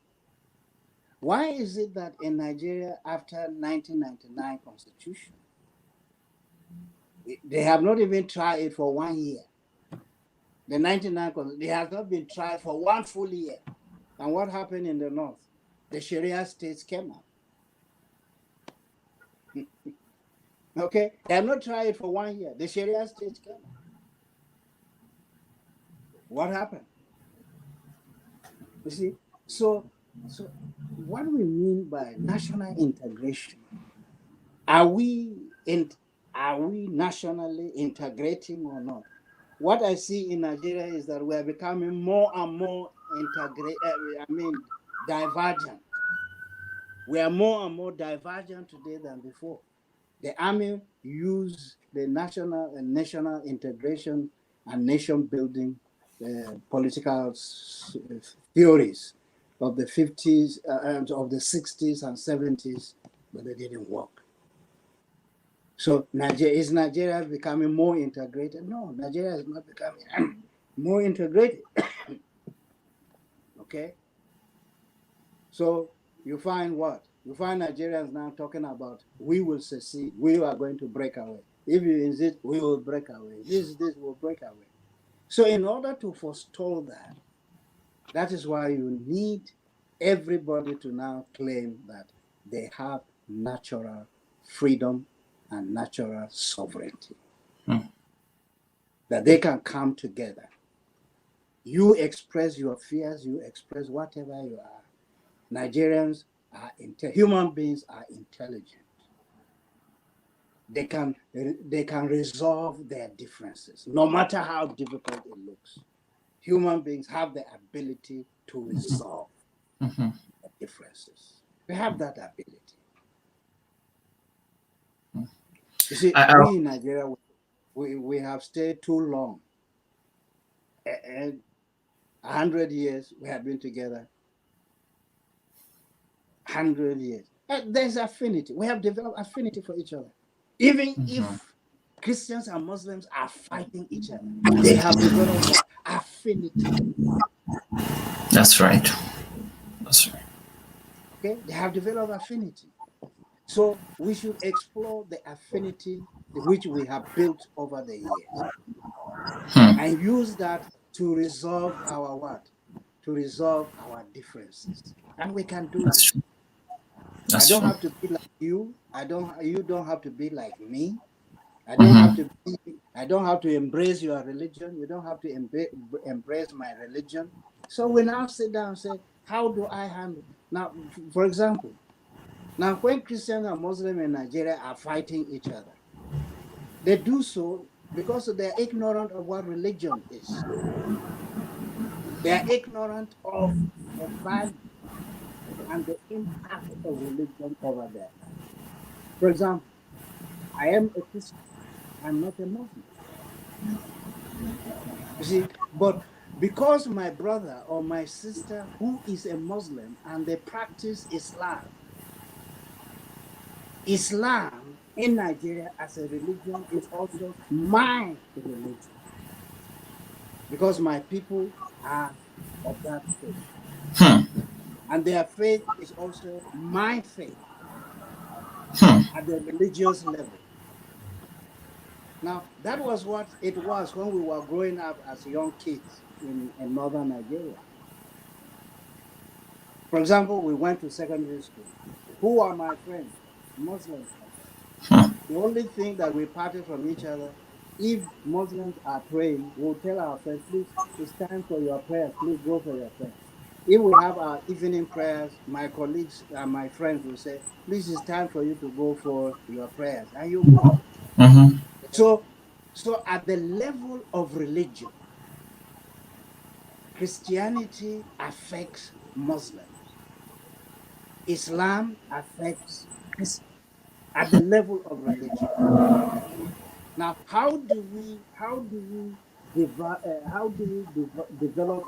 Why is it that in Nigeria, after 1999 constitution, they have not even tried it for 1 year? The 99 constitution, they have not been tried for 1 full year. And what happened in the north? The Sharia states came out. Okay, they have not tried it for 1 year. The Sharia states came out. What happened? You see, so what do we mean by national integration? Are we nationally integrating or not? What I see in Nigeria is that we are becoming more and more divergent. We are more and more divergent today than before. The army used the national integration and nation building political theories of the 50s and of the 60s and 70s, but they didn't work. So is Nigeria becoming more integrated? No, Nigeria is not becoming more integrated. Okay? So you find what? You find Nigerians now talking about, we will secede, we are going to break away. If you insist, we will break away. This will break away. So in order to forestall that, that is why you need everybody to now claim that they have natural freedom and natural sovereignty. That they can come together. You express your fears, you express whatever you are. Nigerians are human beings are intelligent. They can resolve their differences, no matter how difficult it looks. Human beings have the ability to resolve their differences. We have that ability. You see, we in Nigeria, we have stayed too long. 100 years we have been together. 100 years. There's affinity. We have developed affinity for each other. Even if Christians and Muslims are fighting each other, they have developed what? Affinity. That's right. That's right. Okay, they have developed affinity. So we should explore the affinity which we have built over the years and use that to resolve our what? To resolve our differences. And we can do it. I don't have to be like you. You don't have to be like me. I don't have to embrace your religion. You don't have to embrace my religion. So we now sit down and say, how do I handle? Now, for example, now when Christians and Muslims in Nigeria are fighting each other, they do so because they're ignorant of what religion is. They're ignorant of the value and the impact of religion over their life. For example, I am a Christian. I'm not a Muslim. You see, but because my brother or my sister who is a Muslim and they practice Islam in Nigeria as a religion is also my religion. Because my people are of that faith. And their faith is also my faith at the religious level. Now, that was what it was when we were growing up as young kids in northern Nigeria. For example, we went to secondary school. Who are my friends? Muslims. The only thing that we parted from each other, if Muslims are praying, we'll tell our friends, please, it's time for your prayers. Please go for your prayers. If we have our evening prayers, my colleagues and my friends will say, please, it's time for you to go for your prayers. And you go. So at the level of religion, Christianity affects Muslims. Islam affects Christians at the level of religion. Now, how do we develop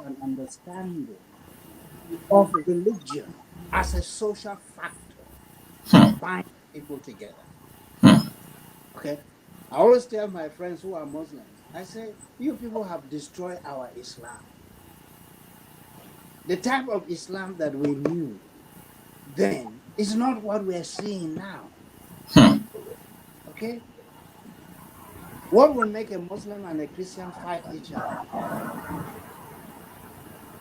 an understanding of religion as a social factor that binds people together? Okay, I always tell my friends who are Muslims, I say, you people have destroyed our Islam. The type of Islam that we knew then is not what we're seeing now. Okay, what will make a Muslim and a Christian fight each other?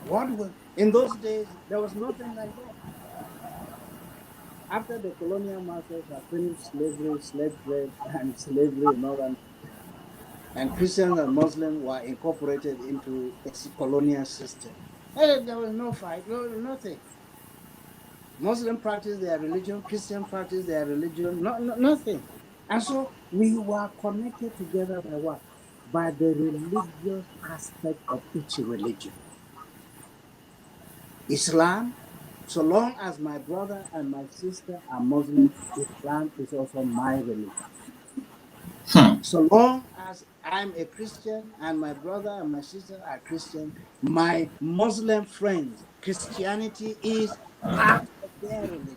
What will, in those days, there was nothing like that. After the colonial masters have finished slavery, slave trade, and slavery and all that, and Christians and Muslims were incorporated into a colonial system, there was no fight, nothing. Muslim practice their religion, Christian practice their religion, nothing. And so we were connected together by what? By the religious aspect of each religion. Islam, so long as my brother and my sister are Muslim, Islam is also my religion. So long as I'm a Christian and my brother and my sister are Christian, my Muslim friends, Christianity is part of their religion.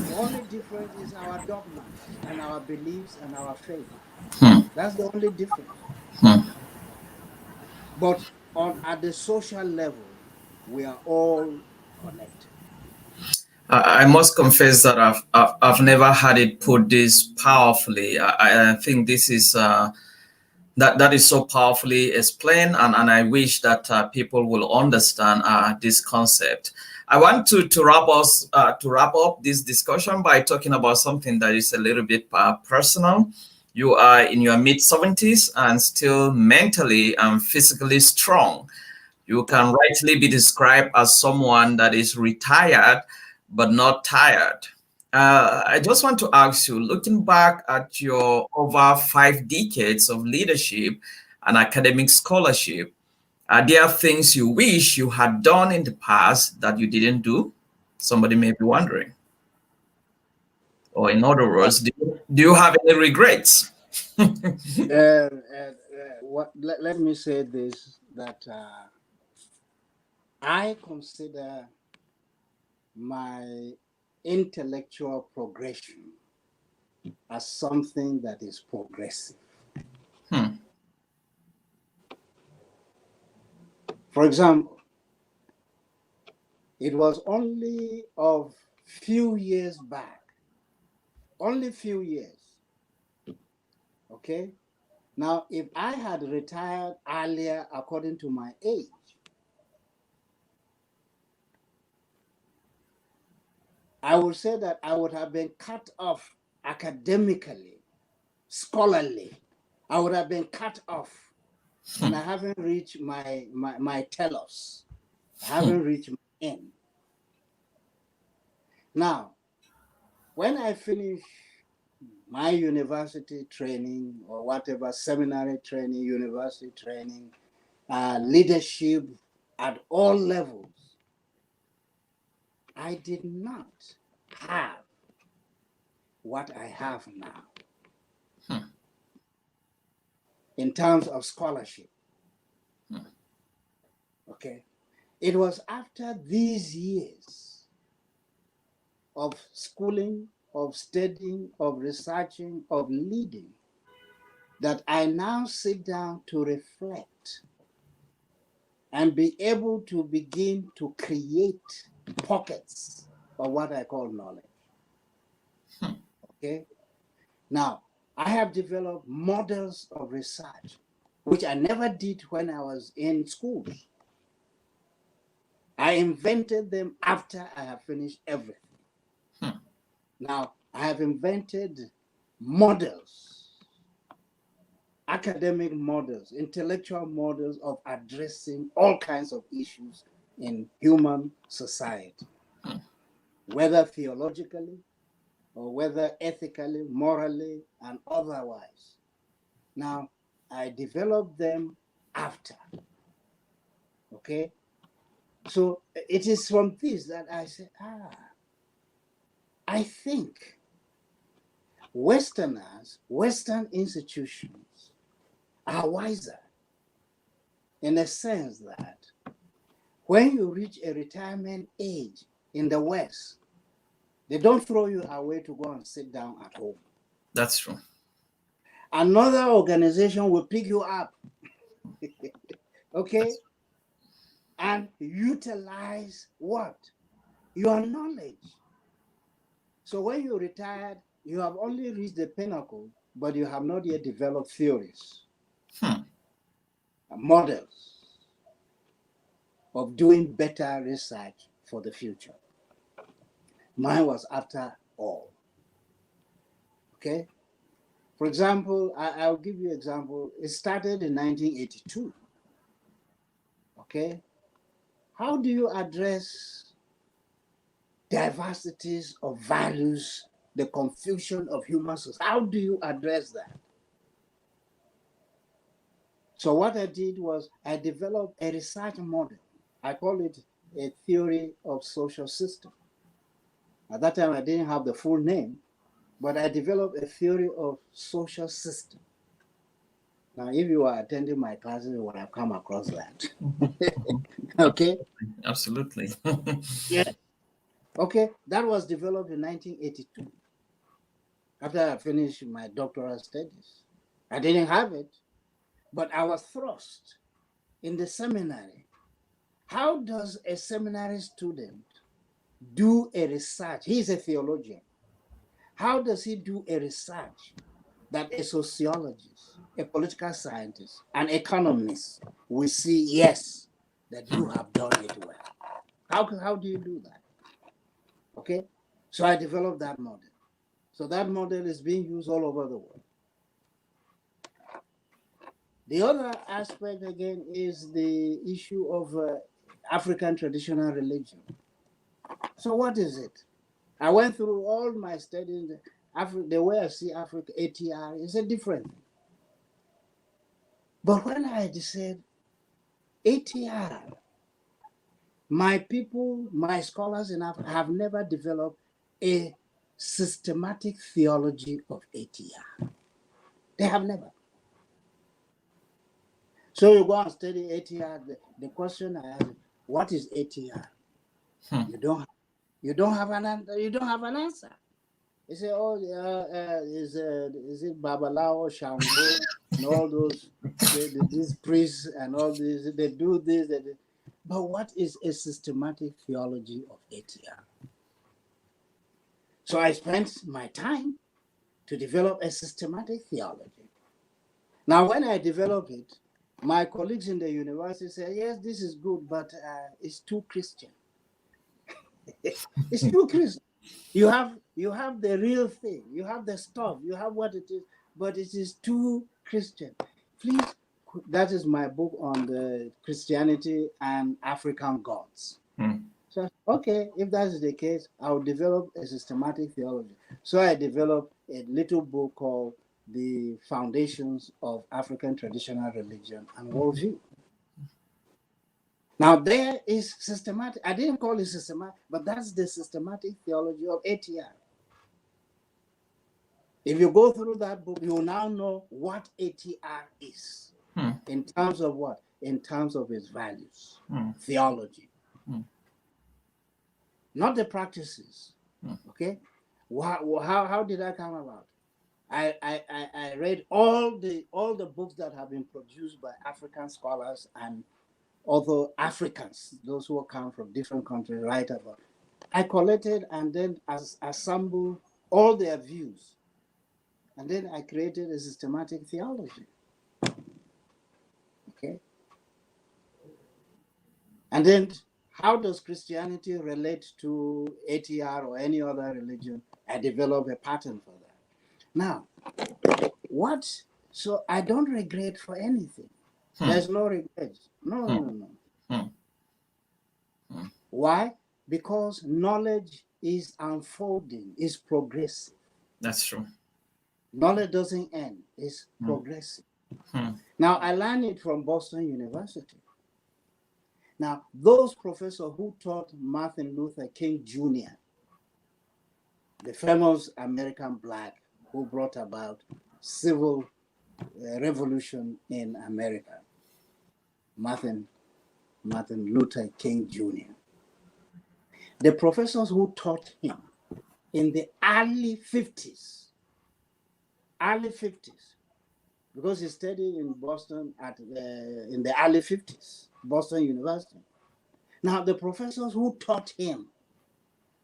The only difference is our dogmas and our beliefs and our faith. That's the only difference. But at the social level, we are all connected. I must confess that I've never had it put this powerfully. I think this is that is so powerfully explained, and I wish that people will understand this concept. I want to wrap up this discussion by talking about something that is a little bit personal. You are in your mid-70s and still mentally and physically strong. You can rightly be described as someone that is retired but not tired. I just want to ask you, looking back at your over 5 decades of leadership and academic scholarship, are there things you wish you had done in the past that you didn't do? Somebody may be wondering. Or in other words, do you have any regrets? Let me say this, that I consider my intellectual progression as something that is progressive. For example, it was only of few years back, only few years, okay? Now, if I had retired earlier according to my age, I would say that I would have been cut off academically, scholarly. I would have been cut off, and I haven't reached my telos. I haven't reached my end. Now, when I finish my university training or whatever, seminary training, university training, leadership at all levels, I did not have what I have now in terms of scholarship. Okay. It was after these years of schooling, of studying, of researching, of leading, that I now sit down to reflect and be able to begin to create pockets of what I call knowledge. Okay. Now, I have developed models of research, which I never did when I was in schools. I invented them after I have finished everything. Now, I have invented models, academic models, intellectual models of addressing all kinds of issues in human society, whether theologically, or whether ethically, morally, and otherwise. Now, I developed them after. Okay? So it is from this that I say, I think Westerners, Western institutions are wiser in the sense that when you reach a retirement age in the West, they don't throw you away to go and sit down at home. That's true. Another organization will pick you up, okay, and utilize what? Your knowledge. So when you retired, you have only reached the pinnacle, but you have not yet developed theories, models of doing better research for the future. Mine was after all. Okay? For example, I'll give you an example. It started in 1982. Okay? How do you address diversities of values, the confusion of human society? How do you address that? So what I did was I developed a research model. I call it a theory of social system. At that time, I didn't have the full name, but I developed a theory of social system. Now, if you are attending my classes, you would have come across that. Okay? Absolutely. Yeah. Okay, that was developed in 1982 after I finished my doctoral studies. I didn't have it, but I was thrust in the seminary. How does a seminary student do a research? He's a theologian. How does he do a research that a sociologist, a political scientist, an economist will see, yes, that you have done it well? How do you do that? Okay, so I developed that model. So that model is being used all over the world. The other aspect, again, is the issue of African traditional religion. So what is it? I went through all my studies. The way I see Africa, ATR is a different thing. But when I said ATR, my people, my scholars in Africa have never developed a systematic theology of ATR. They have never. So you go and study ATR. The question I ask, what is ATR? You don't have an answer. You say, oh, is it Babalao, Shango, and all those these priests and all these, they do this. But what is a systematic theology of ATR? So I spent my time to develop a systematic theology. Now, when I develop it, my colleagues in the university say, yes, this is good, but it's too Christian. It's too Christian. You have the real thing, you have the stuff, you have what it is, but it is too Christian. Please, that is my book on the Christianity and African gods. So, okay, if that is the case, I'll develop a systematic theology. So I developed a little book called The Foundations of African Traditional Religion and Worldview. Now, there is systematic, I didn't call it systematic, but that's the systematic theology of ATR. If you go through that book, you will now know what ATR is. In terms of what? In terms of its values, theology. Not the practices. Okay? How did that come about? I read all the books that have been produced by African scholars and other Africans, those who come from different countries, write about. I collected and then assembled all their views. And then I created a systematic theology. Okay? And then how does Christianity relate to ATR or any other religion? I developed a pattern for that. Now, so I don't regret for anything. There's no regret. No. Why? Because knowledge is unfolding, is progressive. That's true. Knowledge doesn't end, it's progressive. Now, I learned it from Boston University. Now, those professors who taught Martin Luther King Jr., the famous American black who brought about civil revolution in America, Martin Luther King Jr., the professors who taught him in the early 50s, because he studied in Boston in the early 50s, Boston University. Now, the professors who taught him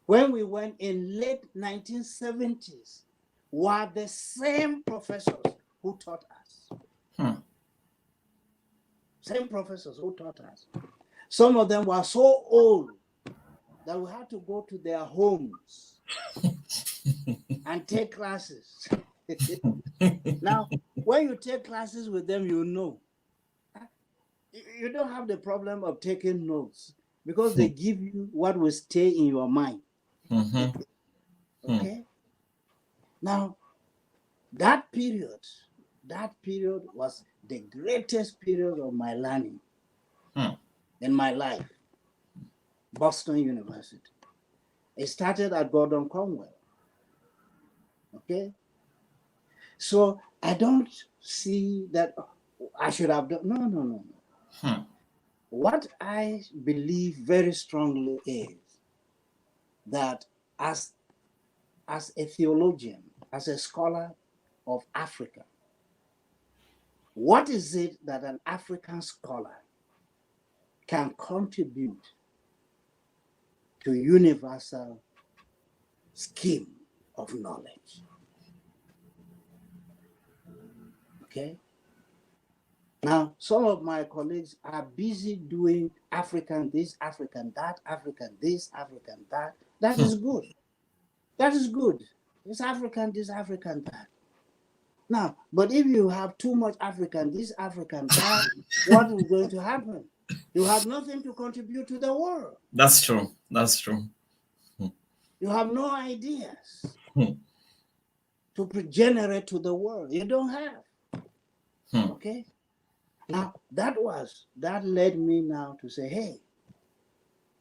when we went in late 1970s were the same professors who taught us. Same professors who taught us. Some of them were so old that we had to go to their homes and take classes. Now, when you take classes with them, you know. You don't have the problem of taking notes because they give you what will stay in your mind. Okay? Now, that period was the greatest period of my learning in my life. Boston University. It started at Gordon Conwell. Okay? So I don't see that I should have done. No. What I believe very strongly is that as a theologian, as a scholar of Africa, what is it that an African scholar can contribute to universal scheme of knowledge? Okay? Now, some of my colleagues are busy doing African this, African that, African this, African that. That is good. That is good. It's African this, African that. Now, but if you have too much African this, African that, what is going to happen? You have nothing to contribute to the world. That's true. That's true. You have no ideas to generate to the world. You don't have. Okay? Now, that led me now to say, hey,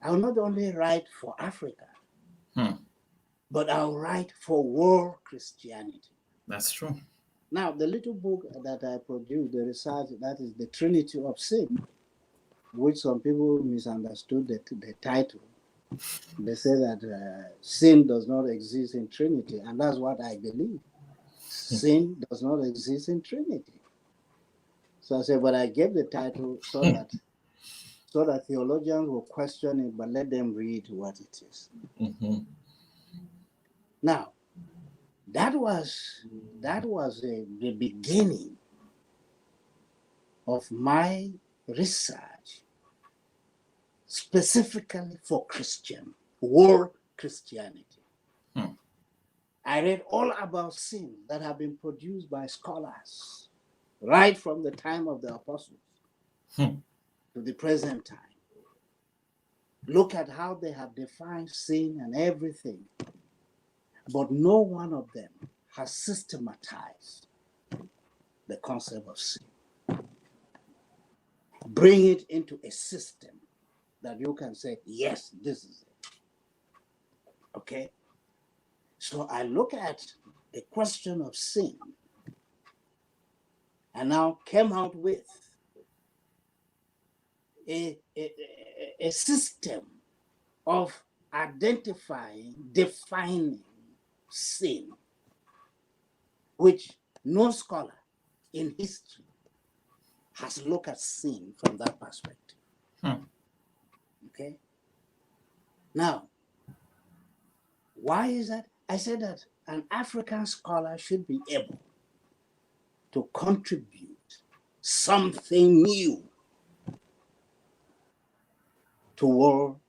I'll not only write for Africa, but I'll write for world Christianity. That's true. Now, the little book that I produced, the research, that is The Trinity of Sin, which some people misunderstood the title. They say that sin does not exist in Trinity, and that's what I believe. Sin does not exist in Trinity. So I said, but I gave the title so that theologians will question it, but let them read what it is. Now, that was the beginning of my research specifically for world Christianity. I read all about sin that have been produced by scholars right from the time of the apostles to the present time. Look at how they have defined sin and everything. But no one of them has systematized the concept of sin. Bring it into a system that you can say, yes, this is it. Okay? So I look at the question of sin and now came out with a system of identifying, defining sin, which no scholar in history has looked at sin from that perspective. Okay? Now, why is that? I said that an African scholar should be able to contribute something new to world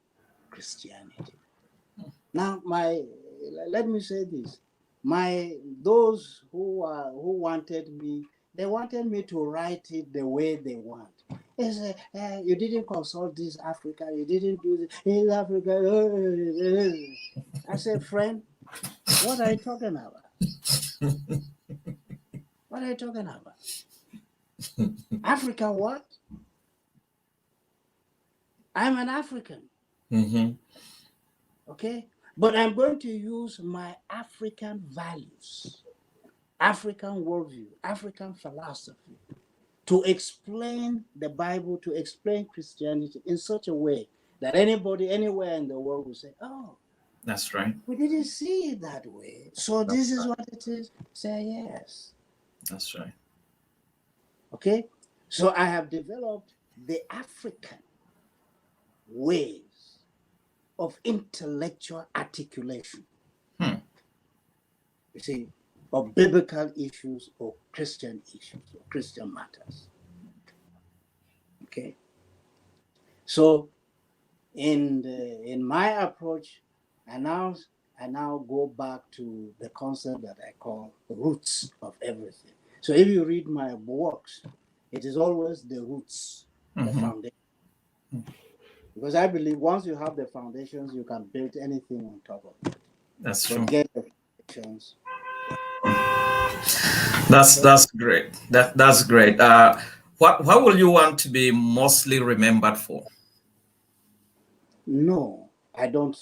Christianity. Now, let me say this. Those who wanted me, they wanted me to write it the way they want. He said, you didn't consult this Africa, you didn't do this in Africa. I said, friend, what are you talking about? What are you talking about? Africa what? I'm an African. Mm-hmm. Okay? But I'm going to use my African values, African worldview, African philosophy to explain the Bible, to explain Christianity in such a way that anybody anywhere in the world will say, oh, That's right. we didn't see it that way. So this is what it is. Say yes. That's right. Okay? So I have developed the African ways of intellectual articulation. You see, of biblical issues or Christian issues or Christian matters. Okay? So in my approach, I now go back to the concept that I call the roots of everything. So if you read my works, it is always the roots, the foundation. Because I believe once you have the foundations, you can build anything on top of it. That's But true. get the foundations. That's great. That's great. What will you want to be mostly remembered for? No, I don't.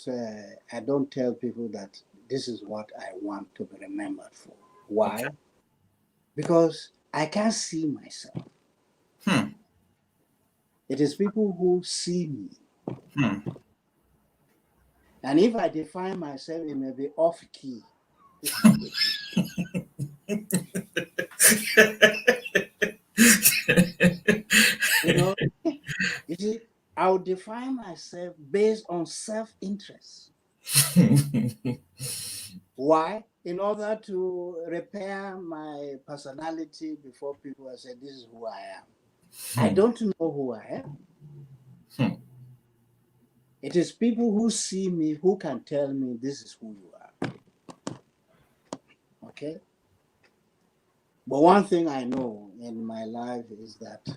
I don't tell people that this is what I want to be remembered for. Why? Okay. Because I can't see myself. It is people who see me. And if I define myself, it may be off key. You know, you see, I'll define myself based on self-interest. Why? In order to repair my personality before people, I say, this is who I am. I don't know who I am. It is people who see me who can tell me this is who you are. Okay? But one thing I know in my life is that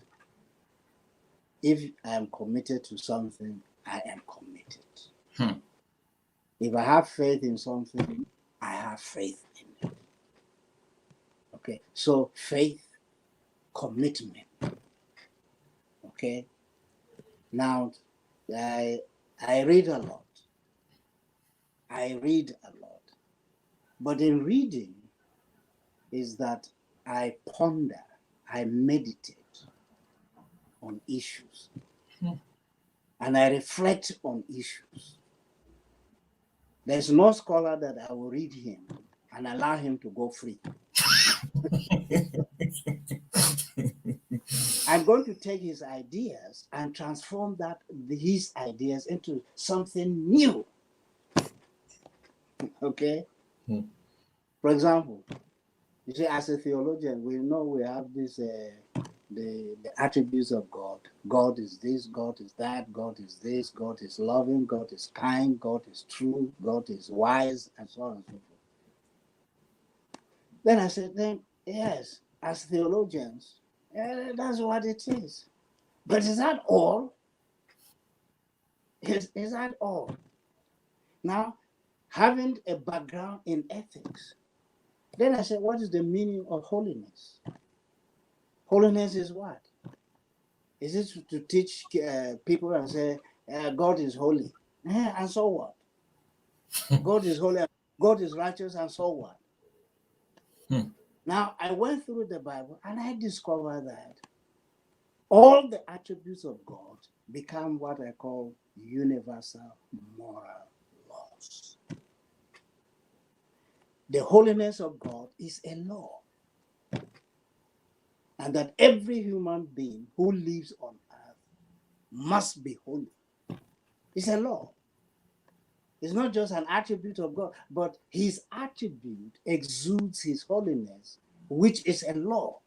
if I am committed to something, I am committed. If I have faith in something, I have faith in it. Okay? So faith, commitment. Okay? Now, I read a lot. I read a lot. But in reading is that I ponder, I meditate on issues. And I reflect on issues. There's no scholar that I will read him and allow him to go free. I'm going to take his ideas and transform his ideas into something new. Okay? For example, you see, as a theologian, we know we have this the attributes of God. God is this, God is that, God is this, God is loving, God is kind, God is true, God is wise, and so on and so forth. Then I said, yes, as theologians, that's what it is. But is that all? Is that all? Now, having a background in ethics, then I said, what is the meaning of holiness? Holiness is what? Is it to teach people and say, God is holy? And so what? God is holy, God is righteous, and so what? Now, I went through the Bible and I discovered that all the attributes of God become what I call universal moral laws. The holiness of God is a law. And that every human being who lives on earth must be holy. It's a law. It's not just an attribute of God, but his attribute exudes his holiness, which is a law.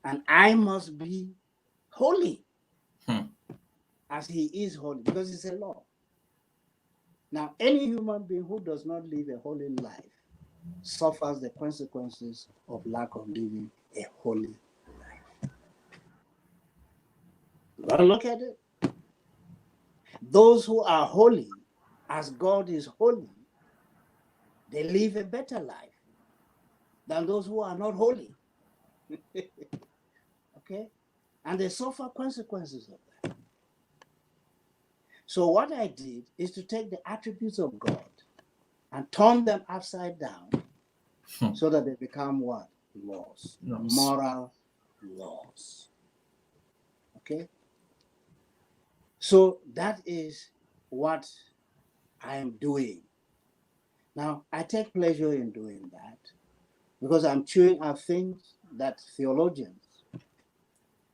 And I must be holy as he is holy, because it's a law. Now, any human being who does not live a holy life suffers the consequences of lack of living a holy life. But look at it. Those who are holy, as God is holy, they live a better life than those who are not holy. Okay? And they suffer consequences of that. So what I did is to take the attributes of God and turn them upside down so that they become what? Laws. Moral laws. Okay? So that is what I am doing. Now, I take pleasure in doing that because I'm chewing out things that theologians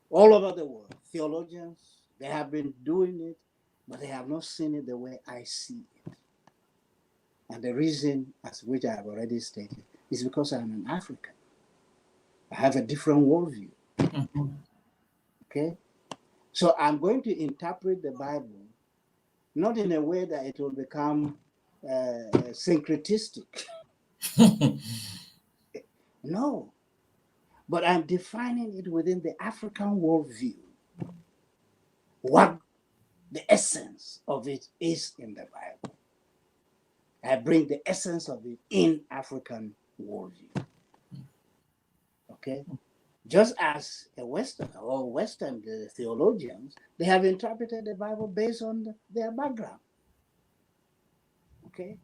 all over the world, theologians, they have been doing it, but they have not seen it the way I see it. And the reason, as which I have already stated, is because I'm an African. I have a different worldview. Okay? So I'm going to interpret the Bible not in a way that it will become syncretistic. No. But I'm defining it within the African worldview. What the essence of it is in the Bible. I bring the essence of it in African worldview. Okay? Just as a Western or Western theologians, they have interpreted the Bible based on their background. Okay?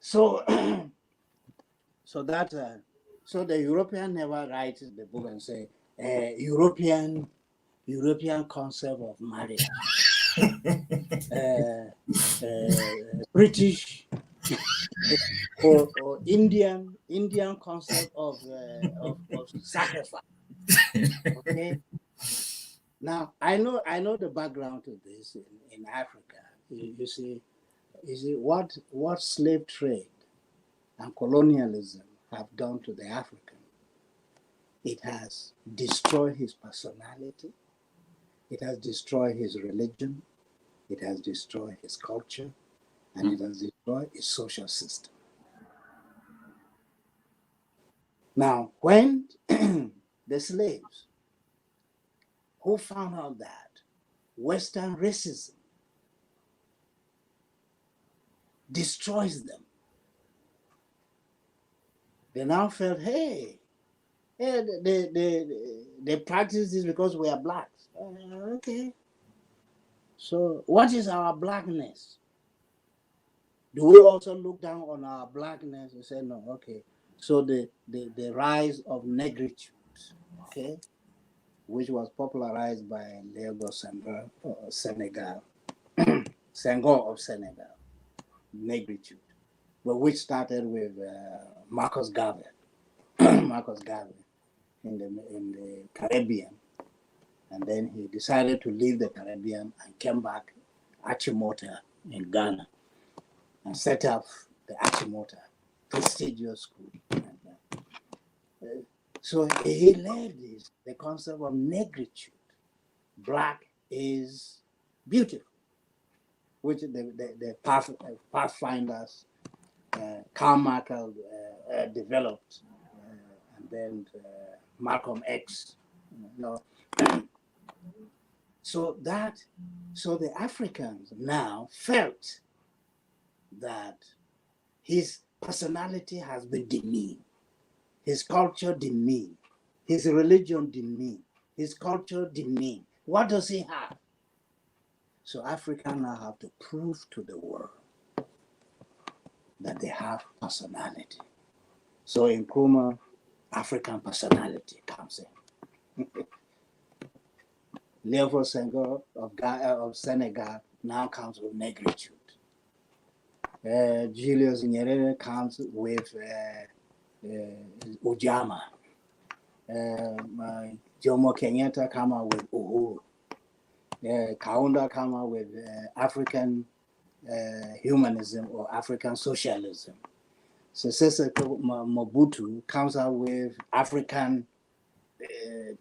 So, so the European never writes the book and say European concept of marriage, British or Indian concept of sacrifice. Okay. Now I know the background to this in Africa. You see what slave trade and colonialism have done to the African. It has destroyed his personality. It has destroyed his religion. It has destroyed his culture, and it has destroyed his social system. Now, when the slaves who found out that Western racism destroys them, they now felt, hey, they practice this because we are blacks. Okay. So what is our blackness? Do we also look down on our blackness and say, no, okay. So the rise of negritude, okay, which was popularized by Lagos Senegal, Senghor of Senegal, negritude, but which started with Marcus Garvey, Marcus Garvey in the Caribbean, and then he decided to leave the Caribbean and came back Achimota in Ghana and set up the Achimota prestigious school. So he led the concept of negritude. Black is beautiful, which the pathfinders, Karl developed, and then Malcolm X. You know. So the Africans now felt that his personality has been demeaned, his culture demeaned, his religion demeaned, his culture demeaned. What does he have? So Africans now have to prove to the world that they have personality. So in Nkrumah, African personality comes in. Leopold Senghor of Senegal now comes with negritude. Julius Nyerere comes with Ujamaa. Jomo Kenyatta come out with Uhuru. Kaunda come out with African humanism or African socialism. Successor Mobutu comes out with African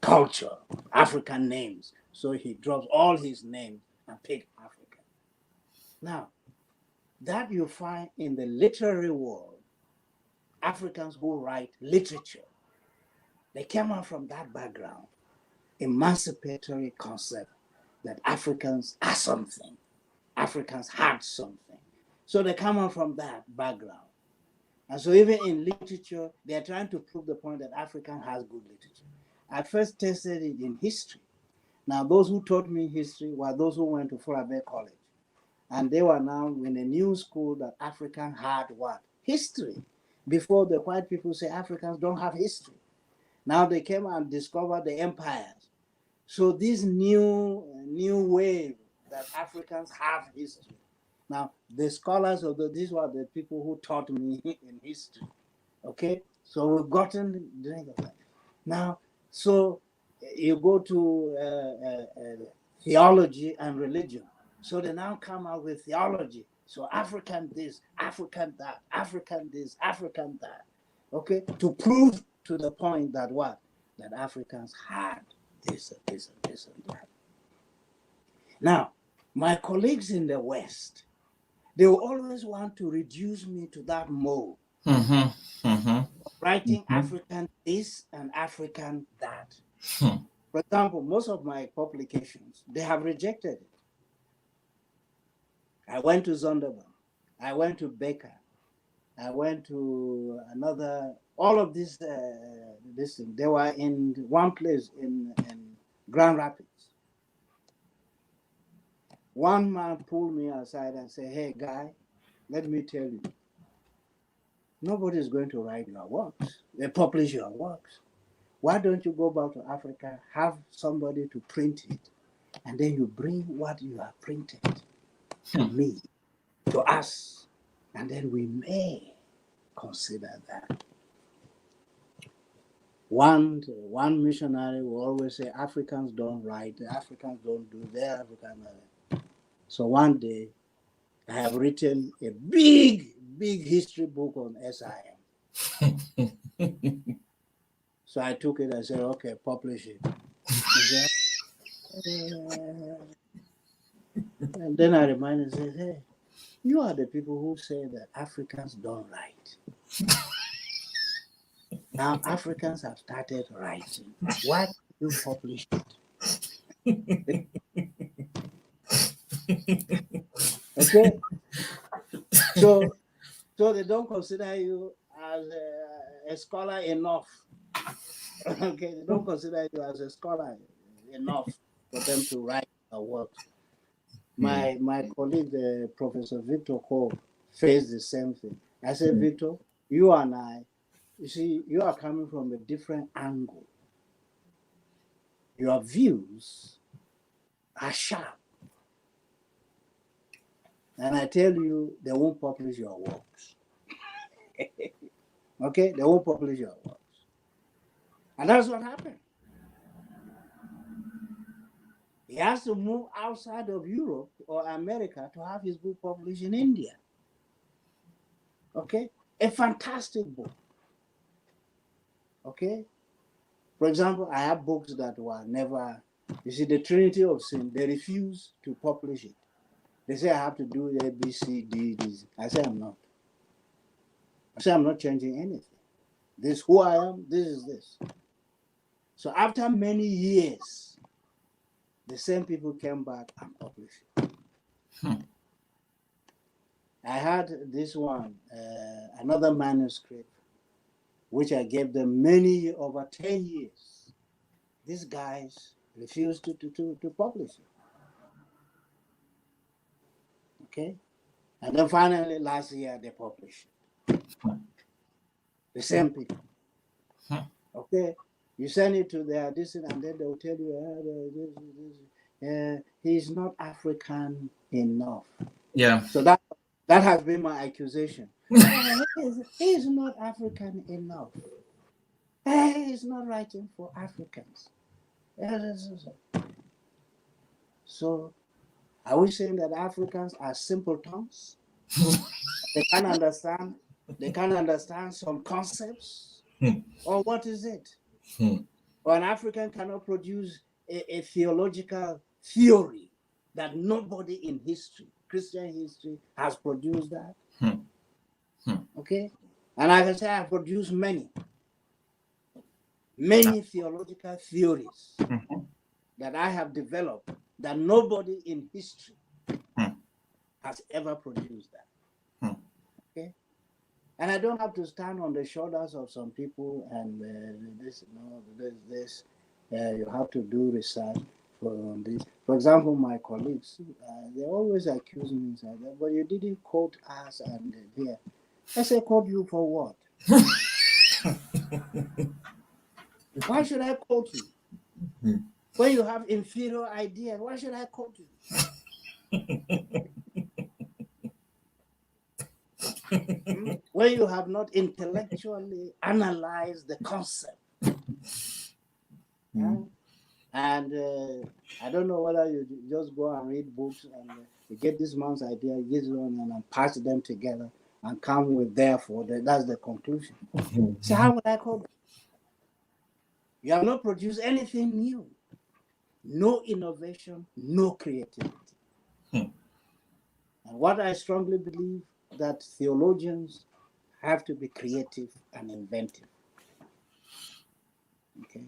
culture, African names. So he drops all his names and picks Africa. Now, that you find in the literary world, Africans who write literature, they came out from that background. emancipatory concept that Africans are something. Africans had something. So they come out from that background. And so even in literature, they're trying to prove the point that African has good literature. I first tested it in history. Now, those who taught me history were those who went to Fulabee College. And they were now in a new school that African had what? History. Before the white people say Africans don't have history. Now they came and discovered the empires. So this new wave that Africans have history. Now, the scholars of these were the people who taught me in history. Okay? So we've gotten that. Now, so you go to theology and religion. So they now come out with theology. So African this, African that, African this, African that. Okay? To prove to the point that what? That Africans had this and this and this and that. Now, my colleagues in the West, they will always want to reduce me to that mode. Writing African this and African that. For example, most of my publications, they have rejected it. I went to Zondervan. I went to Baker. I went to another, all of this thing. They were in one place in Grand Rapids. One man pulled me aside and said, "Hey, guy, let me tell you, nobody is going to write your works. They publish your works. Why don't you go back to Africa, have somebody to print it, and then you bring what you have printed to me, to us, and then we may consider that." One missionary will always say, Africans don't write, the Africans don't do their African. So one day, I have written a big history book on SIM. So I took it and said, okay, publish it. And then I reminded and said, hey, you are the people who say that Africans don't write. Now Africans have started writing. Why don't you publish it? Okay? So they don't consider you as a scholar enough. Okay, they don't consider you as a scholar enough for them to write a work. My colleague, Professor Victor Cole, faced the same thing. I said, Victor, you and I, you see, you are coming from a different angle. Your views are sharp. And I tell you, they won't publish your works. Okay? They won't publish your works. And that's what happened. He has to move outside of Europe or America to have his book published in India. Okay? A fantastic book. Okay? For example, I have books that were never, you see, the Trinity of Sin, they refuse to publish it. They say I have to do A, B, C, D, D. I say I'm not. I say I'm not changing anything. This is who I am, this is this. So after many years, the same people came back and published it. I had this one, another manuscript, which I gave them over 10 years. These guys refused to publish it. Okay? And then finally, last year, they published it. The same people. Okay? You send it to their distant, and then they'll tell you, he's not African enough. Yeah. So that has been my accusation. He's not African enough. He's not writing for Africans. So, are we saying that Africans are simpletons? They can't understand some concepts? Or what is it? Or an African cannot produce a theological theory that nobody in history, Christian history, has produced that. Okay? And I can say I have produced many. many theological theories that I have developed that nobody in history has ever produced that. Okay? And I don't have to stand on the shoulders of some people and you have to do research for this. For example, my colleagues, they always accuse me, but you didn't quote us and here. I say, quote you for what? Why should I quote you? When you have inferior ideas, why should I quote you? When you have not intellectually analyzed the concept. And I don't know whether you just go and read books and you get this man's idea, you get one and pass them together and come with therefore, that's the conclusion. So how would I call it? You have not produced anything new. No innovation, no creativity. And what I strongly believe that theologians have to be creative and inventive. Okay.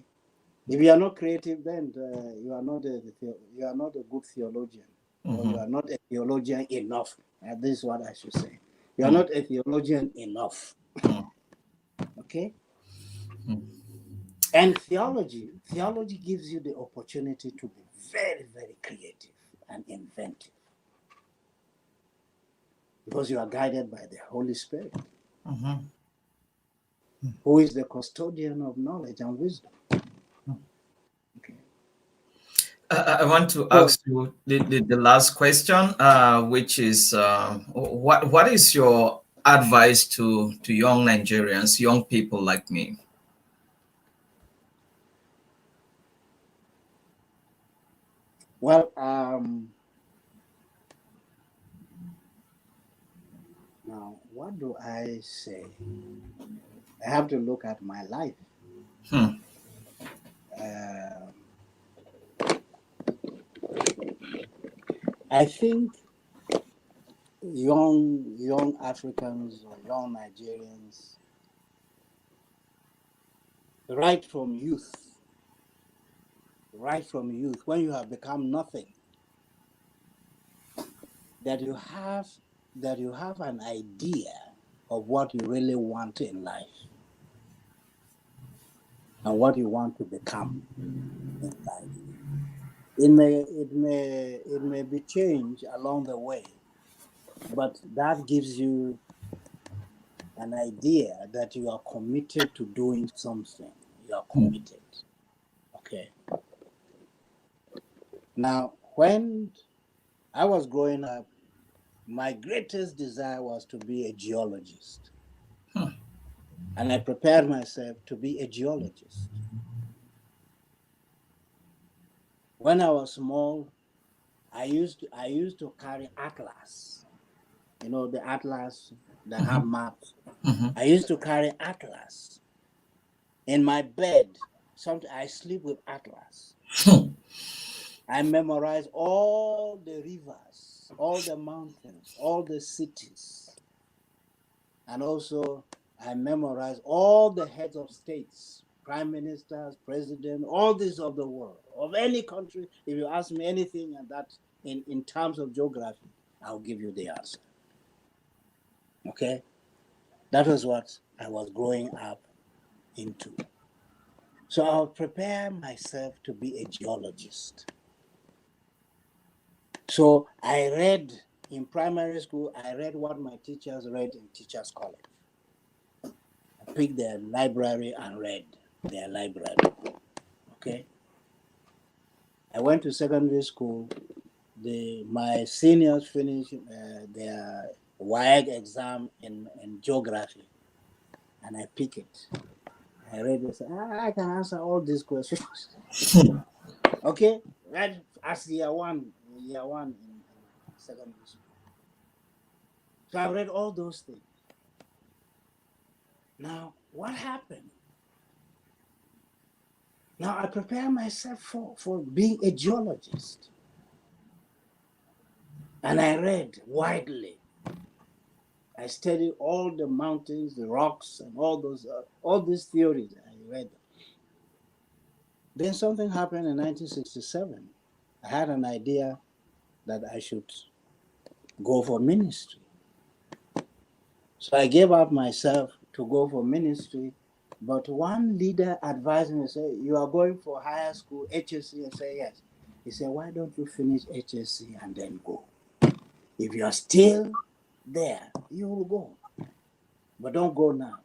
If you are not creative, then you are not a good theologian, or you are not a theologian enough. This is what I should say. You are not a theologian enough. Okay. And theology gives you the opportunity to be very, very creative and inventive, because you are guided by the Holy Spirit, who is the custodian of knowledge and wisdom. Okay. I want to ask you the last question, which is what is your advice to young Nigerians, young people like me? Well, now what do I say? I have to look at my life. I think young Africans or young Nigerians, right from youth, when you have become nothing, that you have an idea of what you really want in life and what you want to become in life. It may be changed along the way, but that gives you an idea that you are committed to doing something. You are committed. Okay. Now, when I was growing up, my greatest desire was to be a geologist. And I prepared myself to be a geologist. When I was small, I used to carry atlas. You know, the atlas that have maps. I used to carry atlas. In my bed, sometimes I sleep with atlas. I memorize all the rivers, all the mountains, all the cities. And also, I memorize all the heads of states, prime ministers, president, all this of the world, of any country. If you ask me anything and that in terms of geography, I'll give you the answer. Okay? That was what I was growing up into. So I'll prepare myself to be a geologist. So I read in primary school, I read what my teachers read in teachers' college. I picked their library and read their library. Okay. I went to secondary school. My seniors finished their WIAG exam in geography, and I picked it. I read it. I can answer all these questions. Okay, right as year one in secondary school. So I read all those things. Now, what happened? Now I prepare myself for being a geologist. And I read widely. I studied all the mountains, the rocks, and all these theories. I read them. Then something happened in 1967. I had an idea that I should go for ministry. So I gave up myself to go for ministry. But one leader advised me, say, you are going for higher school, HSC, I say yes. He said, why don't you finish HSC and then go? If you are still there, you will go. But don't go now.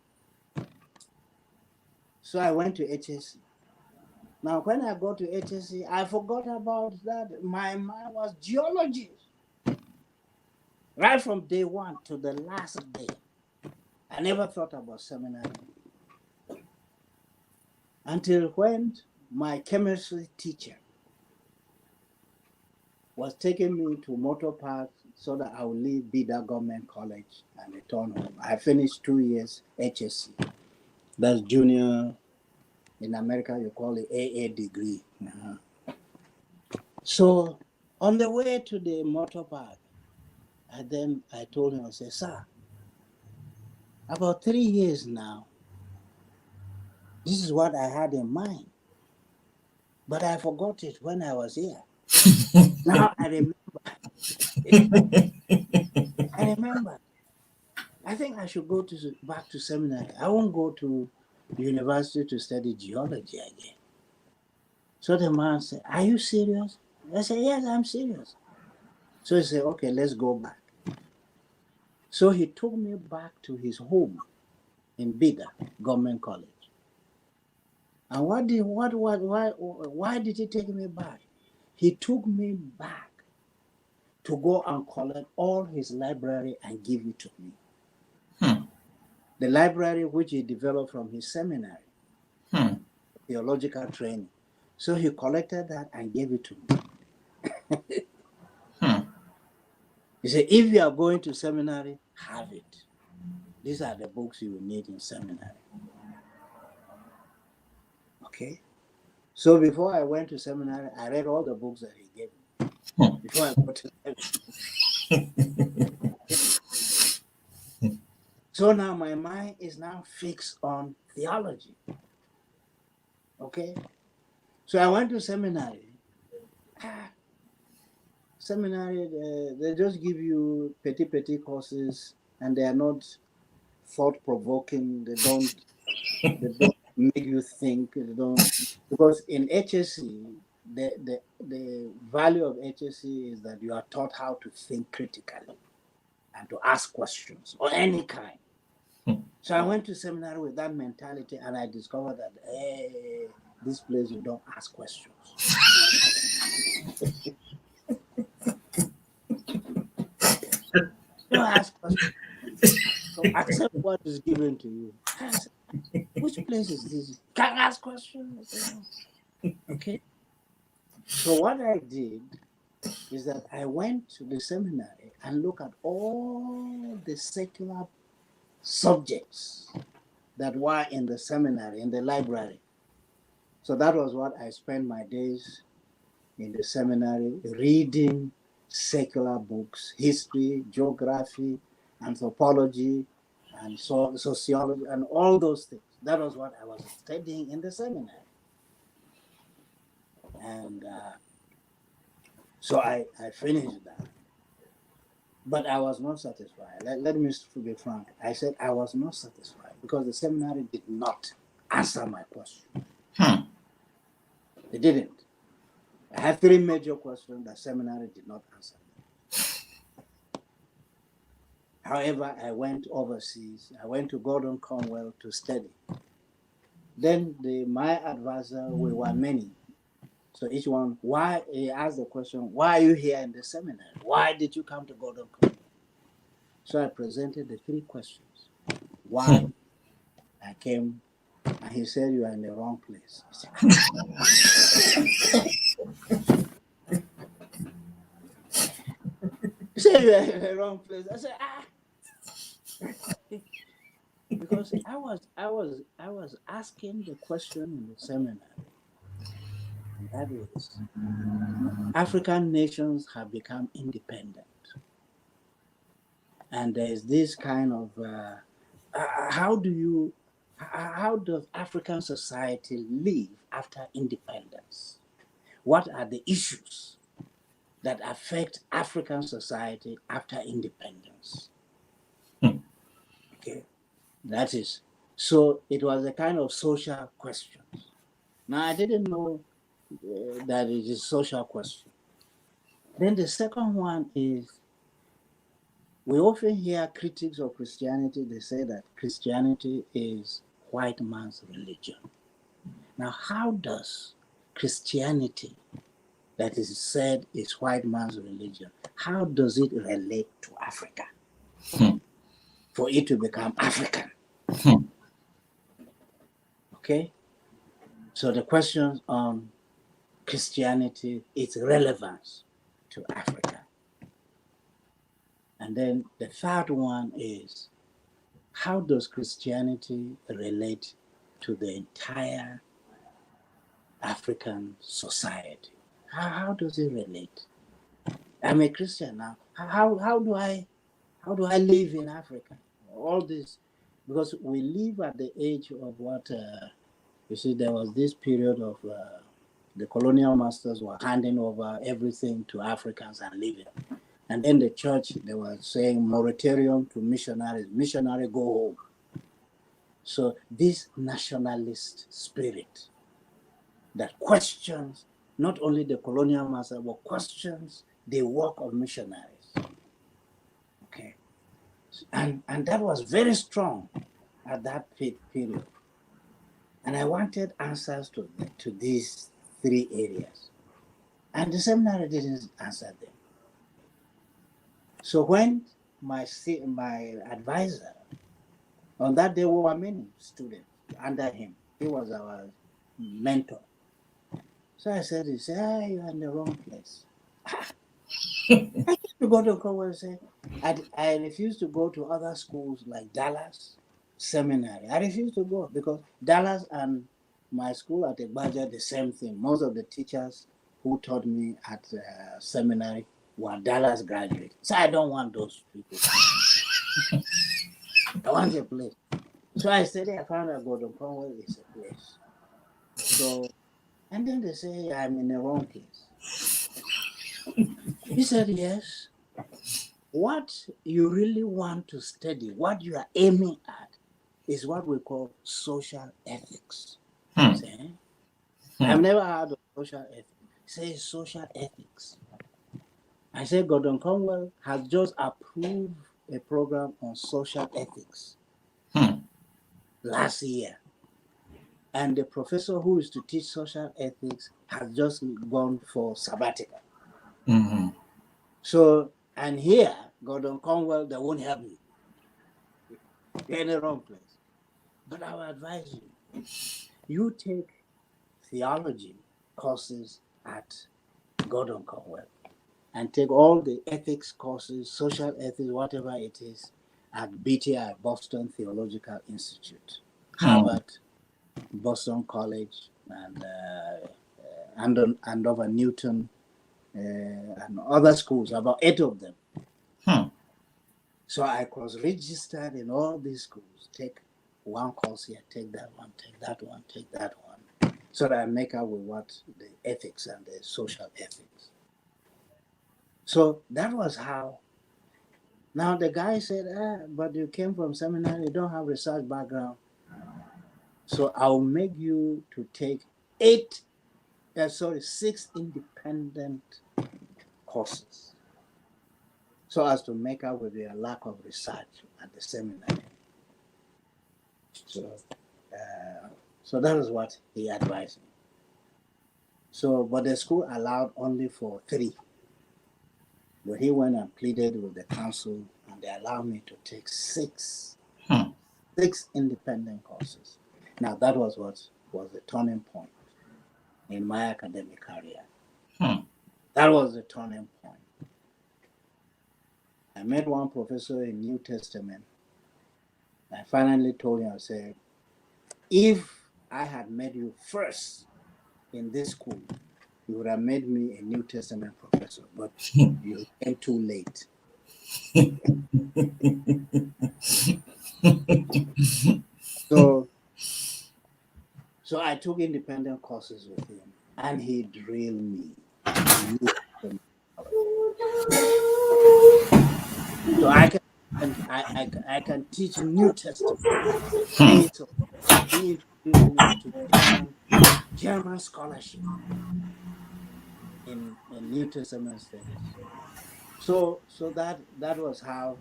So I went to HSC. Now, when I got to HSC, I forgot about that. My mind was geology. Right from day one to the last day. I never thought about seminary. Until when my chemistry teacher was taking me to Motor Park so that I would leave Bida Government College and return home. I finished 2 years HSC. That's junior. In America, you call it AA degree. So on the way to the Motor Park, I told him, I said, sir, about 3 years now, this is what I had in mind. But I forgot it when I was here. Now I remember. I remember. I think I should go back to seminary. I won't go to university to study geology again. So the man said, are you serious? I said, yes, I'm serious. So he said, okay, let's go back. So he took me back to his home in Bida Government College. And why did he take me back? He took me back to go and collect all his library and give it to me. The library which he developed from his seminary, theological training. So he collected that and gave it to me. He said, if you are going to seminary, have it. These are the books you will need in seminary. Okay? So before I went to seminary, I read all the books that he gave me. Before I go to seminary. So now my mind is now fixed on theology. Okay? So I went to seminary. Seminary, they just give you petty courses, and they are not thought-provoking. They don't make you think. They don't, because in HSC, the value of HSC is that you are taught how to think critically and to ask questions of any kind. So I went to seminary with that mentality, and I discovered that, hey, this place you don't ask questions. Don't ask questions. So accept what is given to you. I said, which place is this? Can't ask questions. I said, no. Okay. So what I did is that I went to the seminary and looked at all the secular subjects that were in the seminary, in the library. So that was what I spent my days in the seminary, reading secular books, history, geography, anthropology, and sociology, and all those things. That was what I was studying in the seminary. And so I finished that. But I was not satisfied. Let me be frank. I said I was not satisfied because the seminary did not answer my question. They didn't. I had 3 major questions that seminary did not answer. However, I went overseas. I went to Gordon Conwell to study. Then my advisor, we were many. So each one, he asked the question, why are you here in the seminary? Why did you come to Gordon Conwell? So I presented the 3 questions. Why I came, and he said, you are in the wrong place. He said, you are in the wrong place. I said, because I was asking the question in the seminary. And that is, African nations have become independent. And there's this kind of, how do you How does African society live after independence? What are the issues that affect African society after independence? Okay, that is. So it was a kind of social question. Now, I didn't know that it is a social question. Then the second one is, we often hear critics of Christianity, they say that Christianity is white man's religion. Now, how does Christianity, that is said is white man's religion, how does it relate to Africa? For it to become African. Okay? So the question on Christianity, its relevance to Africa. And then the third one is, how does Christianity relate to the entire African society? How does it relate? I'm a Christian now. How do I live in Africa? All this, because we live at the age of what, you see, there was this period of the colonial masters were handing over everything to Africans and leaving. And then the church, they were saying moratorium to missionaries, missionary go home. So this nationalist spirit that questions not only the colonial master, but questions the work of missionaries. Okay. And that was very strong at that period. And I wanted answers to these three areas. And the seminary didn't answer them. So when my advisor, on that there were many students under him. He was our mentor. So I said, he said, you're in the wrong place. I used to go to Congo and say, I refused to go to other schools like Dallas Seminary. I refused to go because Dallas and my school at Egbaja, the same thing. Most of the teachers who taught me at seminary were Dallas graduates. So I don't want those people. I want a place. So I said, I found out Gordon Conwell is a place. So, and then they say I'm in the wrong place. He said, yes. What you really want to study, what you are aiming at, is what we call social ethics. See? I've never heard of social ethics. Say social ethics. I said Gordon Conwell has just approved a program on social ethics last year. And the professor who is to teach social ethics has just gone for sabbatical. So, and here, Gordon Conwell, they won't help you. You're in the wrong place. But I will advise you, you take theology courses at Gordon Conwell and take all the ethics courses, social ethics, whatever it is, at BTI, Boston Theological Institute, Harvard, Boston College, and Andover Newton, and other schools, about 8 of them. So I was registered in all these schools. Take one course here, take that one, take that one, take that one, so that I make out with what the ethics and the social ethics. So that was how. Now the guy said, but you came from seminary, you don't have research background. So I'll make you to take 6 independent courses, so as to make up with your lack of research at the seminary. So that is what he advised me. So, but the school allowed only for 3. But he went and pleaded with the council, and they allowed me to take 6 independent courses. Now, that was what was the turning point in my academic career. That was the turning point. I met one professor in New Testament. I finally told him, I said, if I had met you first in this school, you would have made me a New Testament professor, but you came too late. So So I took independent courses with him, and he drilled me. So I can teach New Testament. So he introduced me to German scholarship in New Testament studies. So that was how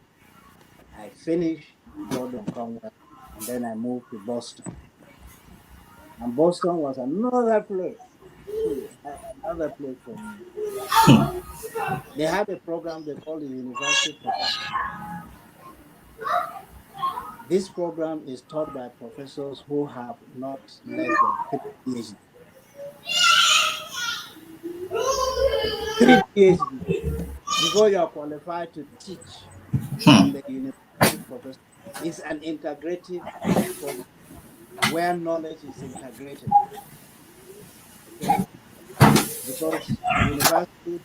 I finished Gordon Conwell, and then I moved to Boston. And Boston was another place, another place for me. They had a program they called the University Professor. This program is taught by professors who have not less than 3 PhD. 3 PhD before you are qualified to teach in the university professor. It's an integrative program where knowledge is integrated. Okay, because university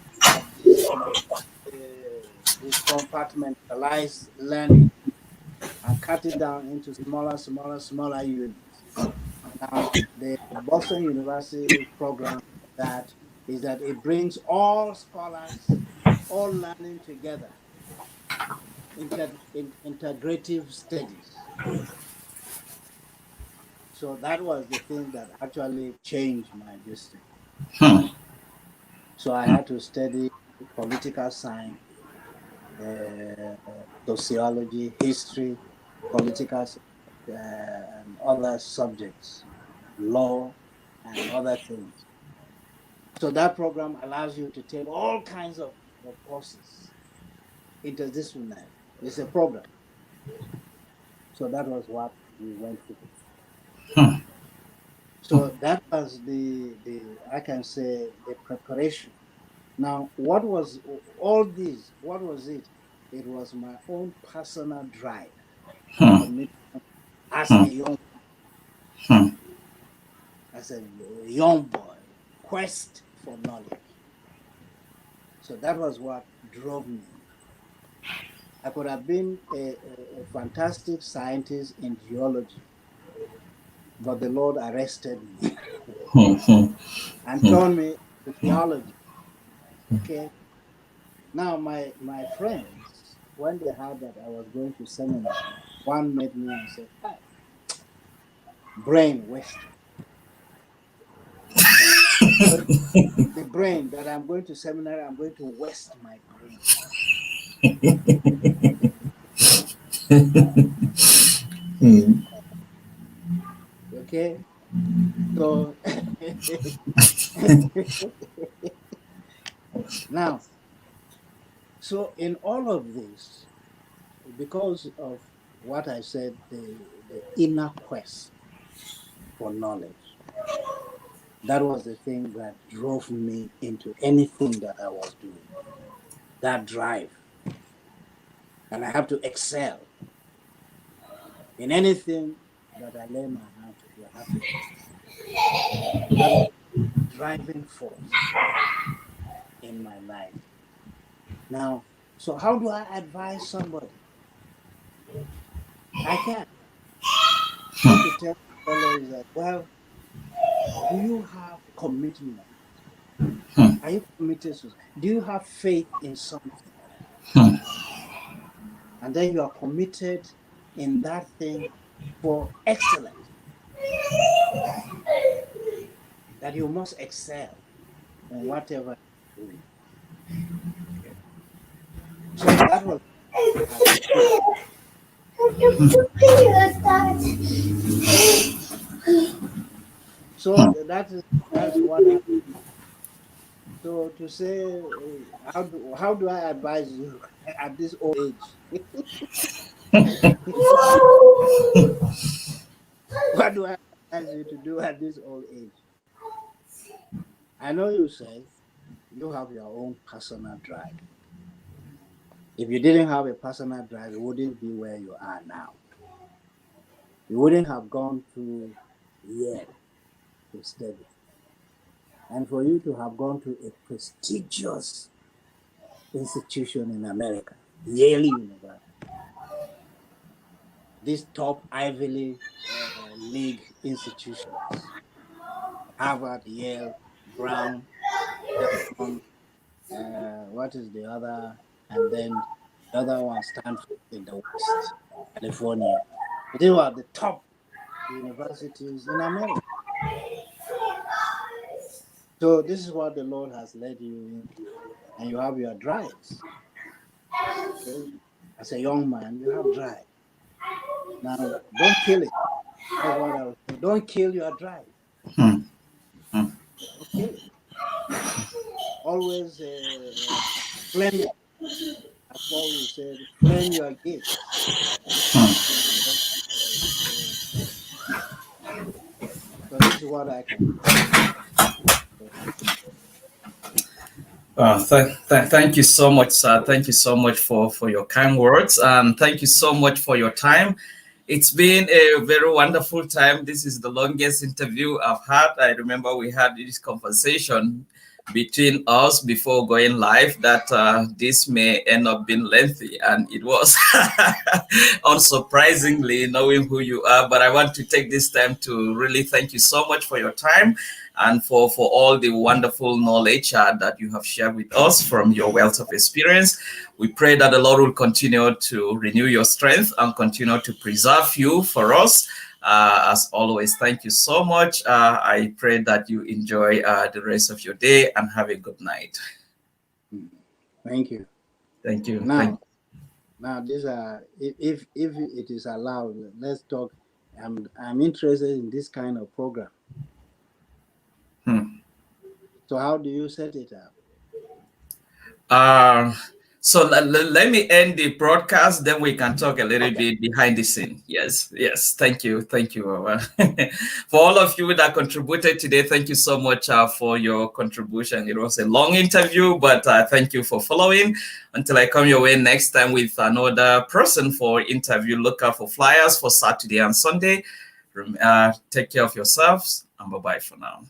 is compartmentalized learning and cut it down into smaller units. Now, the Boston University program that is that it brings all scholars, all learning together, integrative studies. So that was the thing that actually changed my destiny. So I had to study political science, sociology, history, political and other subjects, law, and other things. So that program allows you to take all kinds of courses, interdisciplinary. It's a program. So that was what we went through. So that was the I can say the preparation. Now, what was all this? What was it? It was my own personal drive, commitment as a young boy, quest for knowledge. So that was what drove me. I could have been a fantastic scientist in geology, but the Lord arrested me and turned me to theology. Okay. Now, my friends, when they heard that I was going to seminary, one met me and said, "Hi, brain waster." That the brain that I'm going to seminary, I'm going to waste my brain. Okay. So now, so in all of this, because of what I said, the inner quest for knowledge, that was the thing that drove me into anything that I was doing. That drive. And I have to excel in anything that I lay my hand to do. I have to excel. That was driving force in my life. Now, so how do I advise somebody? I can't. What to tell fellow is that, well, do you have commitment? Are you committed to? Do you have faith in something? And then you are committed in that thing for excellence, that you must excel in whatever you're doing. Okay. So that was so that's what happened. So to say how do I advise you at this old age? What do I advise you to do at this old age? I know you say you have your own personal drive. If you didn't have a personal drive, you wouldn't be where you are now. You wouldn't have gone to Yale to study. And for you to have gone to a prestigious institution in America, Yale University, these top Ivy League institutions. Harvard, Yale, Brown, Stanford, what is the other? And then the other one, Stanford in the West, California. They were the top universities in America. So this is what the Lord has led you into, and you have your drives. Okay? As a young man, you have drive. Now, don't kill it. That's what I would say. Don't kill your drive. Hmm. Hmm. Don't kill it. Always flame it. As Paul would say, flame your gifts. So this is what I can say. Thank you so much, sir. Thank you so much for your kind words. And thank you so much for your time. It's been a very wonderful time. This is the longest interview I've had. I remember we had this conversation between us before going live that this may end up being lengthy, and it was unsurprisingly knowing who you are. But I want to take this time to really thank you so much for your time and for all the wonderful knowledge that you have shared with us from your wealth of experience. We pray that the Lord will continue to renew your strength and continue to preserve you for us. As always, thank you so much. I pray that you enjoy the rest of your day and have a good night. Thank you. Thank you. Now these are, if it is allowed, let's talk. I'm interested in this kind of program. So how do you set it up? So let me end the broadcast, then we can talk a little bit behind the scene. Yes. Thank you. For all of you that contributed today, thank you so much for your contribution. It was a long interview, but thank you for following. Until I come your way next time with another person for interview, look out for flyers for Saturday and Sunday. Take care of yourselves, and bye-bye for now.